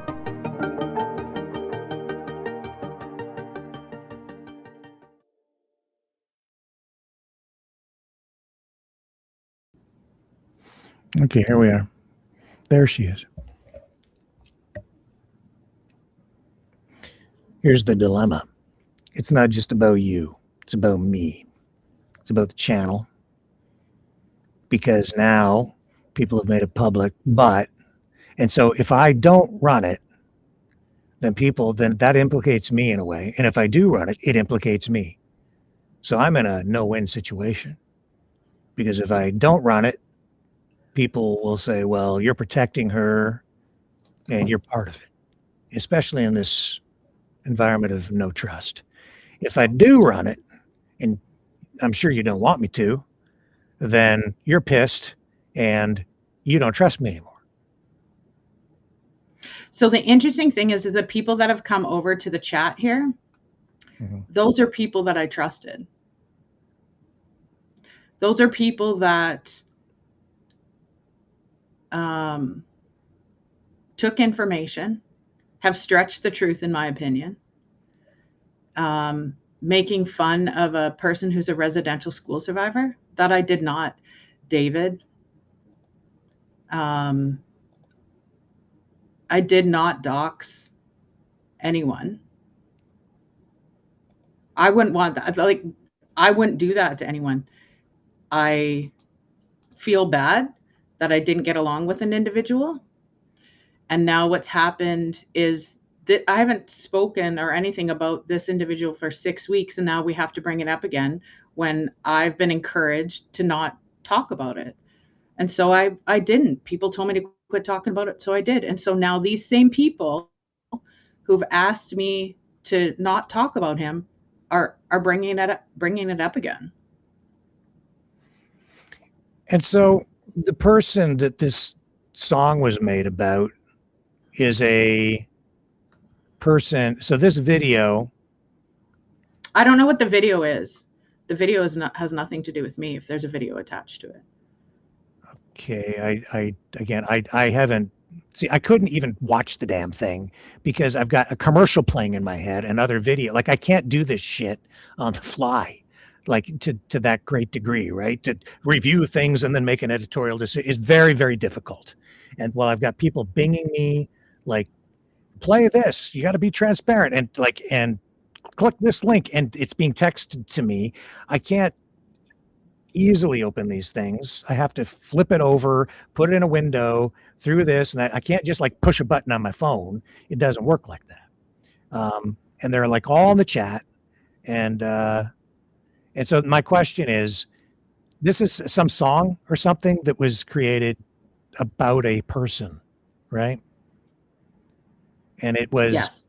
Okay, here we are. There she is. Here's the dilemma. It's not just about you. It's about me. It's about the channel. Because now people have made it public, and so if I don't run it, then that implicates me in a way. And if I do run it, it implicates me. So I'm in a no-win situation. because if I don't run it, people will say, well, you're protecting her and you're part of it, especially in this environment of no trust. If I do run it, and I'm sure you don't want me to, then you're pissed and you don't trust me anymore. So the interesting thing is that the people that have come over to the chat here, those are people that I trusted. Those are people that took information, have stretched the truth, in my opinion, making fun of a person who's a residential school survivor. That I did not, David. I did not dox anyone. I wouldn't want that. Like, I wouldn't do that to anyone. I feel bad that I didn't get along with an individual. And now what's happened is that I haven't spoken or anything about this individual for 6 weeks. And now we have to bring it up again when I've been encouraged to not talk about it. And so I didn't. People told me to quit talking about it, so I did. And so now these same people who've asked me to not talk about him are bringing it up again. And so the person that this song was made about is a person. So this video, I don't know what the video is. The video has nothing to do with me if there's a video attached to it. Okay, I haven't. See, I couldn't even watch the damn thing because I've got a commercial playing in my head and other video. Like, I can't do this shit on the fly, like to that great degree, right? To review things and then make an editorial decision is very, very difficult. And while I've got people binging me, like, play this, you got to be transparent, and click this link, and it's being texted to me. I can't easily open these things. I have to flip it over, put it in a window through this, and I can't just like push a button on my phone. It doesn't work like that. And they're like all in the chat. And so my question is, this is some song or something that was created about a person, right? And it was, yes.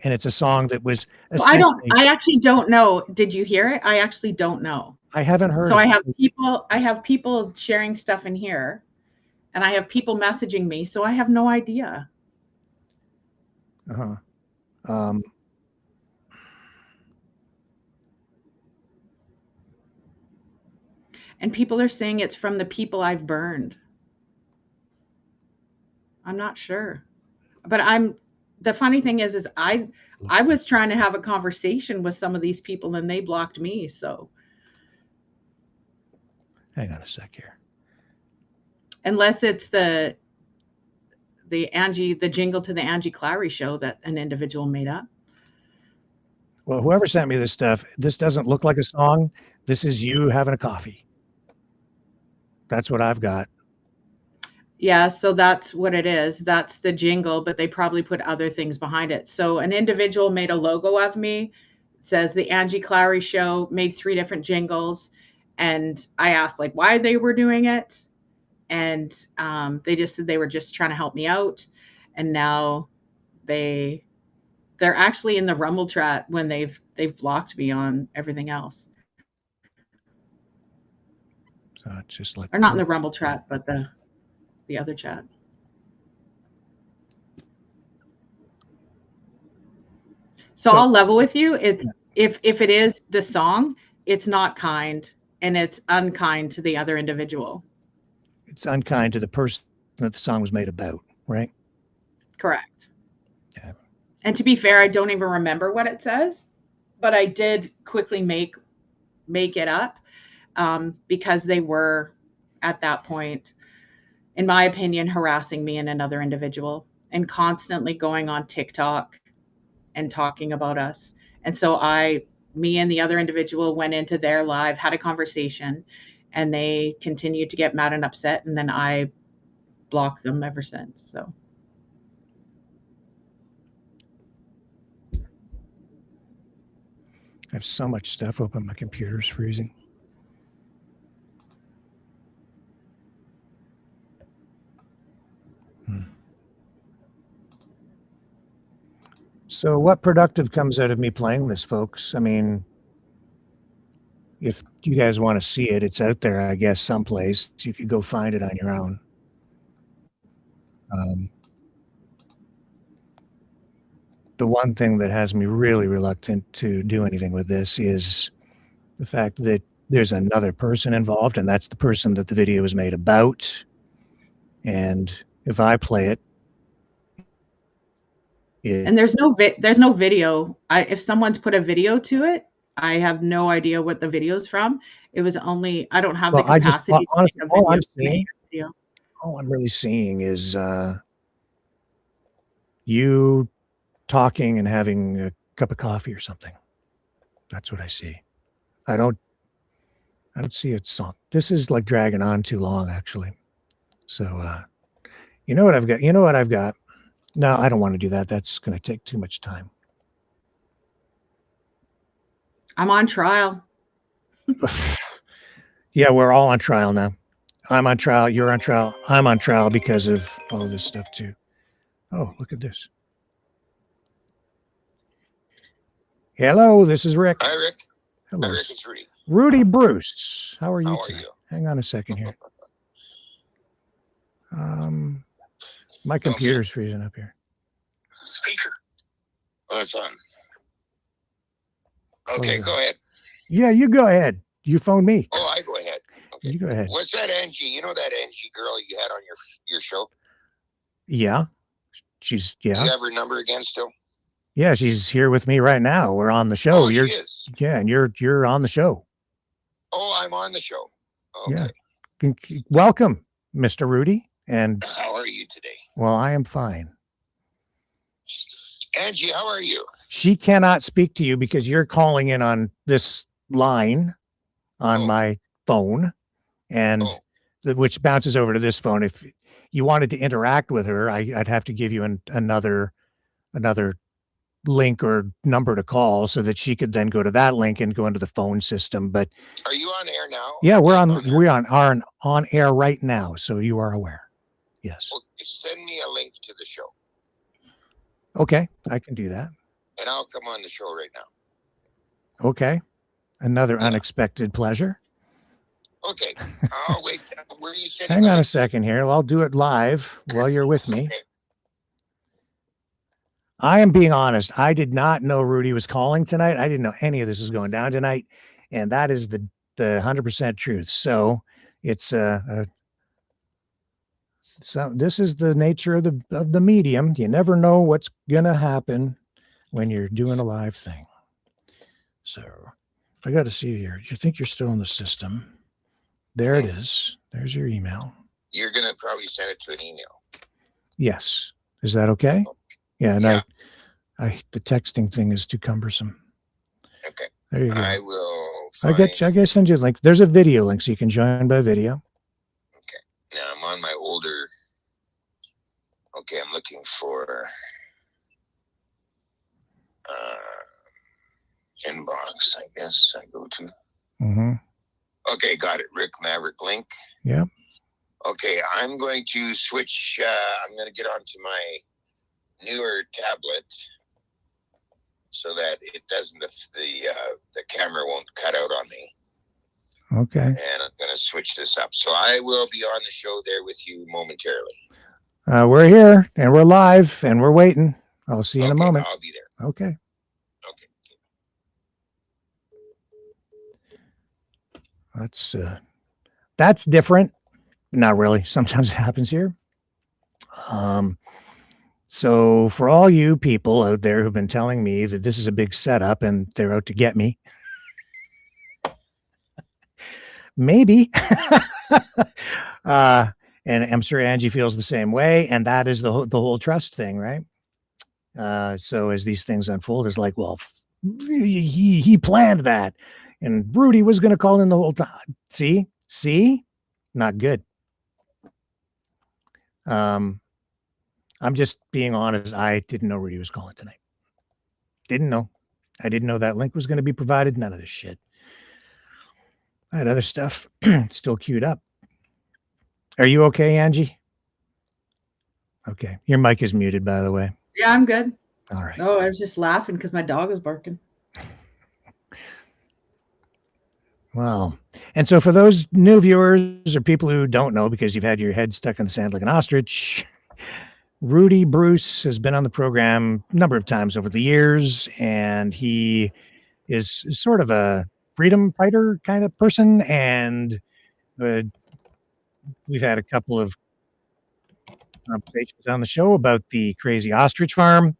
And it's a song that was. Well, I actually don't know. Did you hear it? I actually don't know. I haven't heard. So I have people sharing stuff in here, and I have people messaging me. So I have no idea. And people are saying it's from the people I've burned. I'm not sure, but the funny thing is I was trying to have a conversation with some of these people and they blocked me. So hang on a sec here. Unless it's the jingle to the Angie Clowry show that an individual made up. Well, whoever sent me this stuff, this doesn't look like a song. This is you having a coffee. That's what I've got. Yeah, so that's what it is. That's the jingle, but they probably put other things behind it. So an individual made a logo of me. It says the Angie Clowry show, made 3 different jingles. And I asked like why they were doing it. And they just said they were just trying to help me out. And now they're actually in the Rumble chat when they've blocked me on everything else. So it's just like, or not in the Rumble chat, but the other chat. So I'll level with you. It's if it is the song, it's not kind and it's unkind to the other individual. It's unkind to the person that the song was made about, right? Correct. Yeah. And to be fair, I don't even remember what it says, but I did quickly make it up because they were at that point, in my opinion, harassing me and another individual and constantly going on TikTok and talking about us. And so me and the other individual went into their live, had a conversation, and they continued to get mad and upset. And then I blocked them ever since. So. I have so much stuff open. My computer's freezing. So what productive comes out of me playing this, folks? I mean, if you guys want to see it, it's out there, I guess, someplace. You could go find it on your own. The one thing that has me really reluctant to do anything with this is the fact that there's another person involved, and that's the person that the video is made about. And if I play it, and there's no video. If someone's put a video to it, I have no idea what the video's from. It was only, I don't have the capacity to make a video. All I'm really seeing is you talking and having a cup of coffee or something. That's what I see. I don't see a song. This is like dragging on too long, actually. So, you know what I've got? You know what I've got? No, I don't want to do that. That's going to take too much time. I'm on trial. Yeah, we're all on trial now. I'm on trial. You're on trial. I'm on trial because of all this stuff too. Oh, look at this. Hello, this is Rick. Hi, Rick. Hello. Hi, Rick, it's Ruddi. Ruddi Bruce. How are you How are today? you? Hang on a second here. My computer's freezing up here. Speaker. Oh, it's on. Okay, go ahead. Yeah, you go ahead. You phone me. Oh, I go ahead. Okay. You go ahead. What's that Angie? You know that Angie girl you had on your show? Yeah. Do you have her number again still? Yeah, she's here with me right now. We're on the show. Oh, she is. Yeah, and you're on the show. Oh, I'm on the show. Okay. Yeah. Welcome, Mr. Ruddi. And how are you today? Well, I am fine. Angie, how are you? She cannot speak to you because you're calling in on this line on my phone, and which bounces over to this phone. If you wanted to interact with her, I'd have to give you another link or number to call so that she could then go to that link and go into the phone system. But are you on air now? Yeah, we're on air right now, so you are aware. Yes. Well, send me a link to the show. Okay, I can do that. And I'll come on the show right now. Okay. Another unexpected pleasure. Okay. I'll wait. Where are you sitting? Hang on a second here. I'll do it live while you're with me. Okay. I am being honest. I did not know Ruddi was calling tonight. I didn't know any of this was going down tonight. And that is the 100% truth. So it's so this is the nature of the medium. You never know what's gonna happen when you're doing a live thing. So I got to see here. You think you're still in the system? There it is. There's your email. You're gonna probably send it to an email. Yes. Is that okay? Yeah. And Yeah. the texting thing is too cumbersome. Okay. There you go. I will. I guess send you a link. There's a video link so you can join by video. Okay. Now I'm on my older. Okay, I'm looking for inbox. I guess I go to. Mm-hmm. Okay, got it. Rick Maverick link. Yeah. Okay, I'm going to switch. I'm going to get onto my newer tablet so that it doesn't the camera won't cut out on me. Okay. And I'm going to switch this up. So I will be on the show there with you momentarily. We're here and we're live and we're waiting. I'll see you in a moment. I'll be there. Okay. Okay. That's different. Not really. Sometimes it happens here. So for all you people out there who've been telling me that this is a big setup and they're out to get me, maybe. And I'm sure Angie feels the same way. And that is the whole trust thing, right? So as these things unfold, it's like, well, he planned that. And Ruddi was going to call in the whole time. See, not good. I'm just being honest. I didn't know Ruddi was calling tonight. Didn't know. I didn't know that link was going to be provided. None of this shit. I had other stuff still queued up. Are you okay, Angie? Okay. Your mic is muted, by the way. Yeah, I'm good. All right. Oh, I was just laughing because my dog was barking. Well, and so for those new viewers or people who don't know because you've had your head stuck in the sand like an ostrich, Ruddi Bruce has been on the program a number of times over the years, and he is sort of a freedom fighter kind of person. And we've had a couple of conversations on the show about the crazy ostrich farm,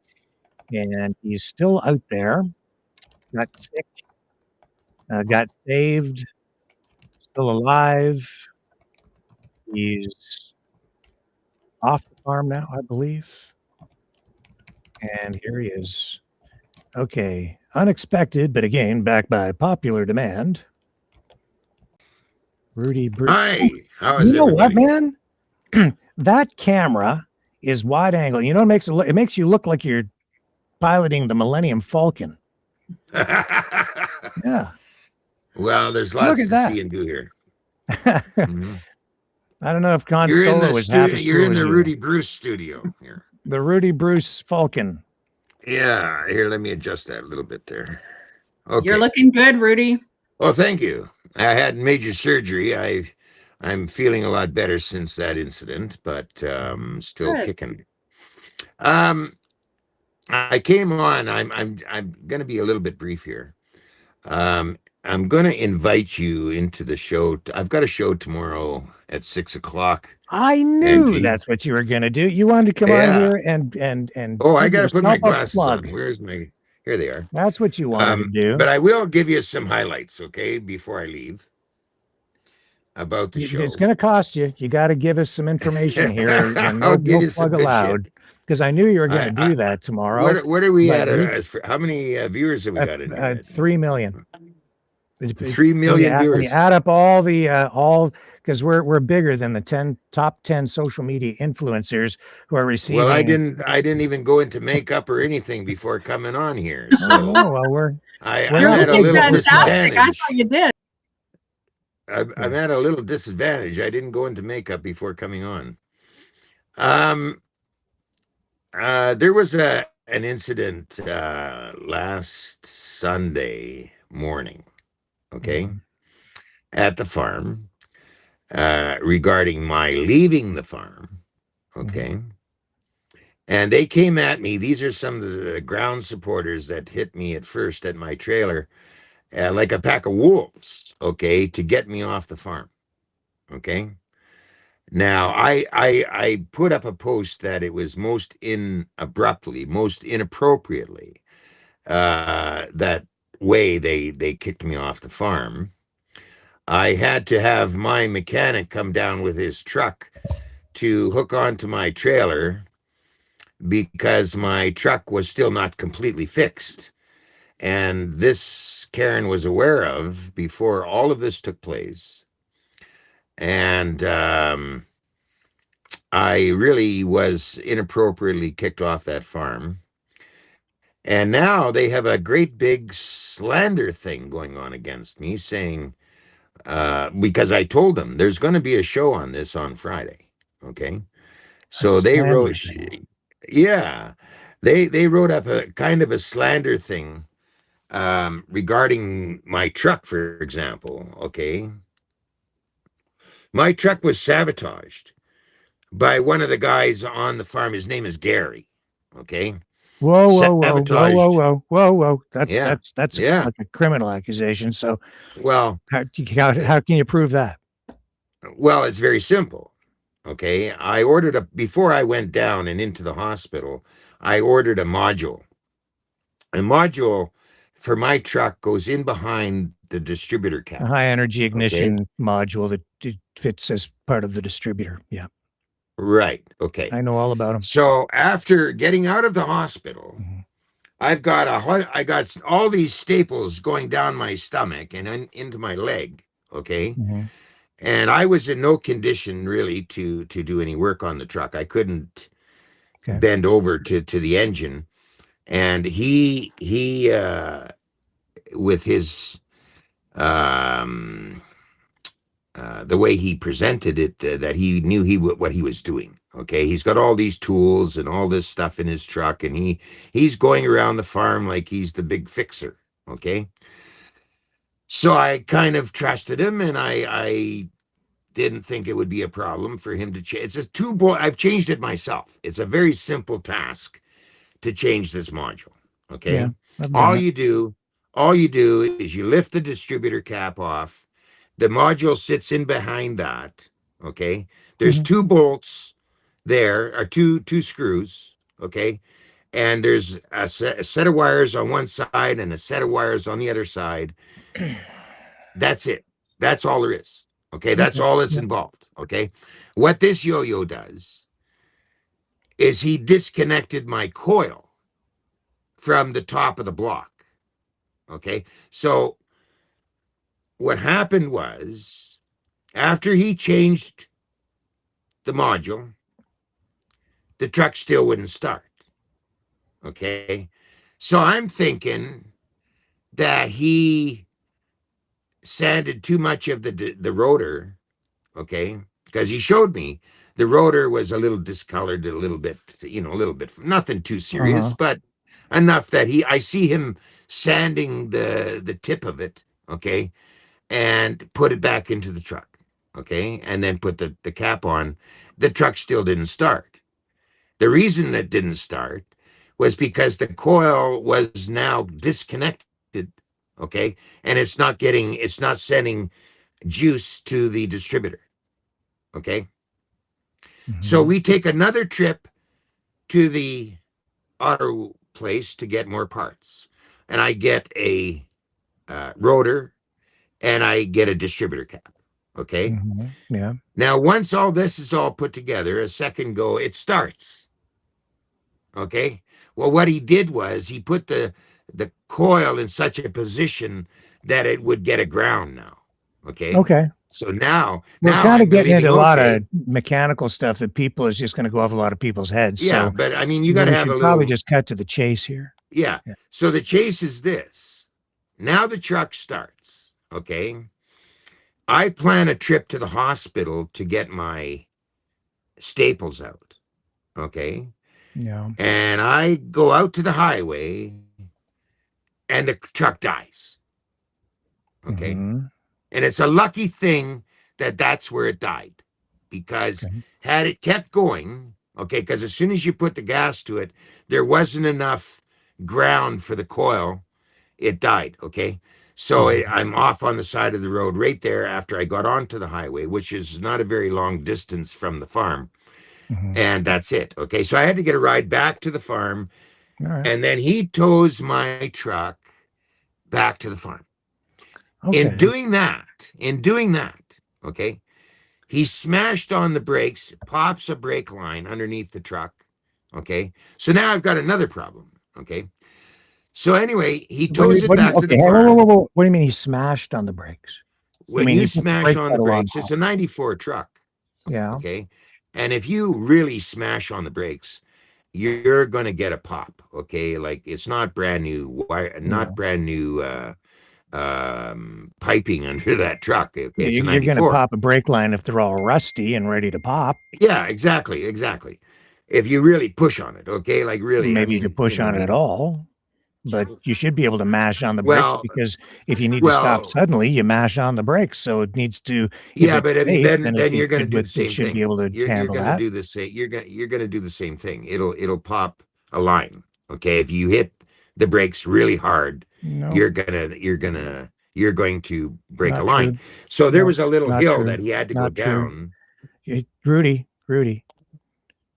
and he's still out there. Got sick, got saved, still alive. He's off the farm now, I believe. And here he is. Okay, unexpected, but again, back by popular demand. Ruddi Bruce. Hi, how is You know what, everybody? man? That camera is wide angle. You know, it makes you look like you're piloting the Millennium Falcon. Yeah. Well, there's lots to that. see and do here. Mhm. I don't know if You're in Consola the was half as you're cool in as the you. Ruddi Bruce studio here. The Ruddi Bruce Falcon. Yeah, here, let me adjust that a little bit there. Okay. You're looking good, Ruddi. Oh, thank you. I had major surgery. I'm feeling a lot better since that incident, but still Good. kicking. I came on. I'm going to be a little bit brief here. I'm going to invite you into the show. I've got a show tomorrow at 6:00. I knew that's what you were going to do. You wanted to come on here and oh, I got to put my yourself a glasses plug. on. Where's my? Here they are. That's what you wanted to do. But I will give you some highlights, okay, before I leave about the show. It's going to cost you. You got to give us some information here. And I'll no give you some plug good allowed. shit. Because I knew you were going to do that tomorrow. What are we at? How many viewers have we got in here? 3 million. 3 million viewers. When you add up all the because we're bigger than the top 10 social media influencers who are receiving. Well, I didn't even go into makeup or anything before coming on here. So well, I'm at a little disadvantage. I thought you did. I'm at a little disadvantage. I didn't go into makeup before coming on. There was an incident last Sunday morning, okay, at the farm regarding my leaving the farm, okay. And they came at me. These are some of the ground supporters that hit me at first at my trailer like a pack of wolves, okay, to get me off the farm, okay. Now, I put up a post that it was most inappropriately, that way they kicked me off the farm. I had to have my mechanic come down with his truck to hook onto my trailer because my truck was still not completely fixed. And this Karen was aware of before all of this took place. And I really was inappropriately kicked off that farm. And now they have a great big slander thing going on against me, saying, because I told them there's going to be a show on this on Friday. Okay. So they wrote, yeah, they wrote up a kind of a slander thing regarding my truck, for example. Okay. My truck was sabotaged by one of the guys on the farm. His name is Gary. Okay. Whoa. That's like a criminal accusation. So, well, how can you prove that? Well, it's very simple. Okay. I ordered before I went down and into the hospital, I ordered a module. A module for my truck goes in behind the distributor cap. A high energy ignition module that fits as part of the distributor. Yeah. Right. Okay. I know all about them. So after getting out of the hospital, I got all these staples going down my stomach and into my leg. Okay. And I was in no condition really to do any work on the truck. I couldn't bend over to the engine. And he with his the way he presented it, that he knew what he was doing. Okay, he's got all these tools and all this stuff in his truck, and he's going around the farm like he's the big fixer. Okay, so I kind of trusted him, and I didn't think it would be a problem for him to change. It's a two-bolt. I've changed it myself. It's a very simple task to change this module. Okay, Yeah, I've done all it. you do, is you lift the distributor cap off. The module sits in behind that. Okay, there's Mhm. two bolts there, or two screws. Okay, and there's a set of wires on one side and a set of wires on the other side. That's it. That's all there is. Okay, that's Okay. all that's Yeah. involved. Okay, what this yo-yo does is he disconnected my coil from the top of the block. Okay, so what happened was, after he changed the module, the truck still wouldn't start. Okay, so I'm thinking that he sanded too much of the rotor. Okay, because he showed me the rotor was a little discolored, a little bit, a little bit, nothing too serious, but enough that I see him sanding the tip of it. Okay, and put it back into the truck. Okay, and then put the cap on. The truck still didn't start. The reason it didn't start was because the coil was now disconnected. Okay, and it's not sending juice to the distributor. Okay, so Mhm. we take another trip to the auto place to get more parts, and I get a rotor, and I get a distributor cap. Okay, Mhm. Yeah. now once all this is all put together, a second go, it starts. Okay, well, what he did was he put the coil in such a position that it would get a ground now. Okay, Okay. so now We're kind I'm of getting believing, into a lot okay, of mechanical stuff that people is just going to go off a lot of people's heads. yeah, So but I mean, you got to we have a should probably little, just cut to the chase here. yeah. Yeah. So the chase is this. Now the truck starts. Okay, I plan a trip to the hospital to get my staples out. Okay, Yeah. and I go out to the highway, and the truck dies. Okay, Mhm. and it's a lucky thing that that's where it died, because Okay. had it kept going, okay, because as soon as you put the gas to it, there wasn't enough ground for the coil. It died. Okay, so Mhm. I'm off on the side of the road right there after I got onto the highway, which is not a very long distance from the farm, Mhm. and that's it. Okay, so I had to get a ride back to the farm, All right. and then he tows my truck back to the farm. Okay. In doing that, okay, he smashed on the brakes, pops a brake line underneath the truck. Okay, so now I've got another problem. Okay, so anyway, he tows it back to the Okay. Hey, whoa, whoa, whoa, farm. whoa. What do you mean he smashed on the brakes? You When mean you he put the smash brake on the pedal on brakes, it's top? a 94 truck. Yeah. Okay, and if you really smash on the brakes, you're going to get a pop. Okay, like it's not brand new wire, Yeah. not brand new piping under that truck. Okay, Yeah, it's a you're going to 94. pop a brake line if they're all rusty and ready to pop. Yeah, exactly. If you really push on it, okay, like really, I Maybe if you mean, push on it at all, but you should be able to mash on the brakes, well, because if you need to stop well, suddenly, you mash on the brakes. So it needs to, if yeah, it's but I mean, safe, then then you're going to do the it same should be thing. able to You're handle going to that. do the same. You're going to do the same thing. It'll pop a line. Okay, if you hit the brakes really hard, No, you're going to break a not line. true. So there No, was a little not hill true. that he had to go Not true. down. Rudy,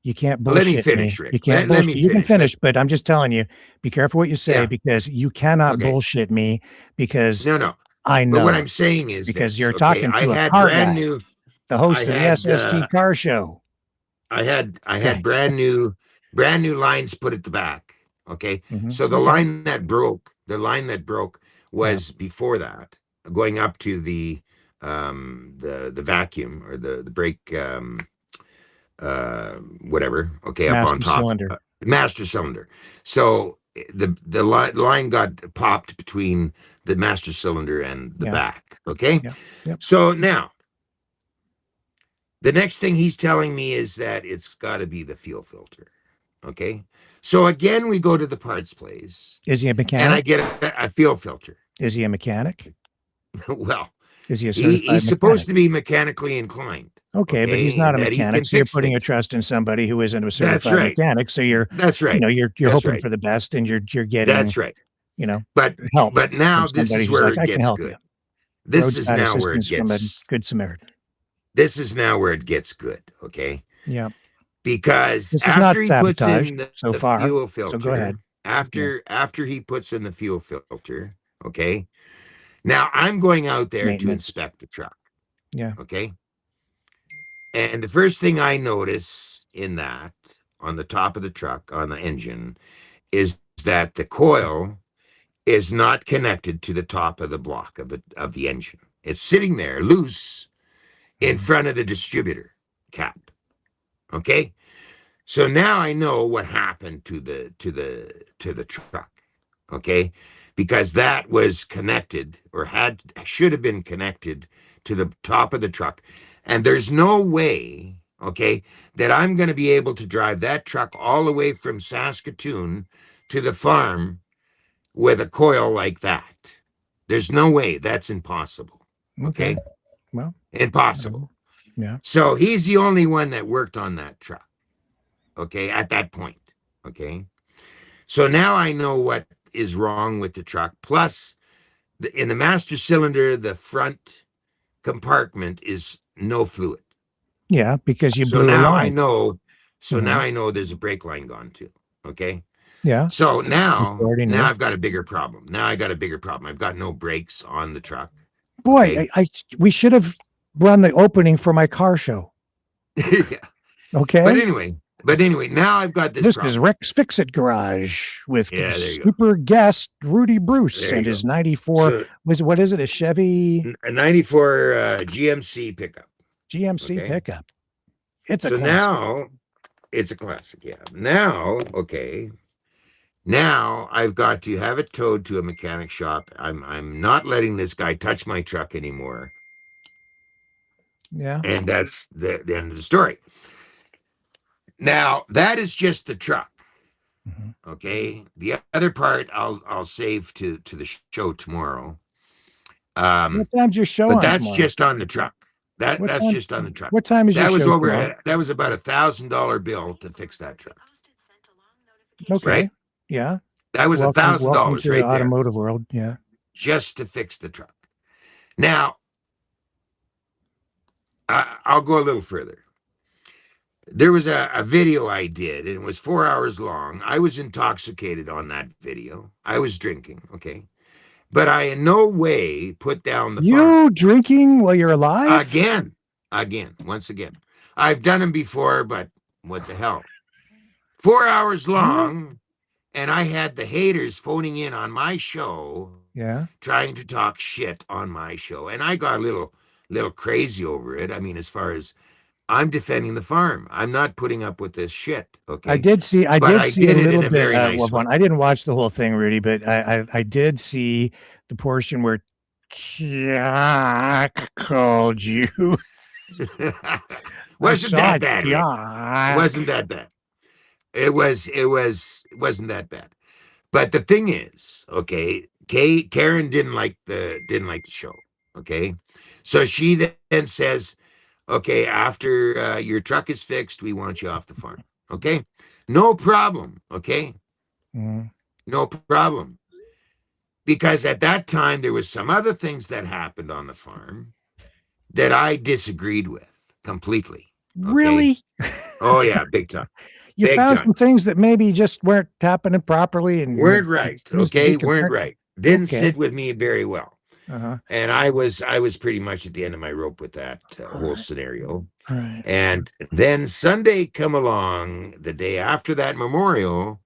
you can't Let me bullshit me. finish, Rick. You can't Let bullshit. me You can finish. finish, but I'm just telling you, be careful what you say, Yeah. because you cannot Okay. bullshit me, because No. I But what know, I'm saying is because this. you're Okay, talking to a car guy, the host of the SST car show. I had Okay. brand new lines put at the back. Okay. So the Okay. line that broke was before that, going up to the vacuum, or the brake whatever, okay, up on Master top. cylinder. Master cylinder. So the line got popped between the master cylinder and the Yeah. back. Okay. Yeah. Yep. So now The next thing he's telling me is that it's got to be the fuel filter. Okay. So again, we go to the parts place. Is he a And I mechanic? get a fuel filter. Is he a mechanic? Well, Is he a certified he's supposed mechanic? to be mechanically inclined. Okay, but he's not a and that he mechanic. can So you're fix putting your things. trust in somebody who isn't a That's certified right. mechanic. So you're, That's right. you know, you're That's hoping right. for the best, and you're getting, That's right. you know, But help now from this somebody is who's where like, it I can gets help good. you. This is Roadside now where it assistance from a gets. good Samaritan. This is now where it gets good. Okay. Yeah. Because This is not after he puts sabotage in so the far. fuel So go ahead. filter, after he puts in the fuel filter, okay. Now I'm going out there to Maintenance. inspect the truck. Yeah. Okay. And the first thing I notice in that, on the top of the truck, on the engine, is that the coil is not connected to the top of the block of the engine. It's sitting there loose in front of the distributor cap. Okay. So now I know what happened to the truck. Okay. Because that was connected, or should have been connected to the top of the truck. And there's no way, okay, that I'm going to be able to drive that truck all the way from Saskatoon to the farm with a coil like that. There's no way. That's impossible. Okay. Well, impossible. Yeah. So he's the only one that worked on that truck. Okay. At that point. Okay. So now I know what is wrong with the truck. Plus, in the master cylinder, the front compartment is no fluid. Yeah, because you So blew a now line. I know. So Mhm. now I know there's a brake line gone too. Okay. Yeah. So now already knew. I've got a bigger problem. I've got no brakes on the truck. Boy, Okay. we should have run the opening for my car show. Yeah. Okay. But anyway, now I've got this This problem. is Rick's Fix It Garage with Yeah, there you go. super guest Ruddi Bruce There you and his go. 94. So, What is it? A Chevy a 94 GMC pickup. GMC Okay. pickup. It's a So classic. now it's a classic. Yeah. Now, okay. Now I've got to have it towed to a mechanic shop. I'm not letting this guy touch my truck anymore. Yeah. And that's the end of the story. Now that is just the truck. Mhm. Okay. The other part I'll save to the show tomorrow. What time's your show But on that's tomorrow? just on the truck. What That's time- just on the truck. What time is your That was show over. tomorrow? That was about $1,000 bill to fix that truck. Okay. Right? Yeah. That was Welcome $1,000 to right the there, automotive world. Yeah. just to fix the truck. Now, I'll go a little further. There was a video I did, and it was 4 hours long. I was intoxicated on that video. I was drinking, okay? But I in no way put down the farm. You drinking while you're alive? Once again. I've done them before, but what the hell? 4 hours long, and I had the haters phoning in on my show, Yeah. trying to talk shit on my show. And I got a little crazy over it. I mean, as far as I'm defending the farm, I'm not putting up with this shit. Okay. I did see But I a did it in little a bit very nice of one. I didn't watch the whole thing, Ruddi, but I did see the portion where Jack called you. Wasn't that bad, Rick. Jack. It wasn't that bad. It wasn't that bad. But the thing is, okay, Karen didn't like the show. Okay. So she then says, okay, after your truck is fixed, we want you off the farm. Okay. No problem. Okay. Mhm. No problem. Because at that time, there was some other things that happened on the farm that I disagreed with completely. Okay? Really? Oh, yeah, big time. You Big found time. some things that maybe just weren't happening properly and Weren't right. needs to Okay. be Weren't concerned- right. Didn't Okay. sit with me very well. Uh-huh. And I was pretty much at the end of my rope with that whole Alright. scenario. All right. And then Sunday come along, the day after that memorial,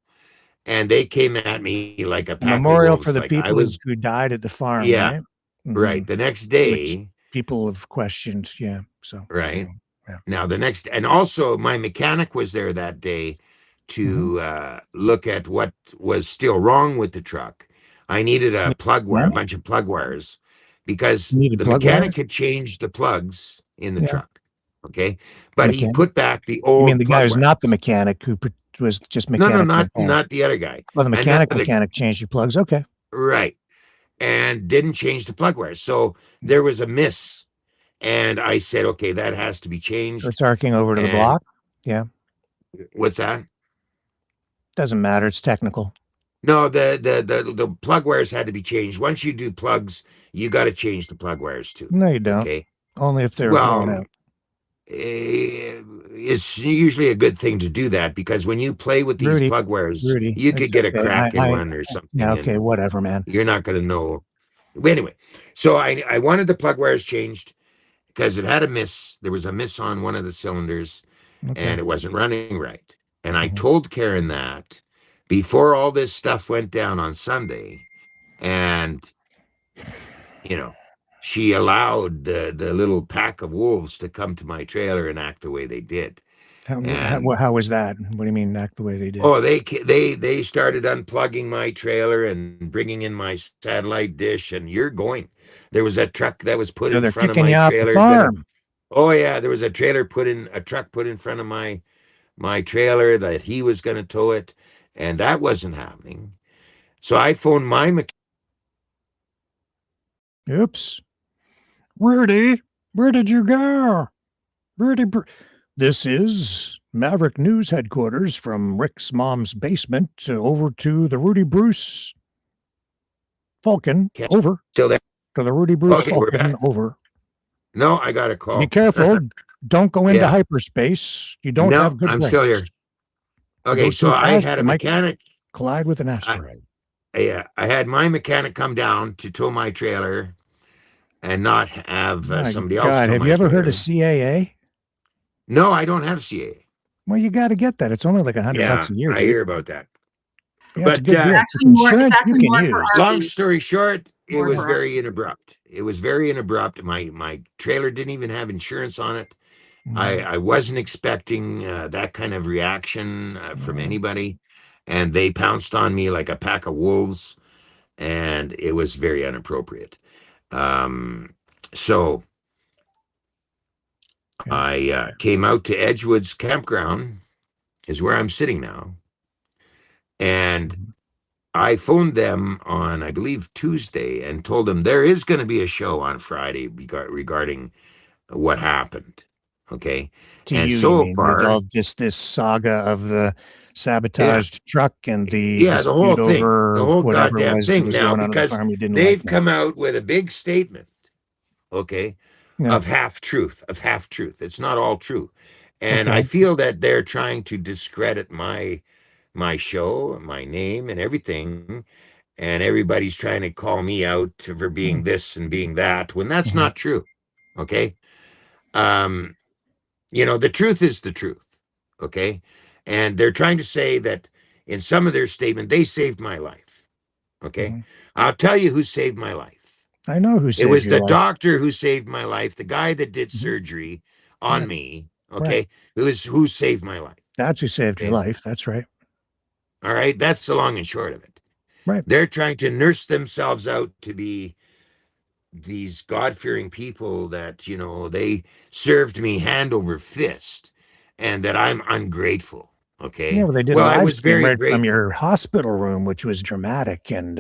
and they came at me like a A pack of memorial wolves, for the like I people was who died at the farm, Yeah, right? Mhm. right. The next day, People have questioned, yeah. So right. Yeah. Now and also my mechanic was there that day to look at what was still wrong with the truck. I needed a plug wire, a bunch of plug wires, because You needed the plug mechanic wires? had changed the plugs in the Yeah. truck. Okay, but he Mechanic? put back the You old mean the guy plug who's not the wires. mechanic who was just No, mechanic? not the other guy. Well, the Another mechanic changed your plugs. Okay. right, and didn't change the plug wires. So there was a miss, and I said, okay, that has to be So changed. it's arcing over to the And block. Yeah. what's that? Doesn't matter. It's technical. No, the plug wires had to be changed. Once you do plugs, you got to change the plug wires too. No, you don't. Okay. Only if they're worn Well, out. it's usually a good thing to do that because when you play with these Ruddi, plug wires, Ruddi, you it's could get a okay. crack in one or Yeah, something, okay, and whatever, man. you're not going to know. Anyway, so I wanted the plug wires changed because it had a miss. There was a miss on one of the cylinders, Okay. and it wasn't running right. And I Mhm. told Karen that before all this stuff went down on Sunday, and she allowed the little pack of wolves to come to my trailer and act the way they did. How was that? What do you mean act the way they did? Oh, they started unplugging my trailer and bringing in my satellite dish, and you're going. There was a truck that was put So in they're front of kicking you my off the trailer. farm. Oh yeah, there was a truck put in front of my trailer that he was going to tow it, and that wasn't happening. So I phoned my mechanic. Oops. Ruddi, where did you go? Ruddi, this is Maverick News headquarters from Rick's mom's basement over to the Ruddi Bruce Falcon. Over. Still there? To the Ruddi Bruce Okay, we're Falcon. back. Over. No, I got a call. Be careful. Don't go into Yeah. hyperspace. You don't No, have good I'm brakes. still here. Okay, Go so too I fast, had a you might mechanic. collide with an asteroid. Yeah, I had my mechanic come down to tow my trailer and not have My somebody else God, tow have my you ever heard trailer. of CAA? No, I don't have CA. Well, you got to get that. It's only like $100 Yeah, a year. I dude. hear about that. Yeah, But it's a good deal. Actually more, it's Insurance actually you can more for use. long RVs. story short, it More was for very RVs. abrupt. It was very abrupt. My trailer didn't even have insurance on it. Mhm. I wasn't expecting that kind of reaction from Mhm. anybody, and they pounced on me like a pack of wolves, and it was very inappropriate. So Yeah. I came out to Edgewood's campground, is where I'm sitting now, and Mhm. I phoned them on, I believe, Tuesday and told them there is going to be a show on Friday regarding what happened. Okay. To And you so mean, with far, all this saga of the sabotaged truck and the yeah, the whole dispute thing, over the whole whatever goddamn that thing was now, going on at the because farm you didn't like. they've come out with a big statement, okay, Yeah. of half truth. It's not all true. And Okay. I feel that they're trying to discredit my show, my name, and everything. And everybody's trying to call me out for being this and being that, when that's Mhm. not true. Okay. The truth is the truth. Okay. And they're trying to say that in some of their statement, they saved my life. Okay. Mhm. I'll tell you who saved my life. I know who It saved was your the life. doctor who saved my life, the guy that did Mhm. surgery on Right. me. Right. Okay. Who saved my life. That's who saved your Okay. life. That's right. All right. That's the long and short of it. Right. They're trying to nurse themselves out to be these God-fearing people that, they served me hand over fist and that I'm ungrateful. Okay. Yeah, well, they did a Well, I live was stream very right from grateful. your hospital room, which was dramatic and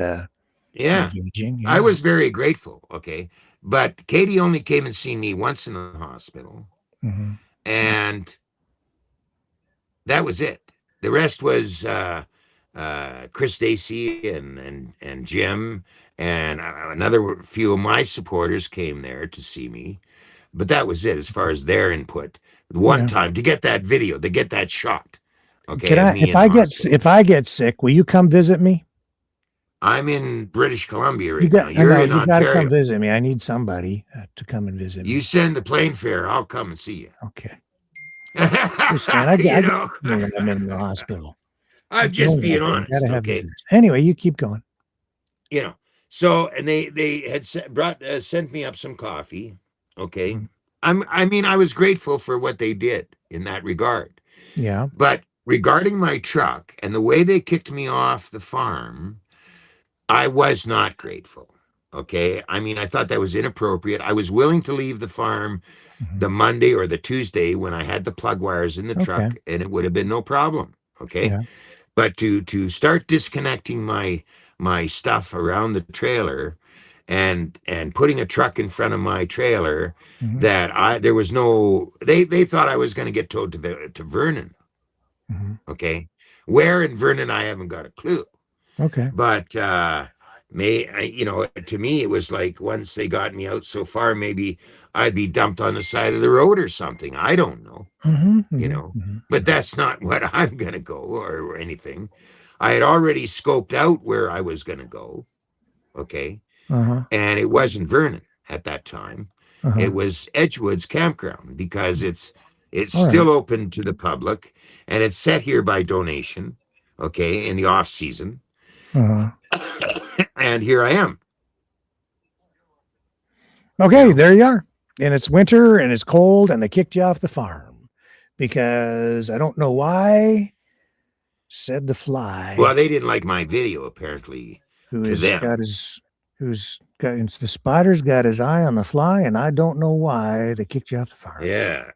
Yeah. engaging. I Yeah. was very grateful. Okay. But Katie only came and seen me once in the hospital. Mhm. And that was it. The rest was Chris Stacy and Jim and another few of my supporters came there to see me, but that was it as far as their input. One Yeah. time to get that video, to get that shot, okay, Can of I, me in if the I get hospital. if I get sick, will you come visit me? I'm in British Columbia You right now. got, I You're know in you got to come Ontario. visit me. I need somebody to come and visit You me. send the plane fare, I'll come and see you. Okay. Understand? I You get know, me when I'm in the hospital. I'm It's just only being okay. You honest, gotta have okay? visitors. Anyway, you keep going. So and they had sent me up some coffee, okay. Mhm. I was grateful for what they did in that regard, Yeah. but regarding my truck and the way they kicked me off the farm, I was not grateful. Okay. I mean, I thought that was inappropriate. I was willing to leave the farm Mhm. the Monday or the Tuesday when I had the plug wires in the Okay. truck, and it would have been no problem. Okay. Yeah. But to start disconnecting my stuff around the trailer and putting a truck in front of my trailer Mhm. that there was no, they thought I was going to get towed to Vernon. Mhm. Okay. Where in Vernon, I haven't got a clue. Okay. But to me, it was like once they got me out so far, maybe I'd be dumped on the side of the road or something. I don't know, Mhm. you Mhm. know, Mhm. but that's not what I'm going to go or anything. I had already scoped out where I was going to go. Okay. Uh-huh. And it wasn't Vernon at that time. Uh-huh. It was Edgewood's campground because it's All right. still open to the public and it's set here by donation. Okay. In the off season. Uh-huh. And here I am. Okay, there you are. And it's winter and it's cold and they kicked you off the farm because I don't know why, said the fly. Well, they didn't like my video, apparently. The spider's got his eye on the fly, and I don't know why they kicked you off the farm. Yeah.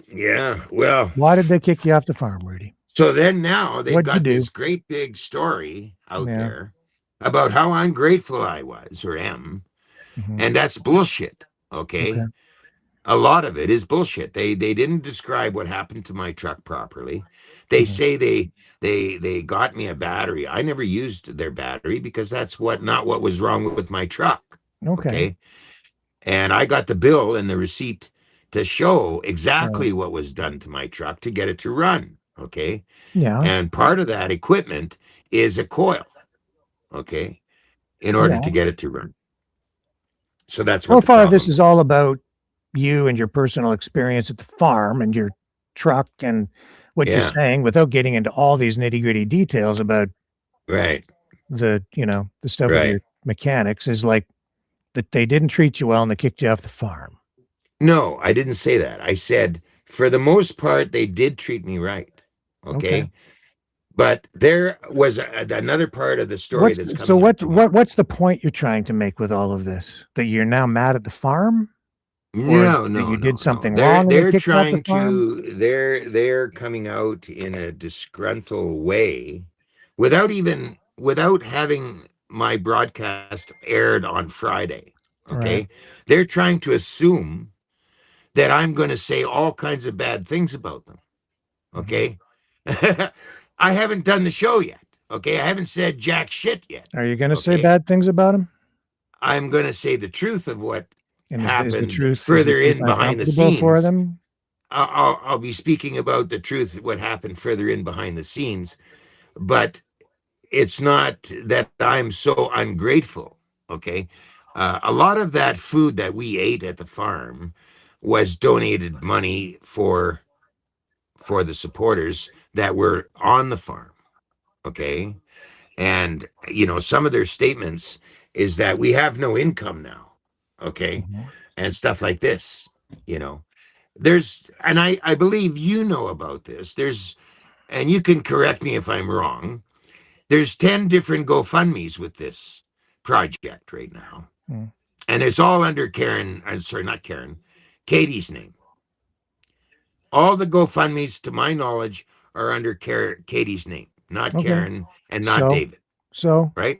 Yeah. Well, why did they kick you off the farm, Ruddi? So then now they've What'd you got do? this great big story out Yeah. there about how ungrateful I was or am. Mhm. And that's bullshit. Okay. A lot of it is bullshit. They didn't describe what happened to my truck properly. They Mhm. say they got me a battery. I never used their battery because that's not what was wrong with my truck. Okay. And I got the bill and the receipt to show exactly what was done to my truck to get it to run. Okay. Yeah. And part of that equipment is a coil. Okay. In order to get it to run. So that's what so far this is all about you and your personal experience at the farm and your truck and what you're saying without getting into all these nitty-gritty details about the stuff with your mechanics is like that they didn't treat you well and they kicked you off the farm. No, I didn't say that. I said for the most part they did treat me right. Okay. But there was another part of the story that's coming up. What's the point you're trying to make with all of this? That you're now mad at the farm? No, you did something wrong. wrong. They're trying to. They're coming out in a disgruntled way, without having my broadcast aired on Friday. Okay, they're trying to assume that I'm going to say all kinds of bad things about them. Okay, I haven't done the show yet. Okay, I haven't said jack shit yet. Are you going to say bad things about him? I'm going to say the truth of what happened is the truth further in behind the scenes. For them? I'll be speaking about the truth, what happened further in behind the scenes, but it's not that I'm so ungrateful. Okay. A lot of that food that we ate at the farm was donated money for the supporters that were on the farm. Okay. And, some of their statements is that we have no income now. Okay. And stuff like this, there's, and I believe about this. And you can correct me if I'm wrong. There's 10 different GoFundMe's with this project right now. And it's all under Katie's name. All the GoFundMe's, to my knowledge, are under Katie's name, not Karen and not David. So, right?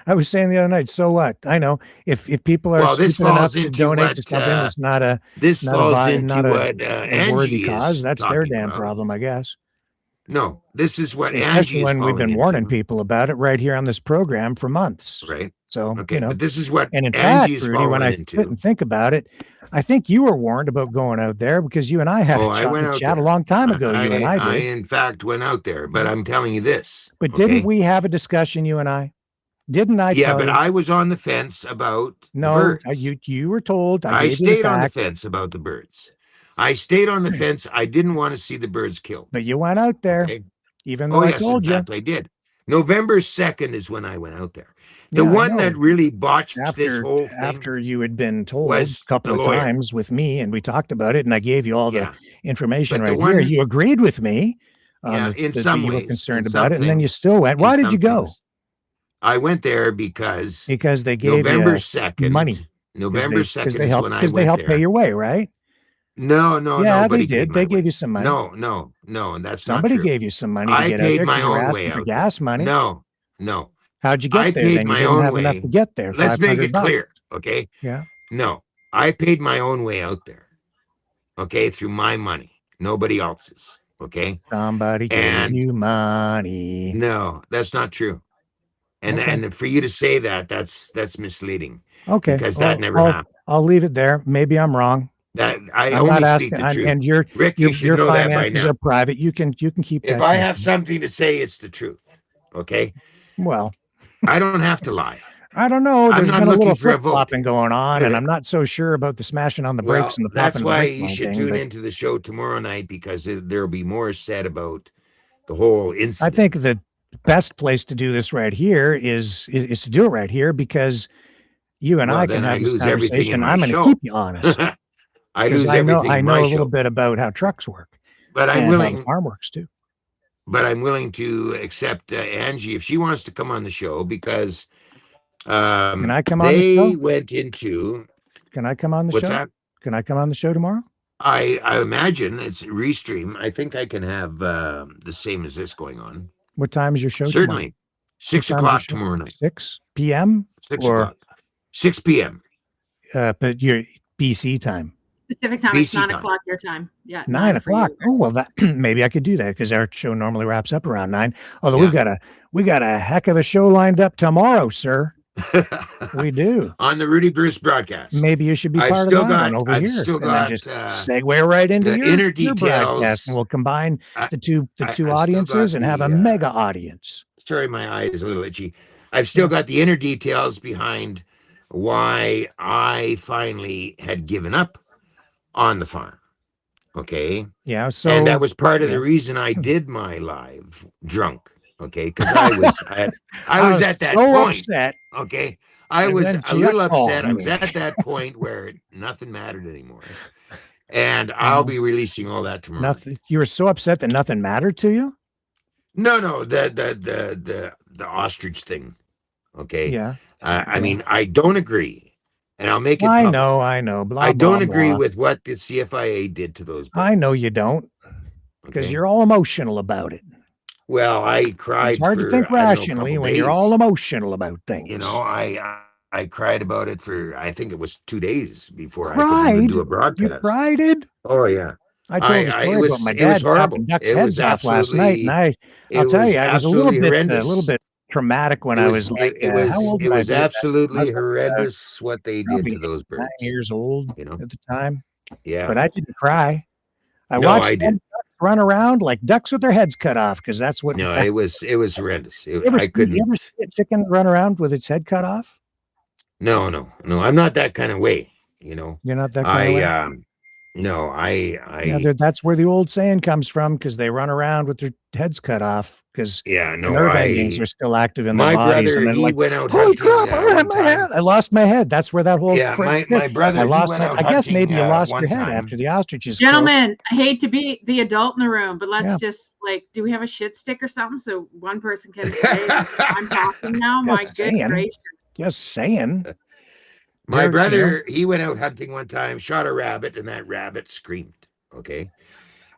I was saying the other night, so what? I know if people are stupid enough to donate to something that's not a worthy cause, that's their damn problem, I guess. No, this is what especially when we've been warning people about it right here on this program for months. Right. So, but this is what and in Angie's fact, Ruddi, when I sit and think about it, I think you were warned about going out there because you and I had a chat a long time ago. You and I did. I in fact went out there, but I'm telling you this. But didn't we have a discussion, you and I? Didn't I? Yeah, but I was on the fence about the birds. You were told. I stayed on the fence about the birds. I stayed on the fence. I didn't want to see the birds killed. But you went out there, even though I told you. In fact, I did. November 2nd is when I went out there. The one that really botched this whole thing. After you had been told a couple of times with me, and we talked about it, and I gave you all the information here. You agreed with me. In some ways. You were concerned about it, and then you still went. Why did you go? I went there because they gave November you 2nd, money. November 2nd they is helped when I because they went helped pay there. your way, right? No, Yeah, they nobody did. paid my They gave way. you some money. No, and that's not Somebody true. gave you some money to I get out paid there my because you were own asking way for out gas there. money. No. How'd you I get there paid then? You my didn't own have enough to way. get there. Let's make it $500. clear, okay? Yeah. No, I paid my own way out there, okay, through my money, nobody else's, okay? Somebody gave you money. No, that's not true. And Okay. and for you to say that, that's misleading. Okay. Because that never I'll happened. leave it there. Maybe I'm wrong. That I I'm only not speak asking. the truth. And Rick, you should your know that by finances now. are private. You can keep that. If I have something to say, it's the truth. Okay. Well, I don't have to lie. I don't know. I'm There's not been a little looking for a vote. flip-flopping going on, and I'm not so sure about the smashing on the brakes and the That's popping the why brake you should thing, tune but into the show tomorrow night, because there'll be more said about the whole I incident. think the best place to do this right here is to do it right here, because you and I can have this conversation. I'm going to keep you honest. I lose everything in my know a show. little bit about how trucks work, but I'm and willing. how the farm works too. But I'm willing to accept Angie if she wants to come on the show, because can I come on the show? went into. Can I come on the what's show? That? Can I come on the show tomorrow? I imagine it's restream. I think I can have the same as this going on. What time is your show? Certainly, tomorrow? 6 o'clock tomorrow night. 6 p.m. 6 o'clock. 6 p.m. But your BC time. Pacific time. BC It's 9 time. o'clock your time. Yeah. 9 o'clock. Oh, well, that maybe I could do that, because our show normally wraps up around 9. Although we got a heck of a show lined up tomorrow, sir. We do. On the Ruddi Bruce broadcast. Maybe you should be part of that one over here. And then just segue right into your broadcast, and we'll combine the two audiences and have a mega audience. Sorry, my eye is a little itchy. I've still got the inner details behind why I finally had given up on the farm. Okay. Yeah. So, and that was part of the reason I did my live drunk. Okay, because I was at that point. Upset. Okay, I was a little upset. I was at that point where nothing mattered anymore, and I'll be releasing all that tomorrow. Nothing. You were so upset that nothing mattered to you? No, the ostrich thing. Okay. Yeah. I mean, I don't agree, and I'll make it. I know. Blah, I don't blah, agree blah. with what the CFIA did to those birds. I know you don't, because you're all emotional about it. Well, I cried. It's hard to think rationally when you're all emotional about things. You know, I cried about it for, I think it was 2 days before I could even do a broadcast. You cried? Oh yeah. I told the story about my dad chopping ducks' heads off last night, and I'll tell you, I was a little bit traumatic when I was like, how old it was was absolutely horrendous what they did to those birds. 9 years old, at the time. Yeah. But I didn't cry. I watched them run around like ducks with their heads cut off, because that's what. No, it was horrendous. You ever see a chicken run around with its head cut off? No. I'm not that kind of way. You know. You're not that kind of way. No, that's where the old saying comes from, because they run around with their heads cut off, because nerve endings are still active in their bodies. My brother, he went out holy hunting. Crap! I lost my head. That's where that whole my brother. I guess maybe you lost your head after the ostriches. Gentlemen, I hate to be the adult in the room, but let's just do we have a shit stick or something so one person can say I'm talking now? My good gracious. Just saying. My brother, he went out hunting one time, shot a rabbit, and that rabbit screamed. Okay.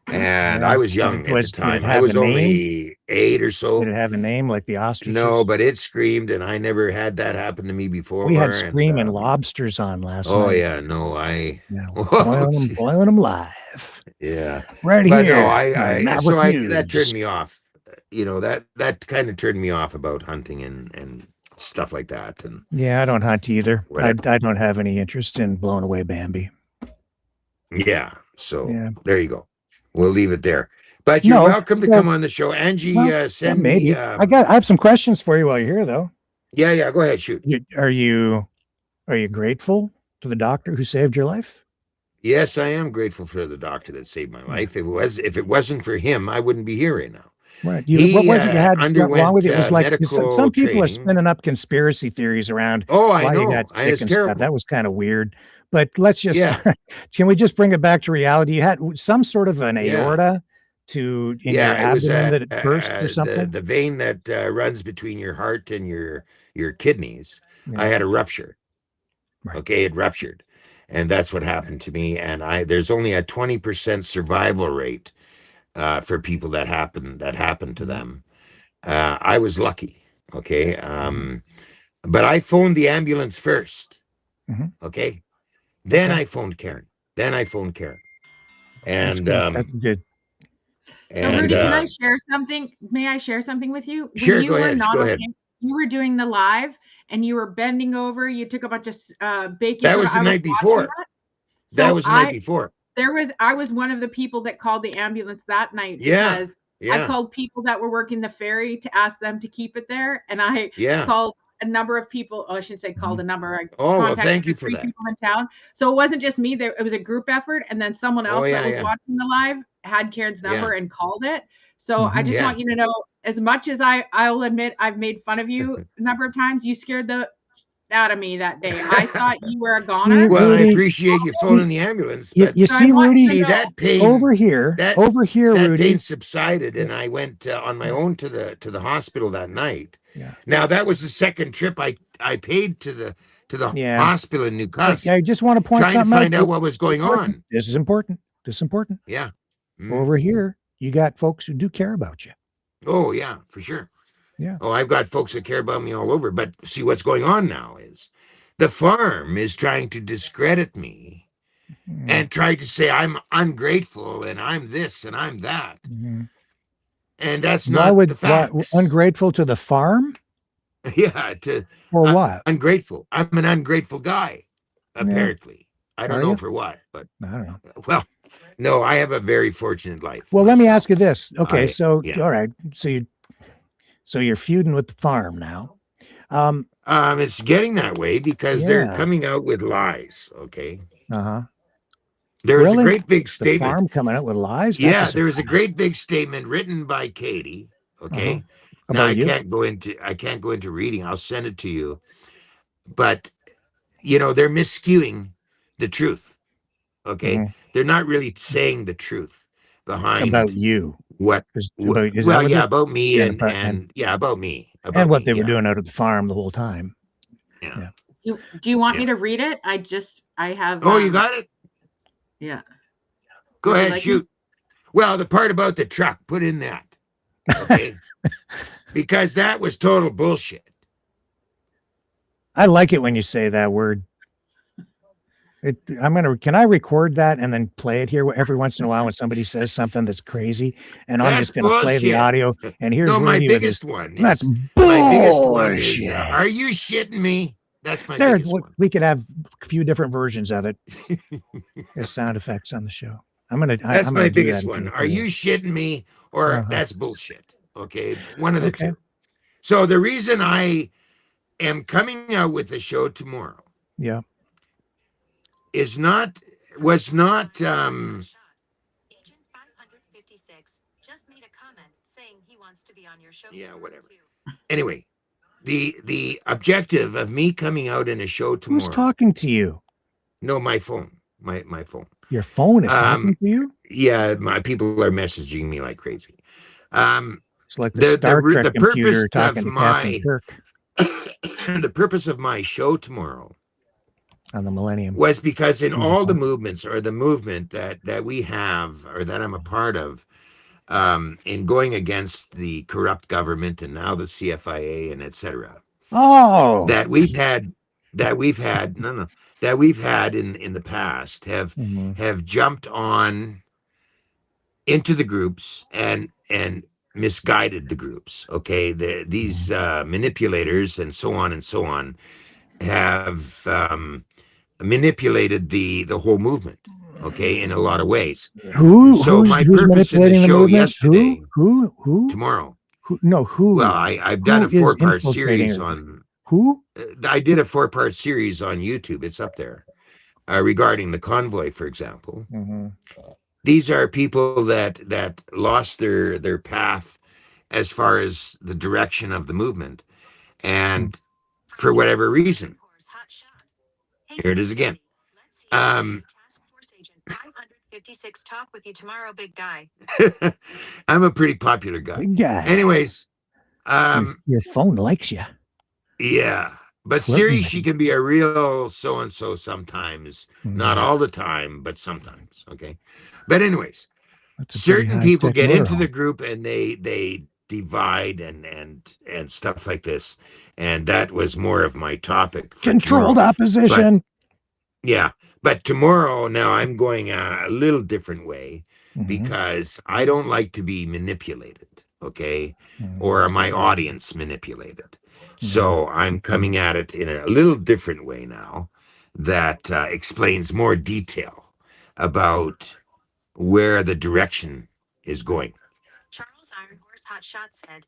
And I was young at the time. I was only 8 or so. Did it have a name like the ostriches? No, but it screamed, and I never had that happen to me before. We had screaming lobsters on last night. Oh, yeah. No, boiling them live. Yeah. Right but here. No, that turned me off. You know, that kind of turned me off about hunting and stuff like that. And yeah, I don't hunt either. I don't have any interest in blowing away Bambi. Yeah. So there you go. We'll leave it there. But you're welcome to come on the show. Angie, send me. I have some questions for you while you're here, though. Yeah. Go ahead, shoot. Are you grateful to the doctor who saved your life? Yes, I am grateful for the doctor that saved my life. If it wasn't for him, I wouldn't be here right now. Right. What was it you had wrong with it? It was like some people are spinning up conspiracy theories around why you got sick and stuff. That was kind of weird. But let's just can we just bring it back to reality? You had some sort of an aorta to in your Yeah, it was abdomen that it burst or something? the vein that runs between your heart and your kidneys. I Yeah. had a rupture. Right. Okay, it ruptured, and that's what happened to me. And there's only a 20% survival rate for people that happened to them. I was lucky. Okay, but I phoned the ambulance first. Mhm. Okay, then Okay. I phoned Karen. That's And good. That's good. So, and Ruddi, can I share something? May I share something with you? When sure, you go were ahead, not go ahead. okay, you were doing the live and you were bending over, you took a bunch of baking That soda. was the I was night watching before. that. That So was the night before. I was one of the people that called the ambulance that night Yeah, because I yeah, called people that were working the ferry to ask them to keep it there. And I yeah. called a number of people. Oh, I shouldn't say called a number. I Oh, well, contacted thank you the for 3 that. people in town. So it wasn't just me. It was a group effort. And then someone Oh, else that yeah, was yeah, watching the live had Karen's yeah, number and called it. So I just yeah. want you to know, as much as I'll admit I've made fun of you a number of times, you scared the out of me that day. I thought you were a See, goner. Well, I Rudy, appreciate you see, phoning the ambulance, you, but you So I see, want you to Rudy, see know. that pain, over here, that pain Rudy. subsided, and I went on my own to the hospital that night. Yeah. Now that was the second trip I paid to the Yeah. hospital in New Cusp, I just want to point trying to something out. find out what was going on. This is important. This is important. Yeah. Over here, you got folks who do care about you. Oh, yeah, for sure. Yeah. Oh, I've got folks that care about me all over. But see, what's going on now is the farm is trying to discredit me and try to say I'm ungrateful and I'm this and I'm that. And that's not the facts. Ungrateful to the farm? Yeah, For what? ungrateful. I'm an ungrateful guy, Yeah. apparently. I don't Are know you? for what, but I don't know. well, no, I have a very fortunate life. Well, let me myself. ask you this. Okay, so yeah. all right, so you're feuding with the farm now. It's getting that way because they're Yeah. coming out with lies. Okay. Uh-huh. There was a Really? great big The statement. farm coming out with lies? That's Yeah, there was a great big statement written by Katie. Okay. Now About you? I can't go into reading. I'll send it to you. But they're misskewing the truth. Okay. They're not really saying the truth behind about you. What about me and yeah, about me. And what they were doing out at the farm the whole time. Yeah. Do you want me to read it? I have. Oh, you got it? Yeah. Go Would you ahead, like shoot. Well, the part about the truck, put in that. Okay. Because that was total bullshit. I like it when you say that word. Can I record that and then play it here every once in a while when somebody says something that's crazy, and I'm just going to play the audio. And here's my Ruddi biggest one. That's my biggest one is, bullshit. are you shitting me? That's my biggest one. We could have a few different versions of it as sound effects on the show. That's my biggest one. Are you shitting me, or that's bullshit? Okay, one of the two. So the reason I am coming out with the show tomorrow, was not Agent 556 just made a comment saying he wants to be on your show. Yeah, whatever. Anyway, the objective of me coming out in a show tomorrow. Who's talking to you? No, my phone. My phone. Your phone is talking to you? Yeah, my people are messaging me like crazy. It's like the Star Trek computer talking to my Captain Kirk. the purpose of my show tomorrow on the Millennium was because in all the movements, or the movement that we have, or that I'm a part of, in going against the corrupt government and now the CFIA and etc. that we've had in the past have jumped on into the groups and misguided the groups. Okay, these manipulators and so on have manipulated the whole movement. Okay, in a lot of ways. Who's my purpose in the show yesterday, who tomorrow. Who? Well, I've done a 4-part series on who. I did a 4-part series on YouTube. It's up there regarding the convoy, for example. These are people that lost their path as far as the direction of the movement, and for whatever reason. Here it is again. 56 talk with you tomorrow, big guy. I'm a pretty popular guy. Big guy. Anyways, Your phone likes you. yeah. But Flirting Siri, with she you. can be a real so-and-so sometimes. Not Mhm. all the time, but sometimes. Okay. But anyways, That's a pretty certain people high-tech get into the motorhome. group and they divide and stuff like this. And that was more of my topic for Controlled tomorrow. opposition. Yeah. But tomorrow, now I'm going a little different way Mhm. because I don't like to be manipulated, okay? Mhm. Or my audience manipulated. So I'm coming at it in a little different way now that explains more detail about where the direction is going. Charles Iron Horse Hotshot said,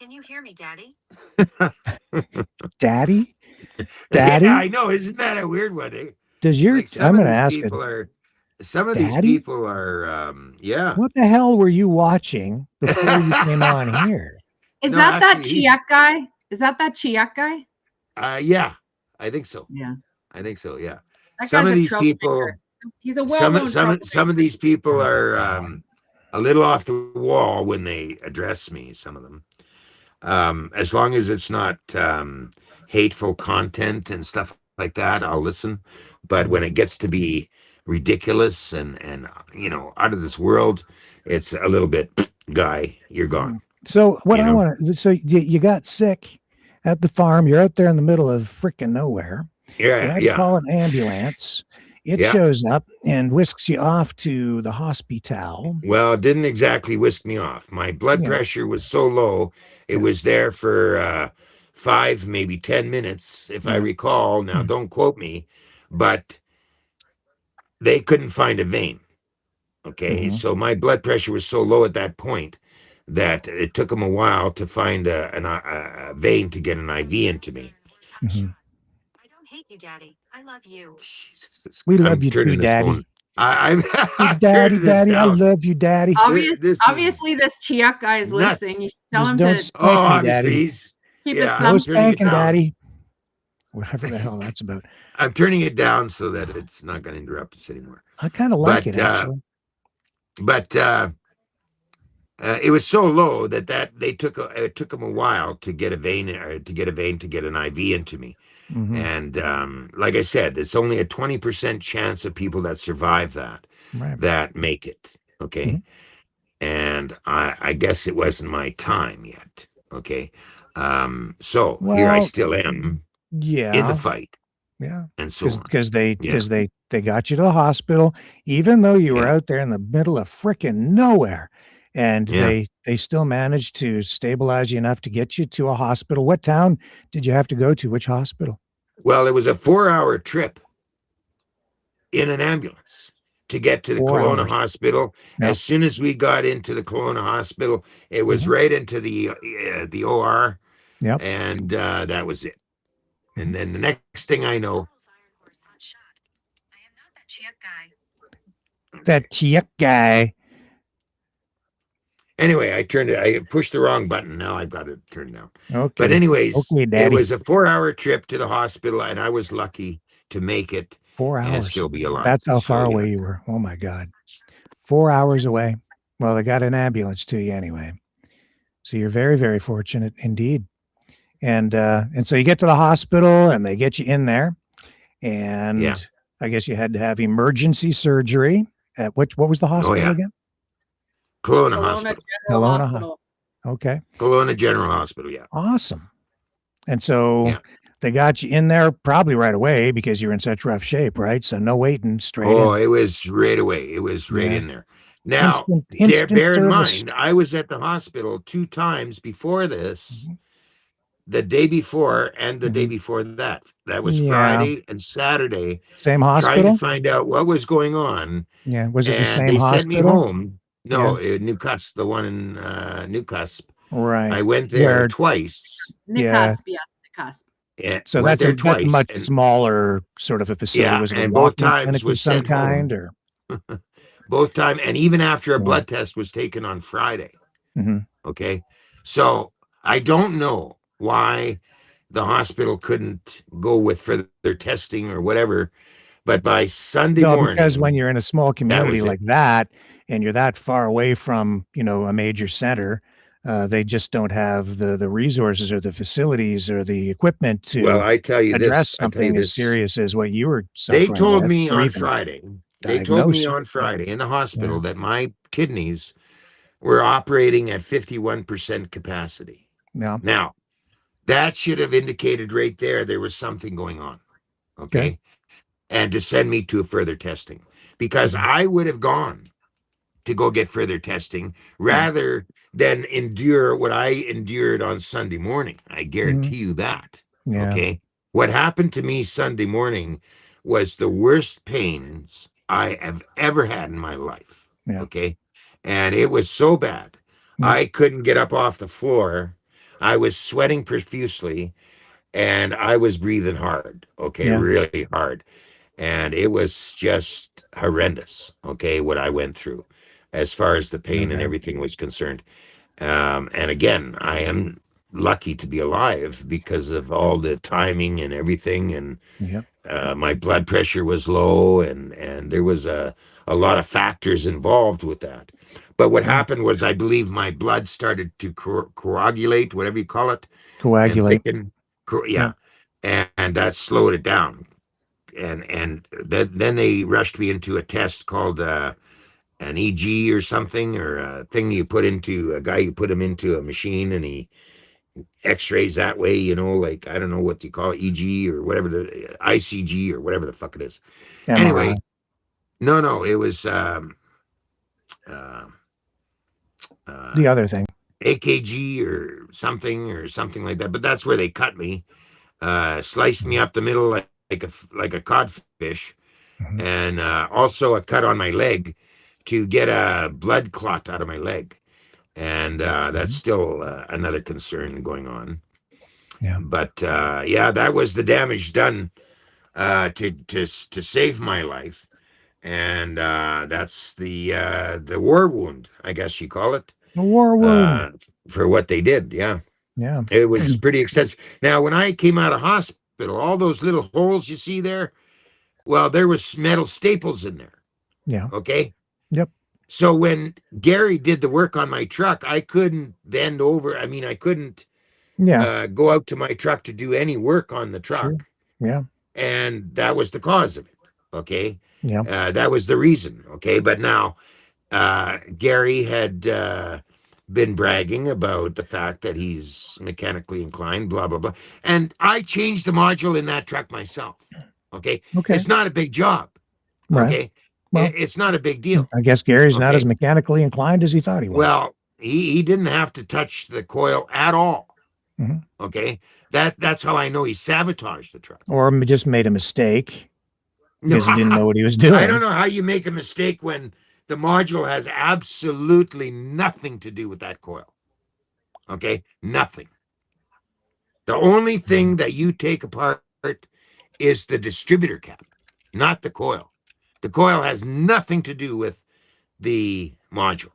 "Can you hear me, Daddy?" Daddy? Yeah, Daddy? I know. Isn't that a weird one? Eh? Does your Like I'm gonna ask it. some of these Daddy? people are, yeah. What the hell were you watching before you came on here? Is No, that actually, he's- Chiak guy? Is that Chiak guy? Yeah, I think so. Yeah. I think so. Yeah. That Some guy's of a these troublemaker. people, He's a some well-known troublemaker. some of these people are a little off the wall when they address me. Some of them, as long as it's not hateful content and stuff like that, I'll listen. But when it gets to be ridiculous and out of this world, it's a little bit, guy, you're gone. So what You I know? want to, so you got sick at the farm. You're out there in the middle of freaking nowhere. You Yeah, had to call an ambulance. It Yeah. shows up and whisks you off to the hospital. Well, it didn't exactly whisk me off. My blood Yeah. pressure was so low, it was there for 5, maybe 10 minutes, if I Yeah. recall. Now, don't quote me, but they couldn't find a vein. Okay, Mhm. so my blood pressure was so low at that point that it took them a while to find a vein to get an IV into me. Mhm. I don't hate you, Daddy. I love you. Jesus, We I'm love you too, turning this Daddy. phone. I'm Daddy, turning this Daddy, I down. love you, Daddy. This is Obviously, this Chiak guy is nuts. listening. You should tell Just him don't to spank Oh, me, obviously, Daddy. he's keep yeah, his I'm No thumbs. turning it spanking, down. Daddy. Whatever the hell that's about. I'm turning it down so that it's not going to interrupt us anymore. I kind of like But, it, actually. But it was so low that it took them a while to get a vein to get an IV into me. Mhm. And like I said, it's only a 20% chance of people that survive Right. that make it. Okay. Mhm. And I guess it wasn't my time yet. Okay. So here I Well, still am in the yeah, fight yeah. and so on. Because they Yeah. they got you to the hospital, even though you were Yeah. out there in the middle of freaking nowhere, and Yeah. they still managed to stabilize you enough to get you to a hospital. What town did you have to go to? Which hospital? Well, it was a 4-hour trip in an ambulance to get to the 4 Kelowna hours. Hospital. Yep. As soon as we got into the Kelowna Hospital, it was Mhm. right into the OR, Yep. and that was it. And then the next thing I know, Charles Iron Horse Hotshot. I am not that Chiak guy. That Chiak guy. anyway, I pushed the wrong button. Now I've got it turned down. Okay. But anyways, Okay, it Daddy. was a 4-hour trip to the hospital, and I was lucky to make it 4 and hours. still be alive. That's how So, far yeah. away you were. Oh my God. 4 hours away. Well, they got an ambulance to you anyway. So you're very, very fortunate indeed. And so you get to the hospital and they get you in there. And Yeah. I guess you had to have emergency surgery at what was the hospital yeah. again? Kelowna Kelowna Hospital. General Kelowna Hospital. Okay. Kelowna General Hospital, yeah. Awesome. And so Yeah. they got you in there probably right away because you're in such rough shape, right? So no waiting, straight Oh, in. it was right away. It was right Yeah. in there. Now, Instant bear in service. mind, I was at the hospital 2 times before this, Mhm. the day before and the day Mhm. before that. That was Yeah. Friday and Saturday, Same trying hospital? to find out what was going on. Yeah. Was it the And same they sent me hospital? home. No, Newcastle, the one in Newcastle. Right. I went there Where twice. Yeah. Nicasp, yes, Nicasp. Yeah, So went that's there that's twice. much And smaller sort of a facility. yeah, Was it a and both walk-in times clinic of was some sent home. kind or? Both time, and even after a Yeah. blood test was taken on Friday. Mhm. Okay. So I don't know why the hospital couldn't go with further testing or whatever, But by Sunday No, morning, because when you're in a small community was it. like that, and you're that far away from, a major center, they just don't have the resources or the facilities or the equipment Well, to I tell you address this. I tell you something as this. serious as what you were They suffering told with, me or on even Friday. They told me diagnose. on Friday in the hospital Yeah. that my kidneys were operating at 51% capacity. Yeah. Now, that should have indicated right there was something going on. Okay. And to send me to further testing, because Mhm. I would have gone to go get further testing rather than endure what I endured on Sunday morning. I Mhm. guarantee you that. Yeah. Okay. What happened to me Sunday morning was the worst pains I have ever had in my life. Yeah. Okay. And it was so bad. Yeah. I couldn't get up off the floor. I was sweating profusely and I was breathing hard. Okay. Yeah. Really hard. And it was just horrendous. Okay. What I went through as far as the pain and Okay. everything was concerned. And again, I am lucky to be alive because of all the timing and everything. And Yep. my blood pressure was low, and there was a lot of factors involved with that. But what Yeah. happened was, I believe my blood started to coagulate, whatever you call it, and Coagulate. thicken. Yeah. Yeah, and that slowed it down. And then they rushed me into a test called an EG or something, or a thing you put into a guy. You put him into a machine, and he X-rays that way. Like, I don't know what you call it, EG or whatever, the ICG or whatever the fuck it is. MRI. Anyway, no, it was uh, The other thing. AKG or something like that. But that's where they cut me, sliced me up the middle like a codfish, Mhm. and also a cut on my leg to get a blood clot out of my leg. And that's still another concern going on. Yeah. But yeah, that was the damage done to save my life. And that's the war wound, I guess you call it, The war wound. for what they did. Yeah, Yeah. it was pretty extensive. Now, when I came out of hospital, all those little holes you see there, well, there was metal staples in there. Yeah. Okay. Yep. So when Gary did the work on my truck, I couldn't bend over. I mean, I couldn't Yeah. go out to my truck to do any work on the Sure. truck. Yeah. And that was the cause of it. Okay. Yeah. That was the reason. Okay. But now, Gary had been bragging about the fact that he's mechanically inclined, blah, blah, blah. And I changed the module in that truck myself. Okay. Okay. It's not a big job. Right. Okay. Well, It's not a big deal. I guess Gary's not Okay. as mechanically inclined as he thought he was. Well, he didn't have to touch the coil at all. Mhm. Okay. That's how I know he sabotaged the truck. Or just made a mistake No, because he didn't know what he was doing. I don't know how you make a mistake when the module has absolutely nothing to do with that coil. Okay? Nothing. The only thing that you take apart is the distributor cap, not the coil. The coil has nothing to do with the module.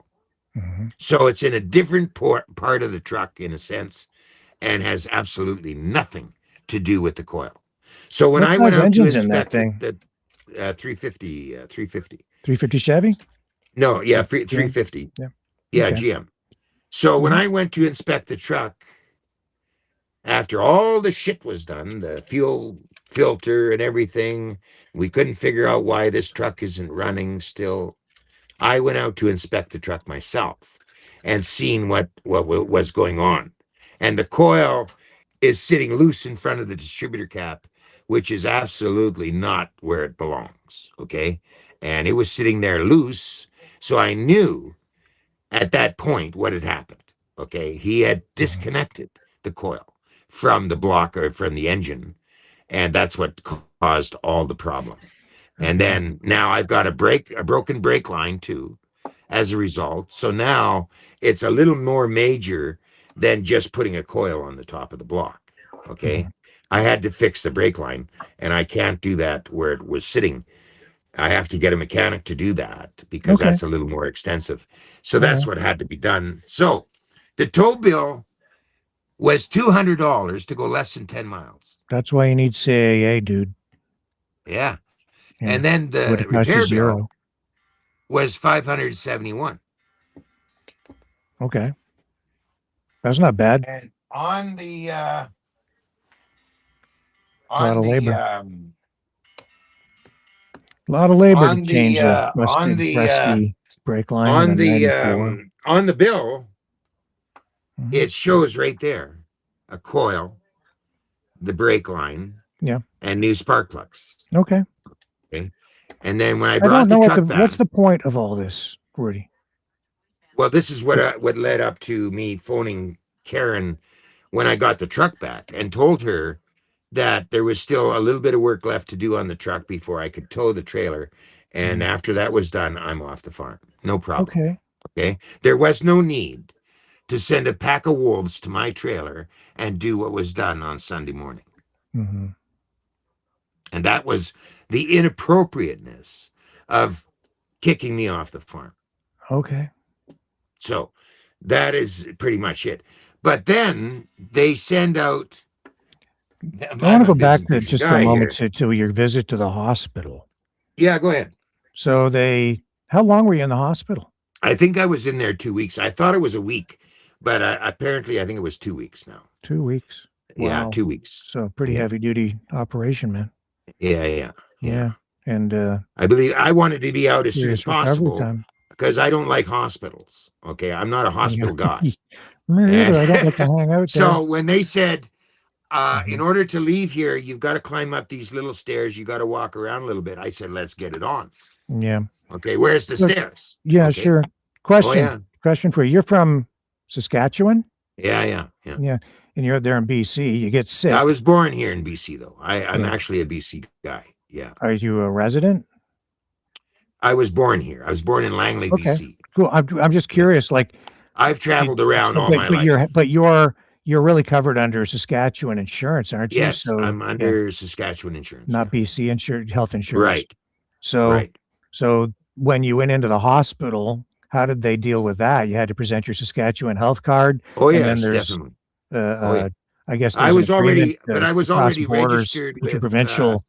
Mhm. So it's in a different part of the truck, in a sense, and has absolutely nothing to do with the coil. So when What I went size out to engine's in that inspect thing? the 350, 350 Chevy? no, yeah, GM? 350, Yeah. yeah, Okay. GM. So when Mhm. I went to inspect the truck, after all the shit was done, the fuel filter and everything, we couldn't figure out why this truck isn't running still. I went out to inspect the truck myself and seen what was going on. And the coil is sitting loose in front of the distributor cap, which is absolutely not where it belongs. Okay. And it was sitting there loose. So I knew at that point what had happened. Okay. He had disconnected the coil from the block or from the engine. And that's what caused all the problem. And Okay. then now I've got a broken brake line too, as a result. So now it's a little more major than just putting a coil on the top of the block. Okay. Mhm. I had to fix the brake line, and I can't do that where it was sitting. I have to get a mechanic to do that because Okay. that's a little more extensive. So All that's right. what had to be done. So the tow bill was $200 to go less than 10 miles. That's why you need CAA, dude. Yeah. And then Would the it cost you repair bill zero? was $571. Okay. That's not bad. And on the A lot of labor. A lot of labor to change a rusty brake line in a 94. on the bill, Mhm. it shows right there a coil, the brake line, Yeah. and new spark plugs. Okay. Okay. And then when I I brought don't know the truck back, what's the point of all this, Ruddi? well, this is what led up to me phoning Karen when I got the truck back and told her that there was still a little bit of work left to do on the truck before I could tow the trailer. And after that was done, I'm off the farm. No problem. Okay. Okay. There was no need to send a pack of wolves to my trailer and do what was done on Sunday morning. Mm-hmm. And that was the inappropriateness of kicking me off the farm. Okay. So that is pretty much it. But then they send out. I want to go back to just for a moment to your visit to the hospital. Yeah, go ahead. So how long were you in the hospital? I think I was in there 2 weeks. I thought it was a week, but apparently I think it was 2 weeks now. 2 weeks. Yeah, Wow. 2 weeks. So pretty heavy duty operation, man. Yeah. And I believe I wanted to be out as soon as possible time. because I don't like hospitals. Okay, I'm not a hospital guy. Me neither. I don't like to hang out there. So when they said, in order to leave here, you've got to climb up these little stairs. You got to walk around a little bit. I said, let's get it on. Yeah. Okay, where's the stairs? Yeah, okay. Sure. Question for you. You're from Saskatchewan? Yeah. Yeah. And you're there in BC. You get sick. I was born here in BC, though. I'm actually a BC guy. Yeah. Are you a resident? I was born here. I was born in Langley, BC. Cool. I'm just curious. Like, I've traveled around all my life. But you're really covered under Saskatchewan insurance, aren't you? Yes, so, I'm under Saskatchewan insurance. Not BC health insurance. Right. So when you went into the hospital, how did they deal with that? You had to present your Saskatchewan health card. Oh yes, definitely. I guess I was already registered with interprovincial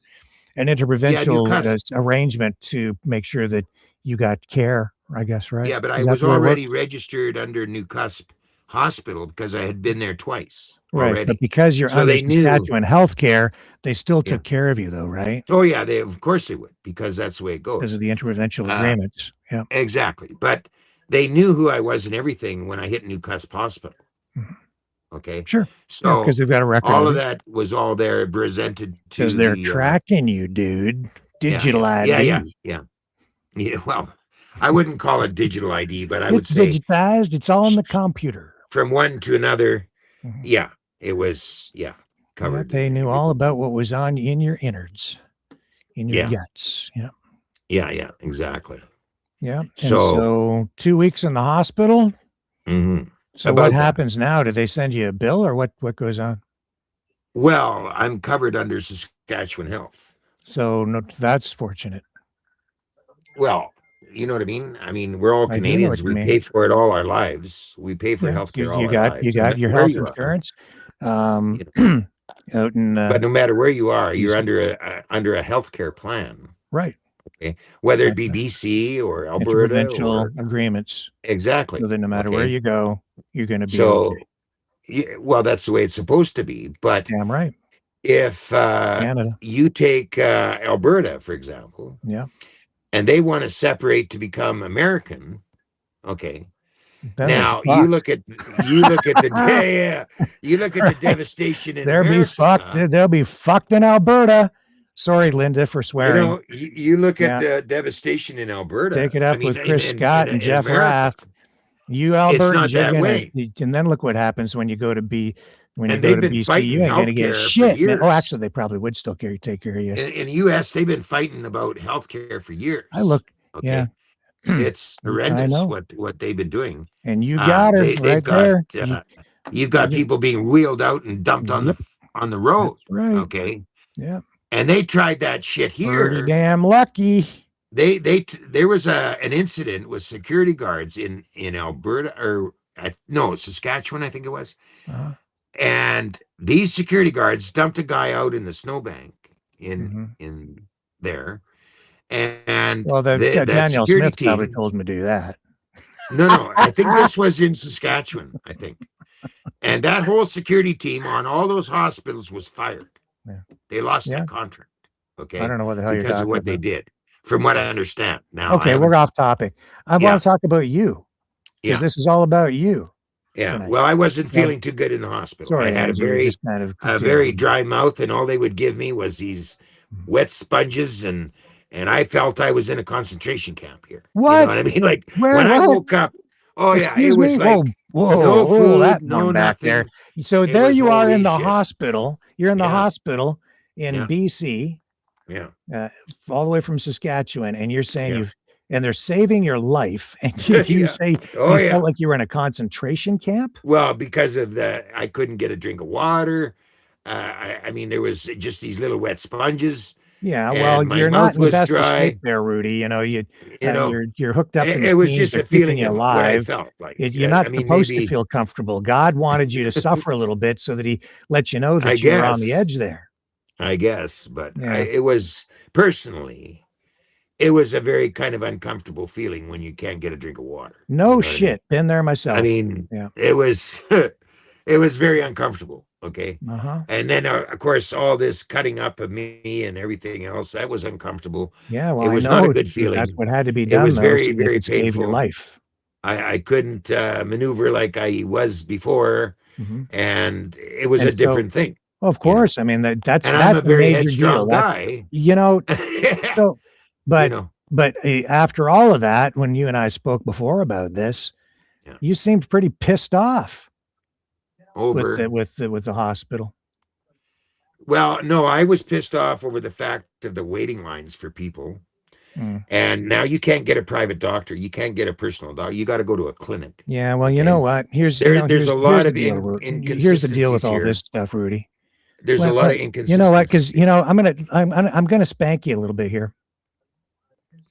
arrangement to make sure that you got care. I guess, right? Yeah, but I was already registered under New Cusp Hospital because I had been there twice already. But because you're under Saskatchewan healthcare, they still took care of you, though, right? Oh yeah, of course they would, because that's the way it goes. Because of the interprovincial agreements. Yeah, exactly. But they knew who I was and everything when I hit New Cusp Hospital. Okay, sure. So because they've got a record. All of that was all there presented to because they're tracking you, dude. Digital ID. Yeah. Well, I wouldn't call it digital ID, but I would say digitized. It's all in the computer. From one to another. Yeah, it was covered. They knew all about what was in your innards, in your guts. Yeah, exactly. Yeah. So 2 weeks in the hospital. So what happens now? Do they send you a bill or what goes on? Well, I'm covered under Saskatchewan Health. So no, that's fortunate. Well, you know what I mean? I mean, we're all Canadians. We pay for it all our lives. We pay for healthcare all our lives. You got your health insurance. But no matter where you are, you're under a healthcare plan. Right. Okay. Whether it be BC or Alberta or agreements. Exactly. So that no matter where you go, you're going to be well, that's the way it's supposed to be. But damn right. If you take Alberta, for example, and they want to separate to become American, okay. Now you look at the devastation in America. They'll be fucked in Alberta. Sorry, Linda, for swearing. You look at the devastation in Alberta. Take it up with Chris Scott and Jeff Rath. You Alberta, it's not that way. And then look what happens when you go to BC. You ain't going to get shit. Oh, actually, they probably would still take care of you. In the U.S., they've been fighting about healthcare for years. It's horrendous what they've been doing. And you got it right there. You've got people being wheeled out and dumped on the road. That's right. Okay. Yeah. And they tried that shit here. Pretty damn lucky. There was an incident with security guards in Alberta Saskatchewan, I think it was. And these security guards dumped a guy out in the snowbank in there. And Well, the the Danielle security Smith probably team. told him to do that. No, I think this was in Saskatchewan, I think. And that whole security team on all those hospitals was fired. Yeah. They lost Yeah. that contract. Okay. I don't know what the hell because you're of what talking they about. did, from what I understand. Now, Okay, we're off topic. I Yeah. want to talk about you because Yeah. this is all about you. Yeah. tonight. Well, I wasn't Well, feeling too good in the hospital. Sorry, I had Angie, you just kind of a continued. very dry mouth, and all they would give me was these wet sponges, and I felt I was in a concentration camp here. What? You know what I mean? Like Where? when I What? woke up, oh yeah, Excuse it was me? like whoa, no food, that no one back there. nothing. So It there was you are in holy the shit. hospital. You're in the Yeah. hospital in Yeah. BC, Yeah. all the way from Saskatchewan, and you're saying Yeah. and they're saving your life, and you Yeah. say Oh, you yeah. felt like you were in a concentration camp? Well, because of I couldn't get a drink of water. I mean, there was just these little wet sponges. Yeah, and well, my you're not mouth in the was best of shape dry. there, Rudy. You know, You know, you're hooked up to it was machines. just They're a keeping feeling you of what I alive. felt like. You're not I mean, supposed to maybe feel comfortable. God wanted you to suffer a little bit so that he let you know I that you were on the guess. edge there. I guess, but Yeah. it was personally, it was a very kind of uncomfortable feeling when you can't get a drink of water. You know No what I mean? shit. Been there myself. I mean, Yeah. it was it was very uncomfortable. Okay. Uh-huh. And then of course all this cutting up of me and everything else, that was uncomfortable. Yeah, well, It I was know not a good that's feeling. what had to be It done was though, very, so they very could save your painful. life. I couldn't maneuver like I was before, Mhm. and it was And a so, different thing. of you know. course, I mean that's And I'm a a very major deal. headstrong guy. You know, so You know. but after all of that, when you and I spoke before about this, Yeah. you seemed pretty pissed off Over. with the hospital. Well, no, I was pissed off over the fact of the waiting lines for people. Mm. And now you can't get a private doctor. You can't get a personal doctor. You got to go to a clinic. Yeah, well, you know what? Here's There's a lot the of deal. Here's the deal with inconsistencies all here. this stuff, Rudy. There's a lot of inconsistencies. You know what? Because I'm gonna spank you a little bit here.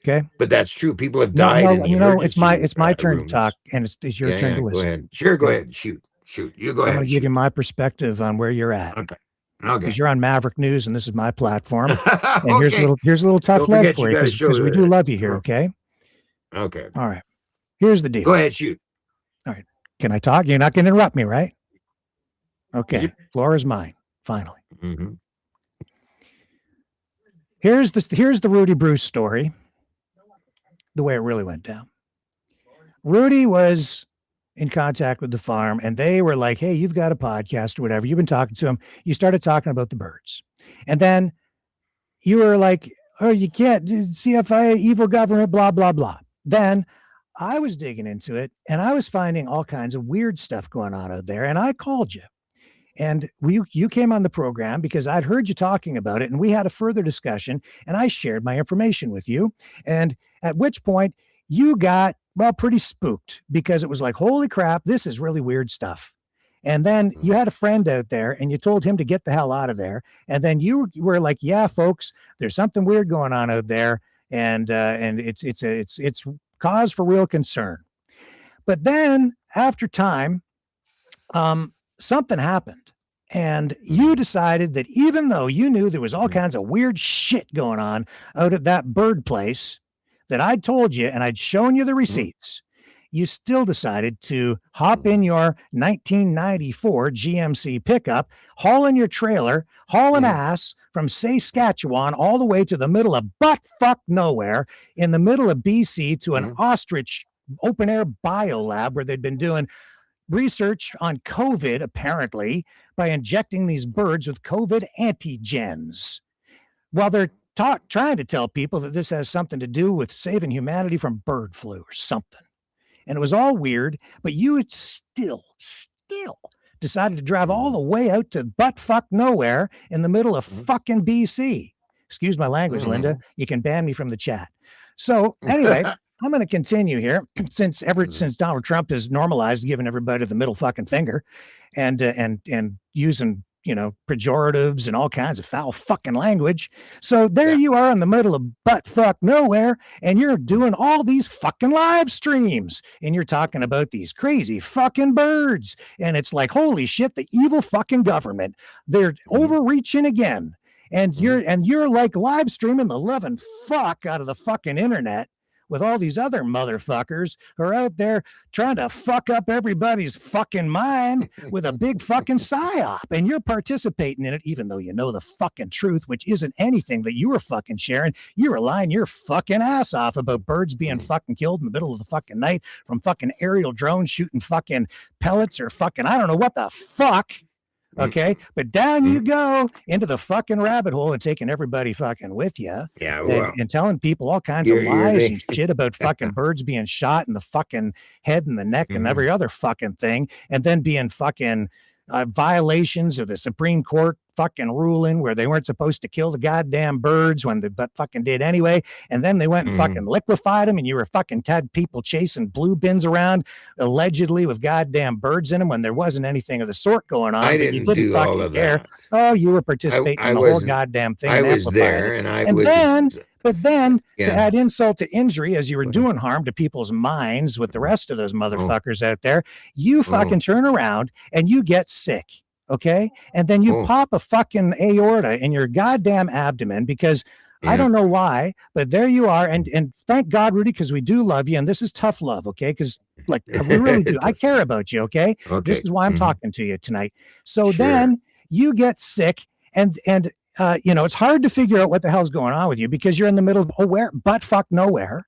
Okay. But that's true. People have died in the it's emergency my turn rooms. to talk, and it's your turn to listen. Go ahead. Sure, go Okay. ahead. Shoot. You go I'm ahead. going to give you my perspective on where you're at. Okay. Because you're on Maverick News, and this is my platform. And Okay. here's a little tough Don't love forget for you you, gotta show because we do love you here. Okay. Okay. All right. Here's the deal. Go ahead. Shoot. All right. Can I talk? You're not going to interrupt me, right? Okay. Yep. Floor is mine. Finally. Mm-hmm. Here's the Rudy Bruce story. The way it really went down. Ruddi was in contact with the farm, and they were like, hey, you've got a podcast or whatever. You've been talking to him. You started talking about the birds. And then you were like, oh, you can't, CFI, evil government, blah, blah, blah. Then I was digging into it, and I was finding all kinds of weird stuff going on out there. And I called you. And you came on the program because I'd heard you talking about it, and we had a further discussion, and I shared my information with you. And at which point you got, well, pretty spooked because it was like, holy crap, this is really weird stuff. And then you had a friend out there and you told him to get the hell out of there. And then you were like, yeah, folks, there's something weird going on out there. And it's cause for real concern. But then after time, something happened. And you decided that even though you knew there was all kinds of weird shit going on out at that bird place that I'd told you and I'd shown you the receipts, you still decided to hop in your 1994 GMC pickup, haul in your trailer, hauling ass from Saskatchewan all the way to the middle of butt-fuck nowhere in the middle of BC to an Ostrich open-air biolab where they'd been doing research on COVID, apparently, by injecting these birds with COVID antigens. While they're trying to tell people that this has something to do with saving humanity from bird flu or something. And it was all weird, but you still decided to drive all the way out to butt-fuck nowhere in the middle of fucking BC. Excuse my language, Linda. You can ban me from the chat. So anyway, I'm going to continue here since Donald Trump has normalized giving everybody the middle fucking finger and using, pejoratives and all kinds of foul fucking language. So there you are in the middle of butt fuck nowhere, and you're doing all these fucking live streams, and you're talking about these crazy fucking birds. And it's like, holy shit, the evil fucking government, they're overreaching again. and you're like live streaming the living fuck out of the fucking internet with all these other motherfuckers who are out there trying to fuck up everybody's fucking mind with a big fucking psyop, and you're participating in it, even though you know the fucking truth, which isn't anything that you were fucking sharing. You were lying your fucking ass off about birds being fucking killed in the middle of the fucking night from fucking aerial drones shooting fucking pellets or fucking, I don't know what the fuck. Okay, but down you go into the fucking rabbit hole and taking everybody fucking with you. Yeah, well, and telling people all kinds of lies and shit about fucking birds being shot in the fucking head and the neck and every other fucking thing, and then being fucking violations of the Supreme Court fucking ruling where they weren't supposed to kill the goddamn birds when they but fucking did anyway, and then they went and fucking liquefied them, and you were fucking had people chasing blue bins around allegedly with goddamn birds in them when there wasn't anything of the sort going on. I didn't do all of that. Oh, you were participating in the whole goddamn thing. I was there, but then to add insult to injury, as you were doing harm to people's minds with the rest of those motherfuckers out there, you fucking turn around and you get sick. Okay. And then you pop a fucking aorta in your goddamn abdomen because I don't know why, but there you are. And thank God, Ruddi, because we do love you. And this is tough love. Okay. Because like we really do. I care about you. Okay. This is why I'm talking to you tonight. So then you get sick and you know, it's hard to figure out what the hell's going on with you because you're in the middle of butt fuck nowhere.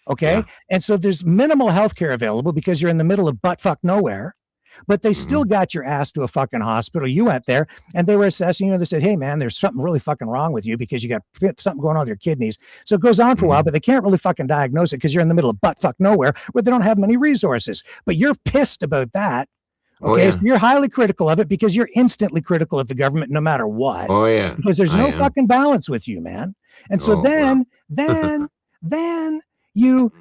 Okay. And so there's minimal health care available because you're in the middle of butt fuck nowhere. But they still got your ass to a fucking hospital. You went there and they were assessing you. They said, hey, man, there's something really fucking wrong with you because you got something going on with your kidneys. So it goes on for a while, but they can't really fucking diagnose it because you're in the middle of butt fuck nowhere where they don't have many resources. But you're pissed about that. Okay, so you're highly critical of it because you're instantly critical of the government no matter what. Because there's no fucking balance with you, man. And so then you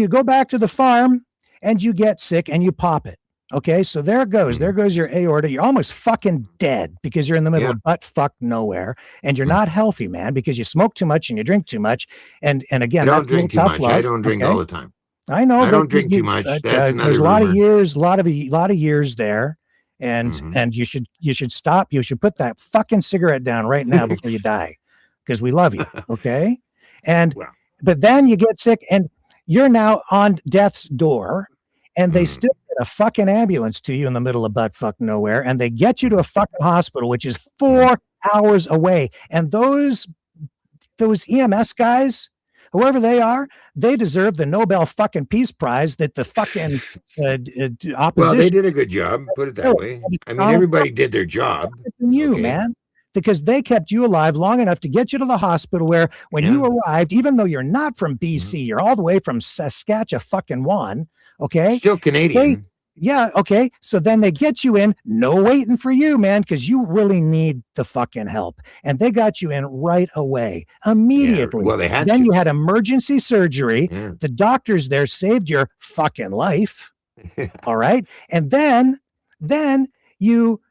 go back to the farm and you get sick and you pop it. Okay, so there goes your aorta. You're almost fucking dead because you're in the middle of butt fuck nowhere, and you're not healthy, man, because you smoke too much and you drink too much. And again, I don't drink too much. Love. I don't drink all the time. I know. I don't drink too much. That's there's a lot of years there, and you should stop. You should put that fucking cigarette down right now before you die, because we love you. Okay, but then you get sick and you're now on death's door. And they still get a fucking ambulance to you in the middle of butt fuck nowhere. And they get you to a fucking hospital, which is 4 hours away. And those EMS guys, whoever they are, they deserve the Nobel fucking Peace Prize that the fucking opposition. Well, they did a good job. Put it that way. I mean, everybody did their job. Man. Because they kept you alive long enough to get you to the hospital where when you arrived, even though you're not from BC, you're all the way from Saskatchewan, okay? Still Canadian. Okay. So then they get you in, no waiting for you, man, because you really need the fucking help. And they got you in right away, immediately. Well, they had then you had emergency surgery. The doctors there saved your fucking life. All right. And then you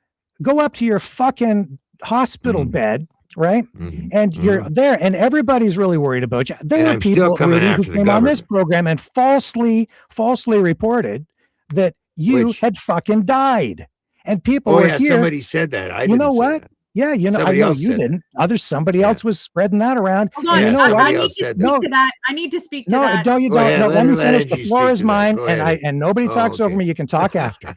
go up to your fucking hospital bed, right? And you're there, and everybody's really worried about you. There were people who came on this program and falsely reported that you had fucking died. And people were here. Somebody said that. I you know what? Yeah, you know, I know you didn't. Somebody else was spreading that around. Hold on, you know I need to speak to that. I need to speak to that. No, you don't. Let me finish. The floor is mine, and nobody talks over me. You can talk after.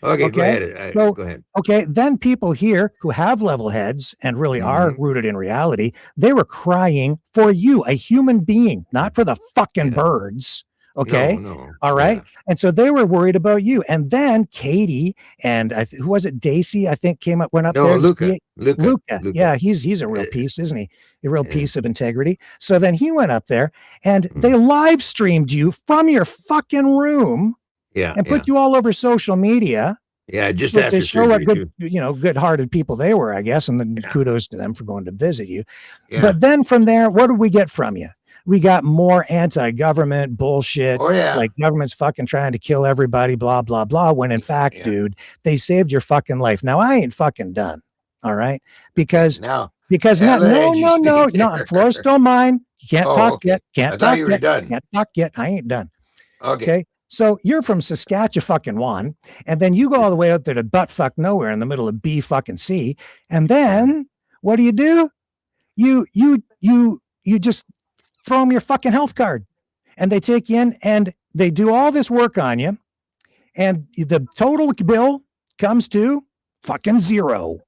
Okay, go ahead. Go ahead. Okay, then people here who have level heads and really are rooted in reality, they were crying for you, a human being, not for the fucking birds. Okay. No. All right. Yeah. And so they were worried about you. And then Katie and who was it? Daisy, I think went up there. Luca. Yeah. He's a real piece, isn't he? A real piece of integrity. So then he went up there and they live streamed you from your fucking room. And put you all over social media. Yeah, just after to show what good-hearted people they were, I guess, and then kudos to them for going to visit you. Yeah. But then from there, what did we get from you? We got more anti-government bullshit. Like government's fucking trying to kill everybody, blah, blah, blah. When in fact, dude, they saved your fucking life. Now I ain't fucking done. All right. Because no, floor's still mine. You can't talk yet. Can't talk yet. I ain't done. Okay. So you're from Saskatchewan, and then you go all the way out there to butt fuck nowhere in the middle of B fucking C. And then what do? you just throw them your fucking health card, and they take you in and they do all this work on you, and the total bill comes to fucking zero.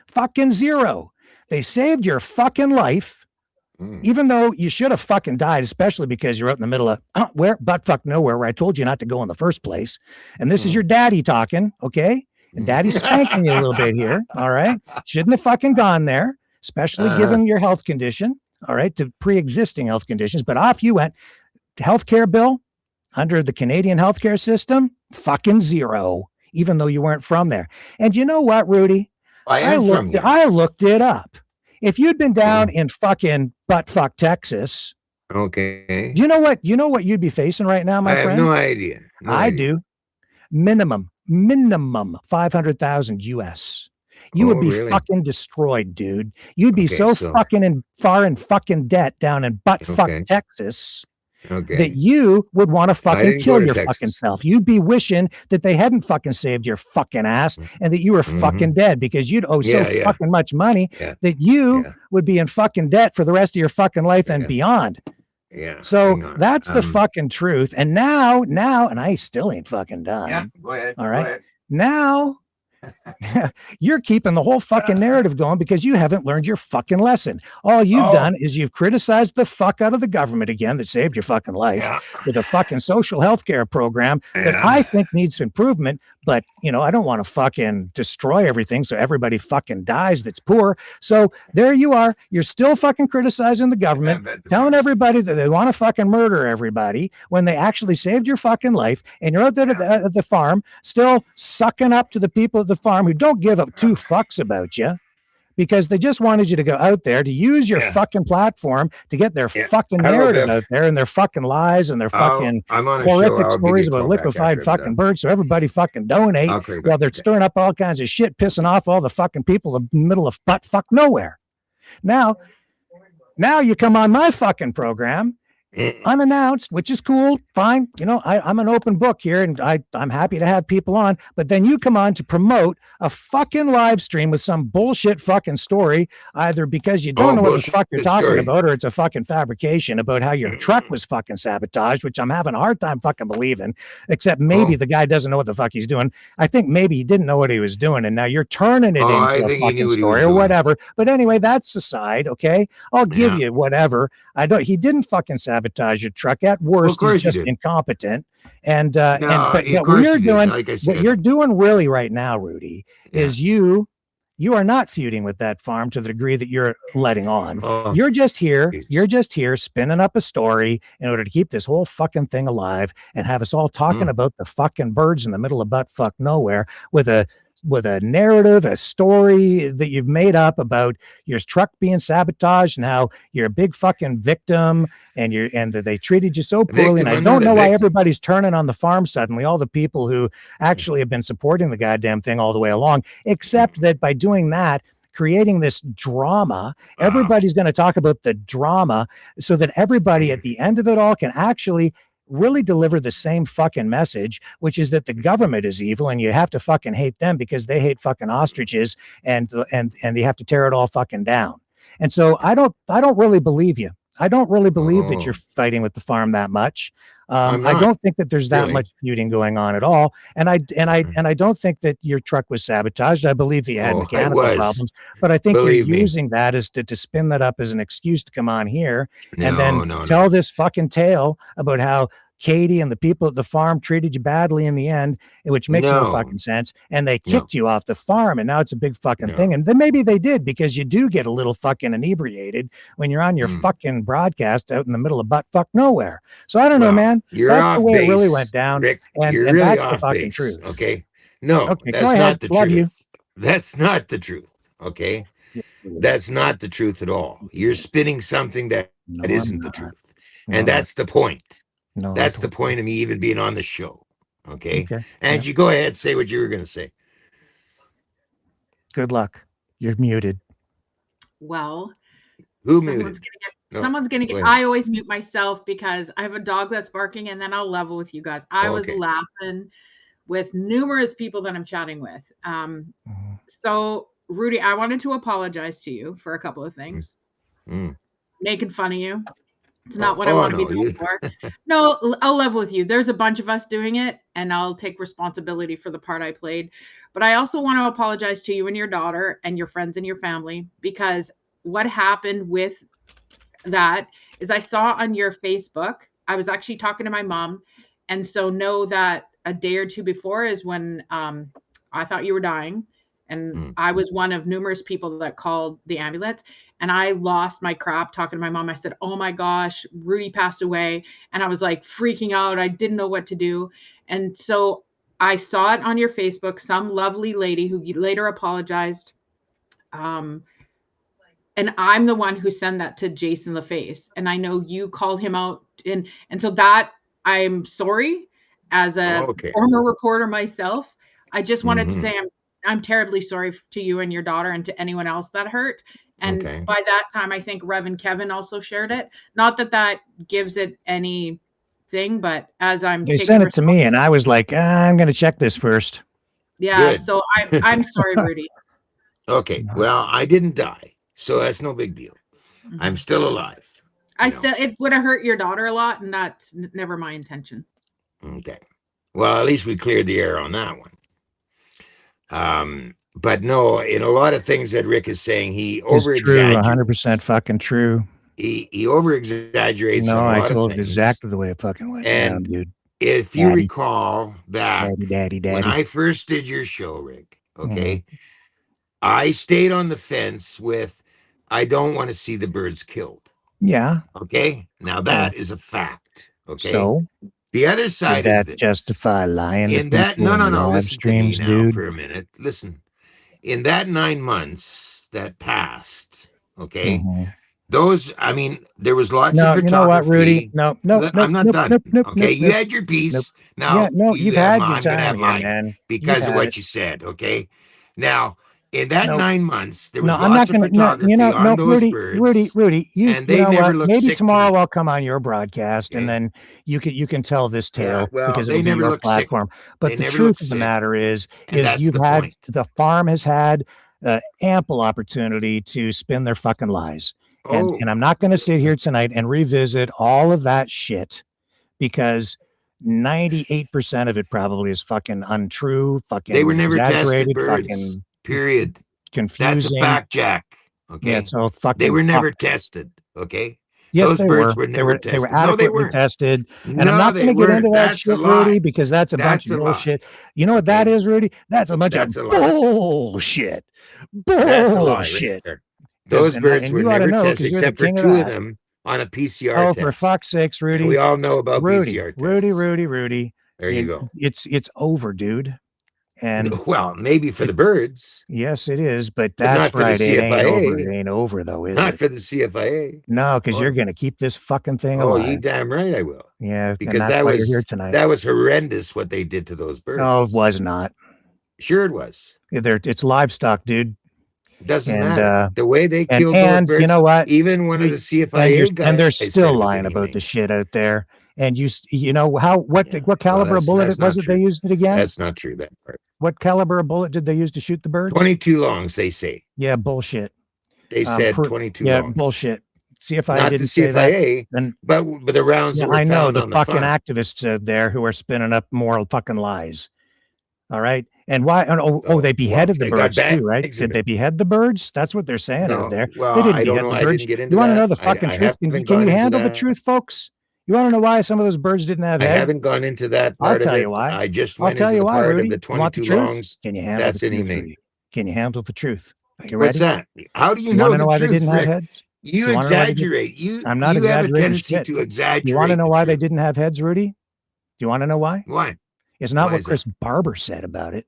Fucking zero. They saved your fucking life, even though you should have fucking died, especially because you're out in the middle of where butt fuck nowhere, where I told you not to go in the first place. And this is your daddy talking, okay? And daddy's spanking you a little bit here, all right? Shouldn't have fucking gone there, especially given your health condition, all right, to pre-existing health conditions. But off you went. Healthcare bill under the Canadian healthcare system, fucking zero, even though you weren't from there. And you know what, Ruddi? I looked it up. If you'd been down in fucking buttfuck Texas, okay. Do you know what you'd be facing right now, my friend? I have no idea. I do. Minimum 500,000 US. You would be fucking destroyed, dude. You'd be so fucking far in fucking debt down in buttfuck Texas. That you would want to fucking kill your fucking self. You'd be wishing that they hadn't fucking saved your fucking ass and that you were fucking dead, because you'd owe fucking much money that you would be in fucking debt for the rest of your fucking life and beyond. Yeah. So that's the fucking truth. And now, and I still ain't fucking done. Yeah, go ahead. All right. Now you're keeping the whole fucking narrative going because you haven't learned your fucking lesson. All you've done is you've criticized the fuck out of the government again that saved your fucking life with a fucking social health care program that I think needs improvement. But, you know, I don't want to fucking destroy everything so everybody fucking dies that's poor. So there you are. You're still fucking criticizing the government, telling everybody that they want to fucking murder everybody when they actually saved your fucking life. And you're out there at the farm still sucking up to the people at the farm who don't give up two fucks about you, because they just wanted you to go out there to use your fucking platform to get their fucking narrative out there and their fucking lies and their fucking horrific stories about liquefied fucking birds. So everybody fucking donate while they're stirring up all kinds of shit, pissing off all the fucking people in the middle of butt fuck nowhere. Now you come on my fucking program unannounced, which is cool, fine. You know, I'm an open book here, and I'm happy to have people on. But then you come on to promote a fucking live stream with some bullshit fucking story, either because you don't know what the fuck you're talking about, or it's a fucking fabrication about how your truck was fucking sabotaged, which I'm having a hard time fucking believing. Except maybe the guy doesn't know what the fuck he's doing. I think maybe he didn't know what he was doing, and now you're turning it into a fucking story or whatever. But anyway, that's aside. Okay, I'll give you whatever. He didn't fucking sabotage your truck. At worst, he's just incompetent. And what you're doing really right now, Ruddi, is you are not feuding with that farm to the degree that you're letting on. You're just here. You're just here spinning up a story in order to keep this whole fucking thing alive and have us all talking about the fucking birds in the middle of butt fuck nowhere with a narrative, a story that you've made up about your truck being sabotaged and how you're a big fucking victim and that they treated you so poorly. And I don't know why everybody's turning on the farm suddenly, all the people who actually have been supporting the goddamn thing all the way along, except that by doing that, creating this drama, everybody's going to talk about the drama so that everybody at the end of it all can actually really deliver the same fucking message, which is that the government is evil and you have to fucking hate them because they hate fucking ostriches and you have to tear it all fucking down. And so I don't really believe you. I don't really believe that you're fighting with the farm that much. I don't think that there's that much feuding going on at all. And I don't think that your truck was sabotaged. I believe that you had mechanical problems, but I think you're using that as to spin that up as an excuse to come on here and then tell this fucking tale about how Katie and the people at the farm treated you badly in the end, which makes no fucking sense. And they kicked you off the farm, and now it's a big fucking thing. And then maybe they did, because you do get a little fucking inebriated when you're on your fucking broadcast out in the middle of butt fuck nowhere. So I don't know, man. That's the way it really went down. Rick, and really that's the fucking truth. Okay. No, okay, that's not the truth. That's not the truth. Okay. That's not the truth at all. You're spinning something that isn't the truth. And that's the point. No, that's the point of me even being on the show. Okay. And you go ahead, say what you were going to say. Good luck. You're muted. Well, who muted? Someone's going to get, I always mute myself because I have a dog that's barking, and then I'll level with you guys. I was laughing with numerous people that I'm chatting with. So Ruddi, I wanted to apologize to you for a couple of things. making fun of you. It's not what I want to be known for. No, I'll live with you. There's a bunch of us doing it, and I'll take responsibility for the part I played. But I also want to apologize to you and your daughter and your friends and your family, because what happened with that is I saw on your Facebook, I was actually talking to my mom. And so know that a day or two before is when I thought you were dying. And I was one of numerous people that called the ambulance, and I lost my crap talking to my mom. I said, oh my gosh, Ruddi passed away. And I was like freaking out. I didn't know what to do. And so I saw it on your Facebook, some lovely lady who later apologized. And I'm the one who sent that to Jason LaFace. And I know you called him out. And so that I'm sorry as a former reporter myself. I just wanted to say I'm terribly sorry to you and your daughter and to anyone else that hurt. And by that time, I think Rev and Kevin also shared it. Not that that gives it anything, but as they sent it to me, and I was like, I'm going to check this first. Yeah. Good. So I'm sorry, Ruddi. Okay. Well, I didn't die, so that's no big deal. I'm still alive. It would have hurt your daughter a lot, and that's never my intention. Okay. Well, at least we cleared the air on that one. But no, in a lot of things that Rick is saying, he over-exaggerates. 100% fucking true. He over-exaggerates. No, I told it exactly the way it fucking went down, dude. If you recall back Daddy. when I first did your show, Rick, I stayed on the fence with, I don't want to see the birds killed. Yeah. Okay. Now that is a fact. Okay. So the other side is this. Justify lying in that no. Listen to me now dude. For a minute. Listen. In that 9 months that passed, those, I mean, there was lots of photography. You know what, Ruddi? No, I'm not done. Okay, you had your piece. Now, you've had your time here, man. Because of what you said. Okay. Now, in that 9 months, there was lots of photography on those birds. Ruddi, and they never looked maybe sick tomorrow I'll come on your broadcast, and then you can tell this tale because it will be your platform. But the truth of the matter is the farm has had ample opportunity to spin their fucking lies. And I'm not going to sit here tonight and revisit all of that shit, because 98% of it probably is fucking untrue, fucking they were never exaggerated, tested birds. fucking period. Confusing. That's a fact, Jack. Okay. Yeah, it's all fucking. They were never tested. Okay. Yes, those birds were never tested. They were adequately tested. And I'm not going to get into that shit, Ruddi, because that's a bunch of bullshit. You know what that is, Ruddi? That's a bunch of bullshit. Bullshit. Those birds were never tested except for 2 of them on a PCR test. Oh, for fuck's sakes, Ruddi. We all know about PCR tests. Rudy. There you go. It's over, dude. And well, maybe for the birds. Yes, it is, but that's right. It ain't over though, is it? Not for the CFIA. No, because you're gonna keep this fucking thing alive. Oh, you damn right I will. Yeah, because that was here tonight. That was horrendous what they did to those birds. No, it was not. Sure, it was. It's livestock, dude. Doesn't matter. The way they killed those birds. You know what? Even one of the CFIA guys, and they're still lying about the shit out there. And you know what caliber of bullet was it they used it again? That's not true. That part. What caliber of bullet did they use to shoot the birds? 22 longs, they say. Yeah, bullshit. They said 22 longs. Yeah, bullshit. CFIA not didn't the say CFIA, that. But the rounds that were I know the fucking farm. Activists out there who are spinning up moral fucking lies. All right. And why? They beheaded the birds too, right? Did they behead the birds? That's what they're saying out there. Well, they didn't behead the birds. You want to know the fucking truth? Can you handle the truth, folks? You want to know why some of those birds didn't have heads? I haven't gone into that part. I'll tell you why. I just went into the part of the 22 longs. Can you handle the truth? Can you handle the truth? Are you ready? What's that? How do you know the why truth, they didn't Rick? have heads? You exaggerate. I'm not you have a tendency shit. to exaggerate. You want to know why they didn't have heads, Ruddi? Do you want to know why? Why? It's not what Chris Barber said about it.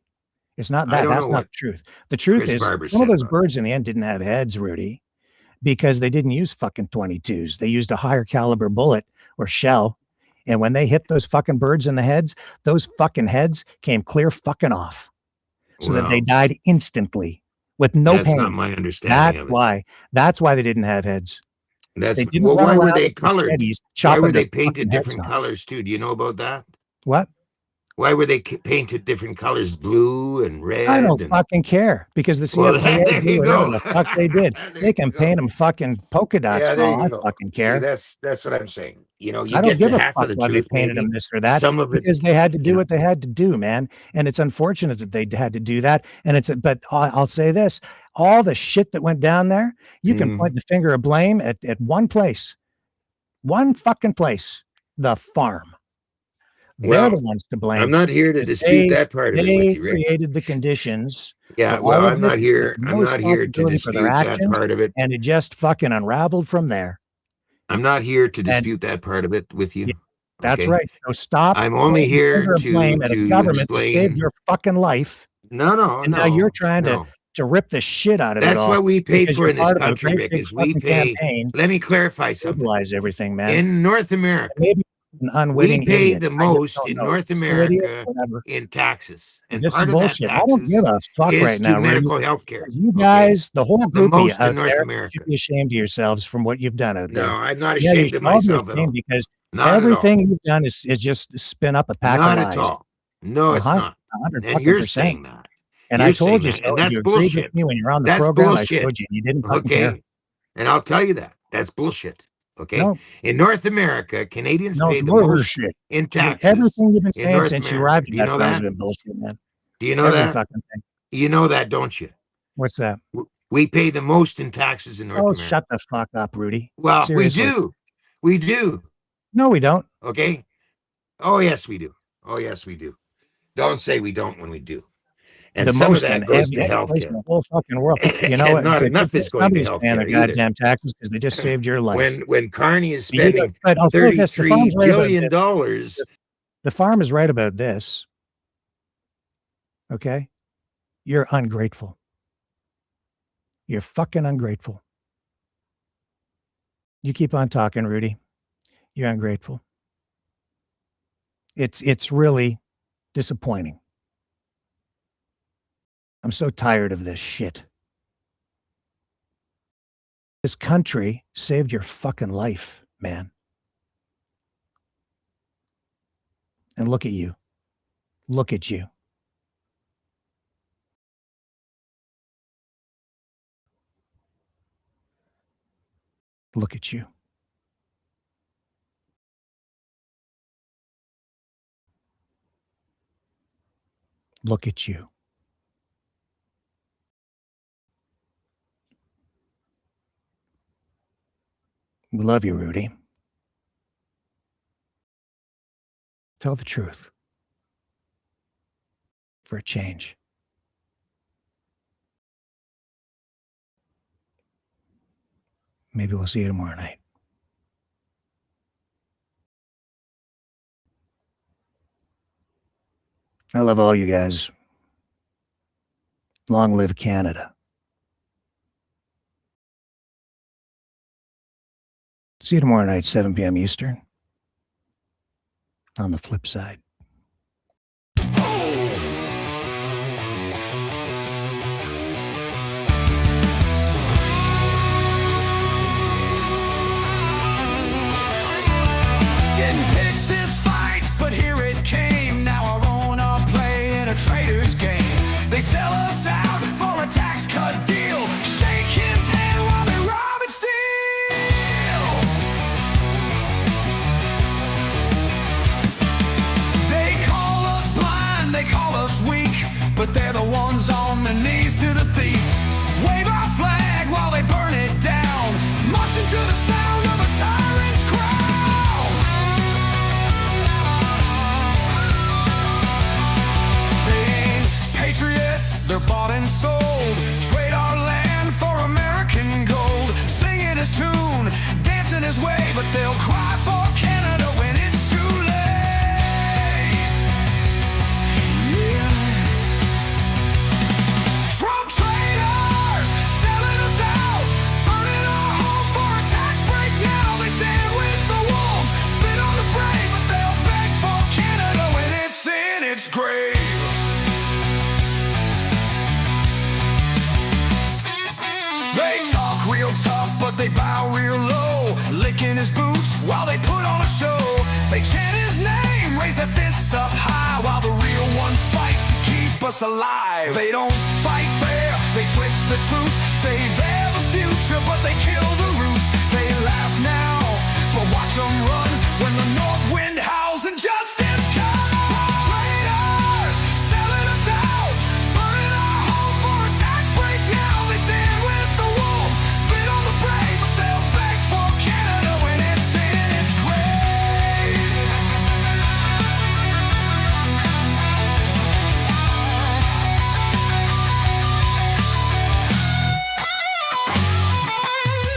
It's not that. That's not the truth. The truth is some of those birds in the end didn't have heads, Ruddi, because they didn't use fucking 22s. They used a higher caliber bullet or shell. And when they hit those fucking birds in the heads, those fucking heads came clear fucking off. So that they died instantly with no pain. That's not my understanding of it. That's why they didn't have heads. Why were they colored? Why were they painted different colors too? Do you know about that? What? Why were they painted different colors, blue and red? I don't fucking care because the CFA there do you whatever go. the fuck they did. They can paint them fucking polka dots Yeah, for there all you I go. fucking See, care. that's what I'm saying. You know, you I don't get give to a half fuck of the why they truth, painted them maybe. this or that. Some of it, because they had to do you know. what they had to do, man. And it's unfortunate that they had to do that. And but I'll say this: all the shit that went down there, you can point the finger of blame at one place, one fucking place, the farm. They're the ones to blame. I'm not here to because dispute that part of it with They you, Rick. created the conditions Yeah, for well, all of I'm this. not They here. have no I'm not here to responsibility for their dispute that actions, part of it. and it just fucking unraveled from there. I'm not here to And dispute that part of it with you. yeah, that's Okay? right. So stop I'm only pointing the here finger of blame at a government that saved explain. your fucking life. No, And now you're trying no. to rip the shit out of it That's all. what we pay because for you're in this part of a country, great Rick, big is we fucking pay. campaign Let me clarify to something. stabilize everything, man. In North America, Maybe an unwitting we pay idiot. the I just most don't in know. North Still idiot, America whatever. in taxes. And This is part of that bullshit. I don't give taxes a fuck is right to now, Ruddi. medical health care. You guys, the whole The group of you most in out North there, America. should be ashamed of yourselves from what you've done out there. No, I'm not Yeah, you ashamed of should all be myself at all. ashamed because Not at all. everything you've done is just spin up a pack Not of at lies. all. No, it's not. 100 And fucking you're percent. saying that. And You're I told saying you that, so. and that's You agreed with bullshit. me when you're on the That's program. bullshit. I showed you, and you didn't fucking care. And I'll tell you that. That's bullshit. Okay. No, In North America, Canadians no, pay it's the most bullshit. in taxes. Everything you've been in saying North since you America. arrived Do in you that know farm has that? been bullshit, man. Do you know Every that? fucking thing. You know that, don't you? What's that? We pay the most in taxes in North Oh, America. shut the fuck up, Ruddi. Well, Seriously. we do. We do. No, we don't. Okay. Oh, yes, we do. Oh, yes, we do. Don't say we don't when we do. And The some most of that in goes to every place in healthcare. the whole fucking world. You know, And not enough is going to somebody's paying their healthcare either. goddamn taxes because they just saved your life. When Carney is You know, spending but I'll say this: the $33 farm's right about billion, this. The farm is right about this. Okay, you're ungrateful. You're fucking ungrateful. You keep on talking, Ruddi. You're ungrateful. It's really disappointing. I'm so tired of this shit. This country saved your fucking life, man. And look at you. Look at you. Look at you. Look at you. We love you, Ruddi. Tell the truth. For a change. Maybe we'll see you tomorrow night. I love all you guys. Long live Canada. See you tomorrow night, 7 p.m. Eastern. On the flip side. Didn't pick this fight, but here it came. Now I wanna play in a trader's game. They sell us out for a tax cut deal. Shake his hand while they rob and steal. They call us blind, they call us weak, but they're the ones on their knees to the thief. Wave our flag while they burn it down, marching to the sound of a tyrant's crown. They ain't patriots, they're bought and sold. Trade our land for American gold. Singing his tune, dancing his way, but they'll cry for Canada when it's too late. Yeah. Trump traitors, selling us out, burning our home for a tax break now. They stand with the wolves, spit on the brave, but they'll beg for Canada when it's in its grave. They talk real tough, but they bow real low, licking his boots while they put on a show. They chant his name raise their fists up high while the real ones fight to keep us alive. They don't fight fair, they twist the truth, say they're the future, but they kill the roots. They laugh now, but watch them run when the north wind howls and justice comes. Traitors, selling us out, burning our home for a tax break now. They stand with the wolves, spit on the brave, but they'll beg for Canada when it's in its grave.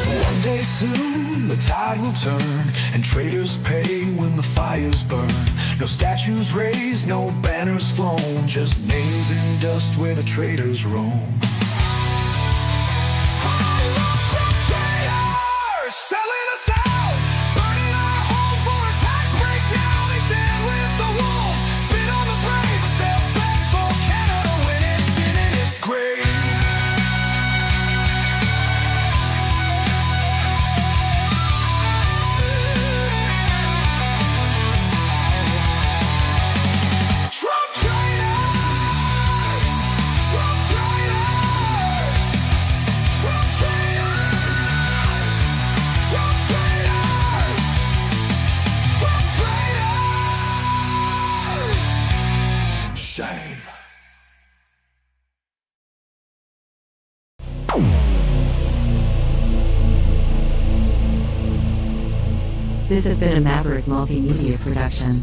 One day soon, the tide will turn, and traitors pay when the fires burn. No statues raised, no banners flown, just names in dust where the traitors roam. Traitors, selling us out, burning our home for a tax break now. They stand with the wolves, spit on the brave, but they'll beg for Canada when it's in its grave. Trump traitors! Trump traitors! Trump traitors! Trump traitors! Trump traitors! Shame. This has been a Maverick Multimedia production.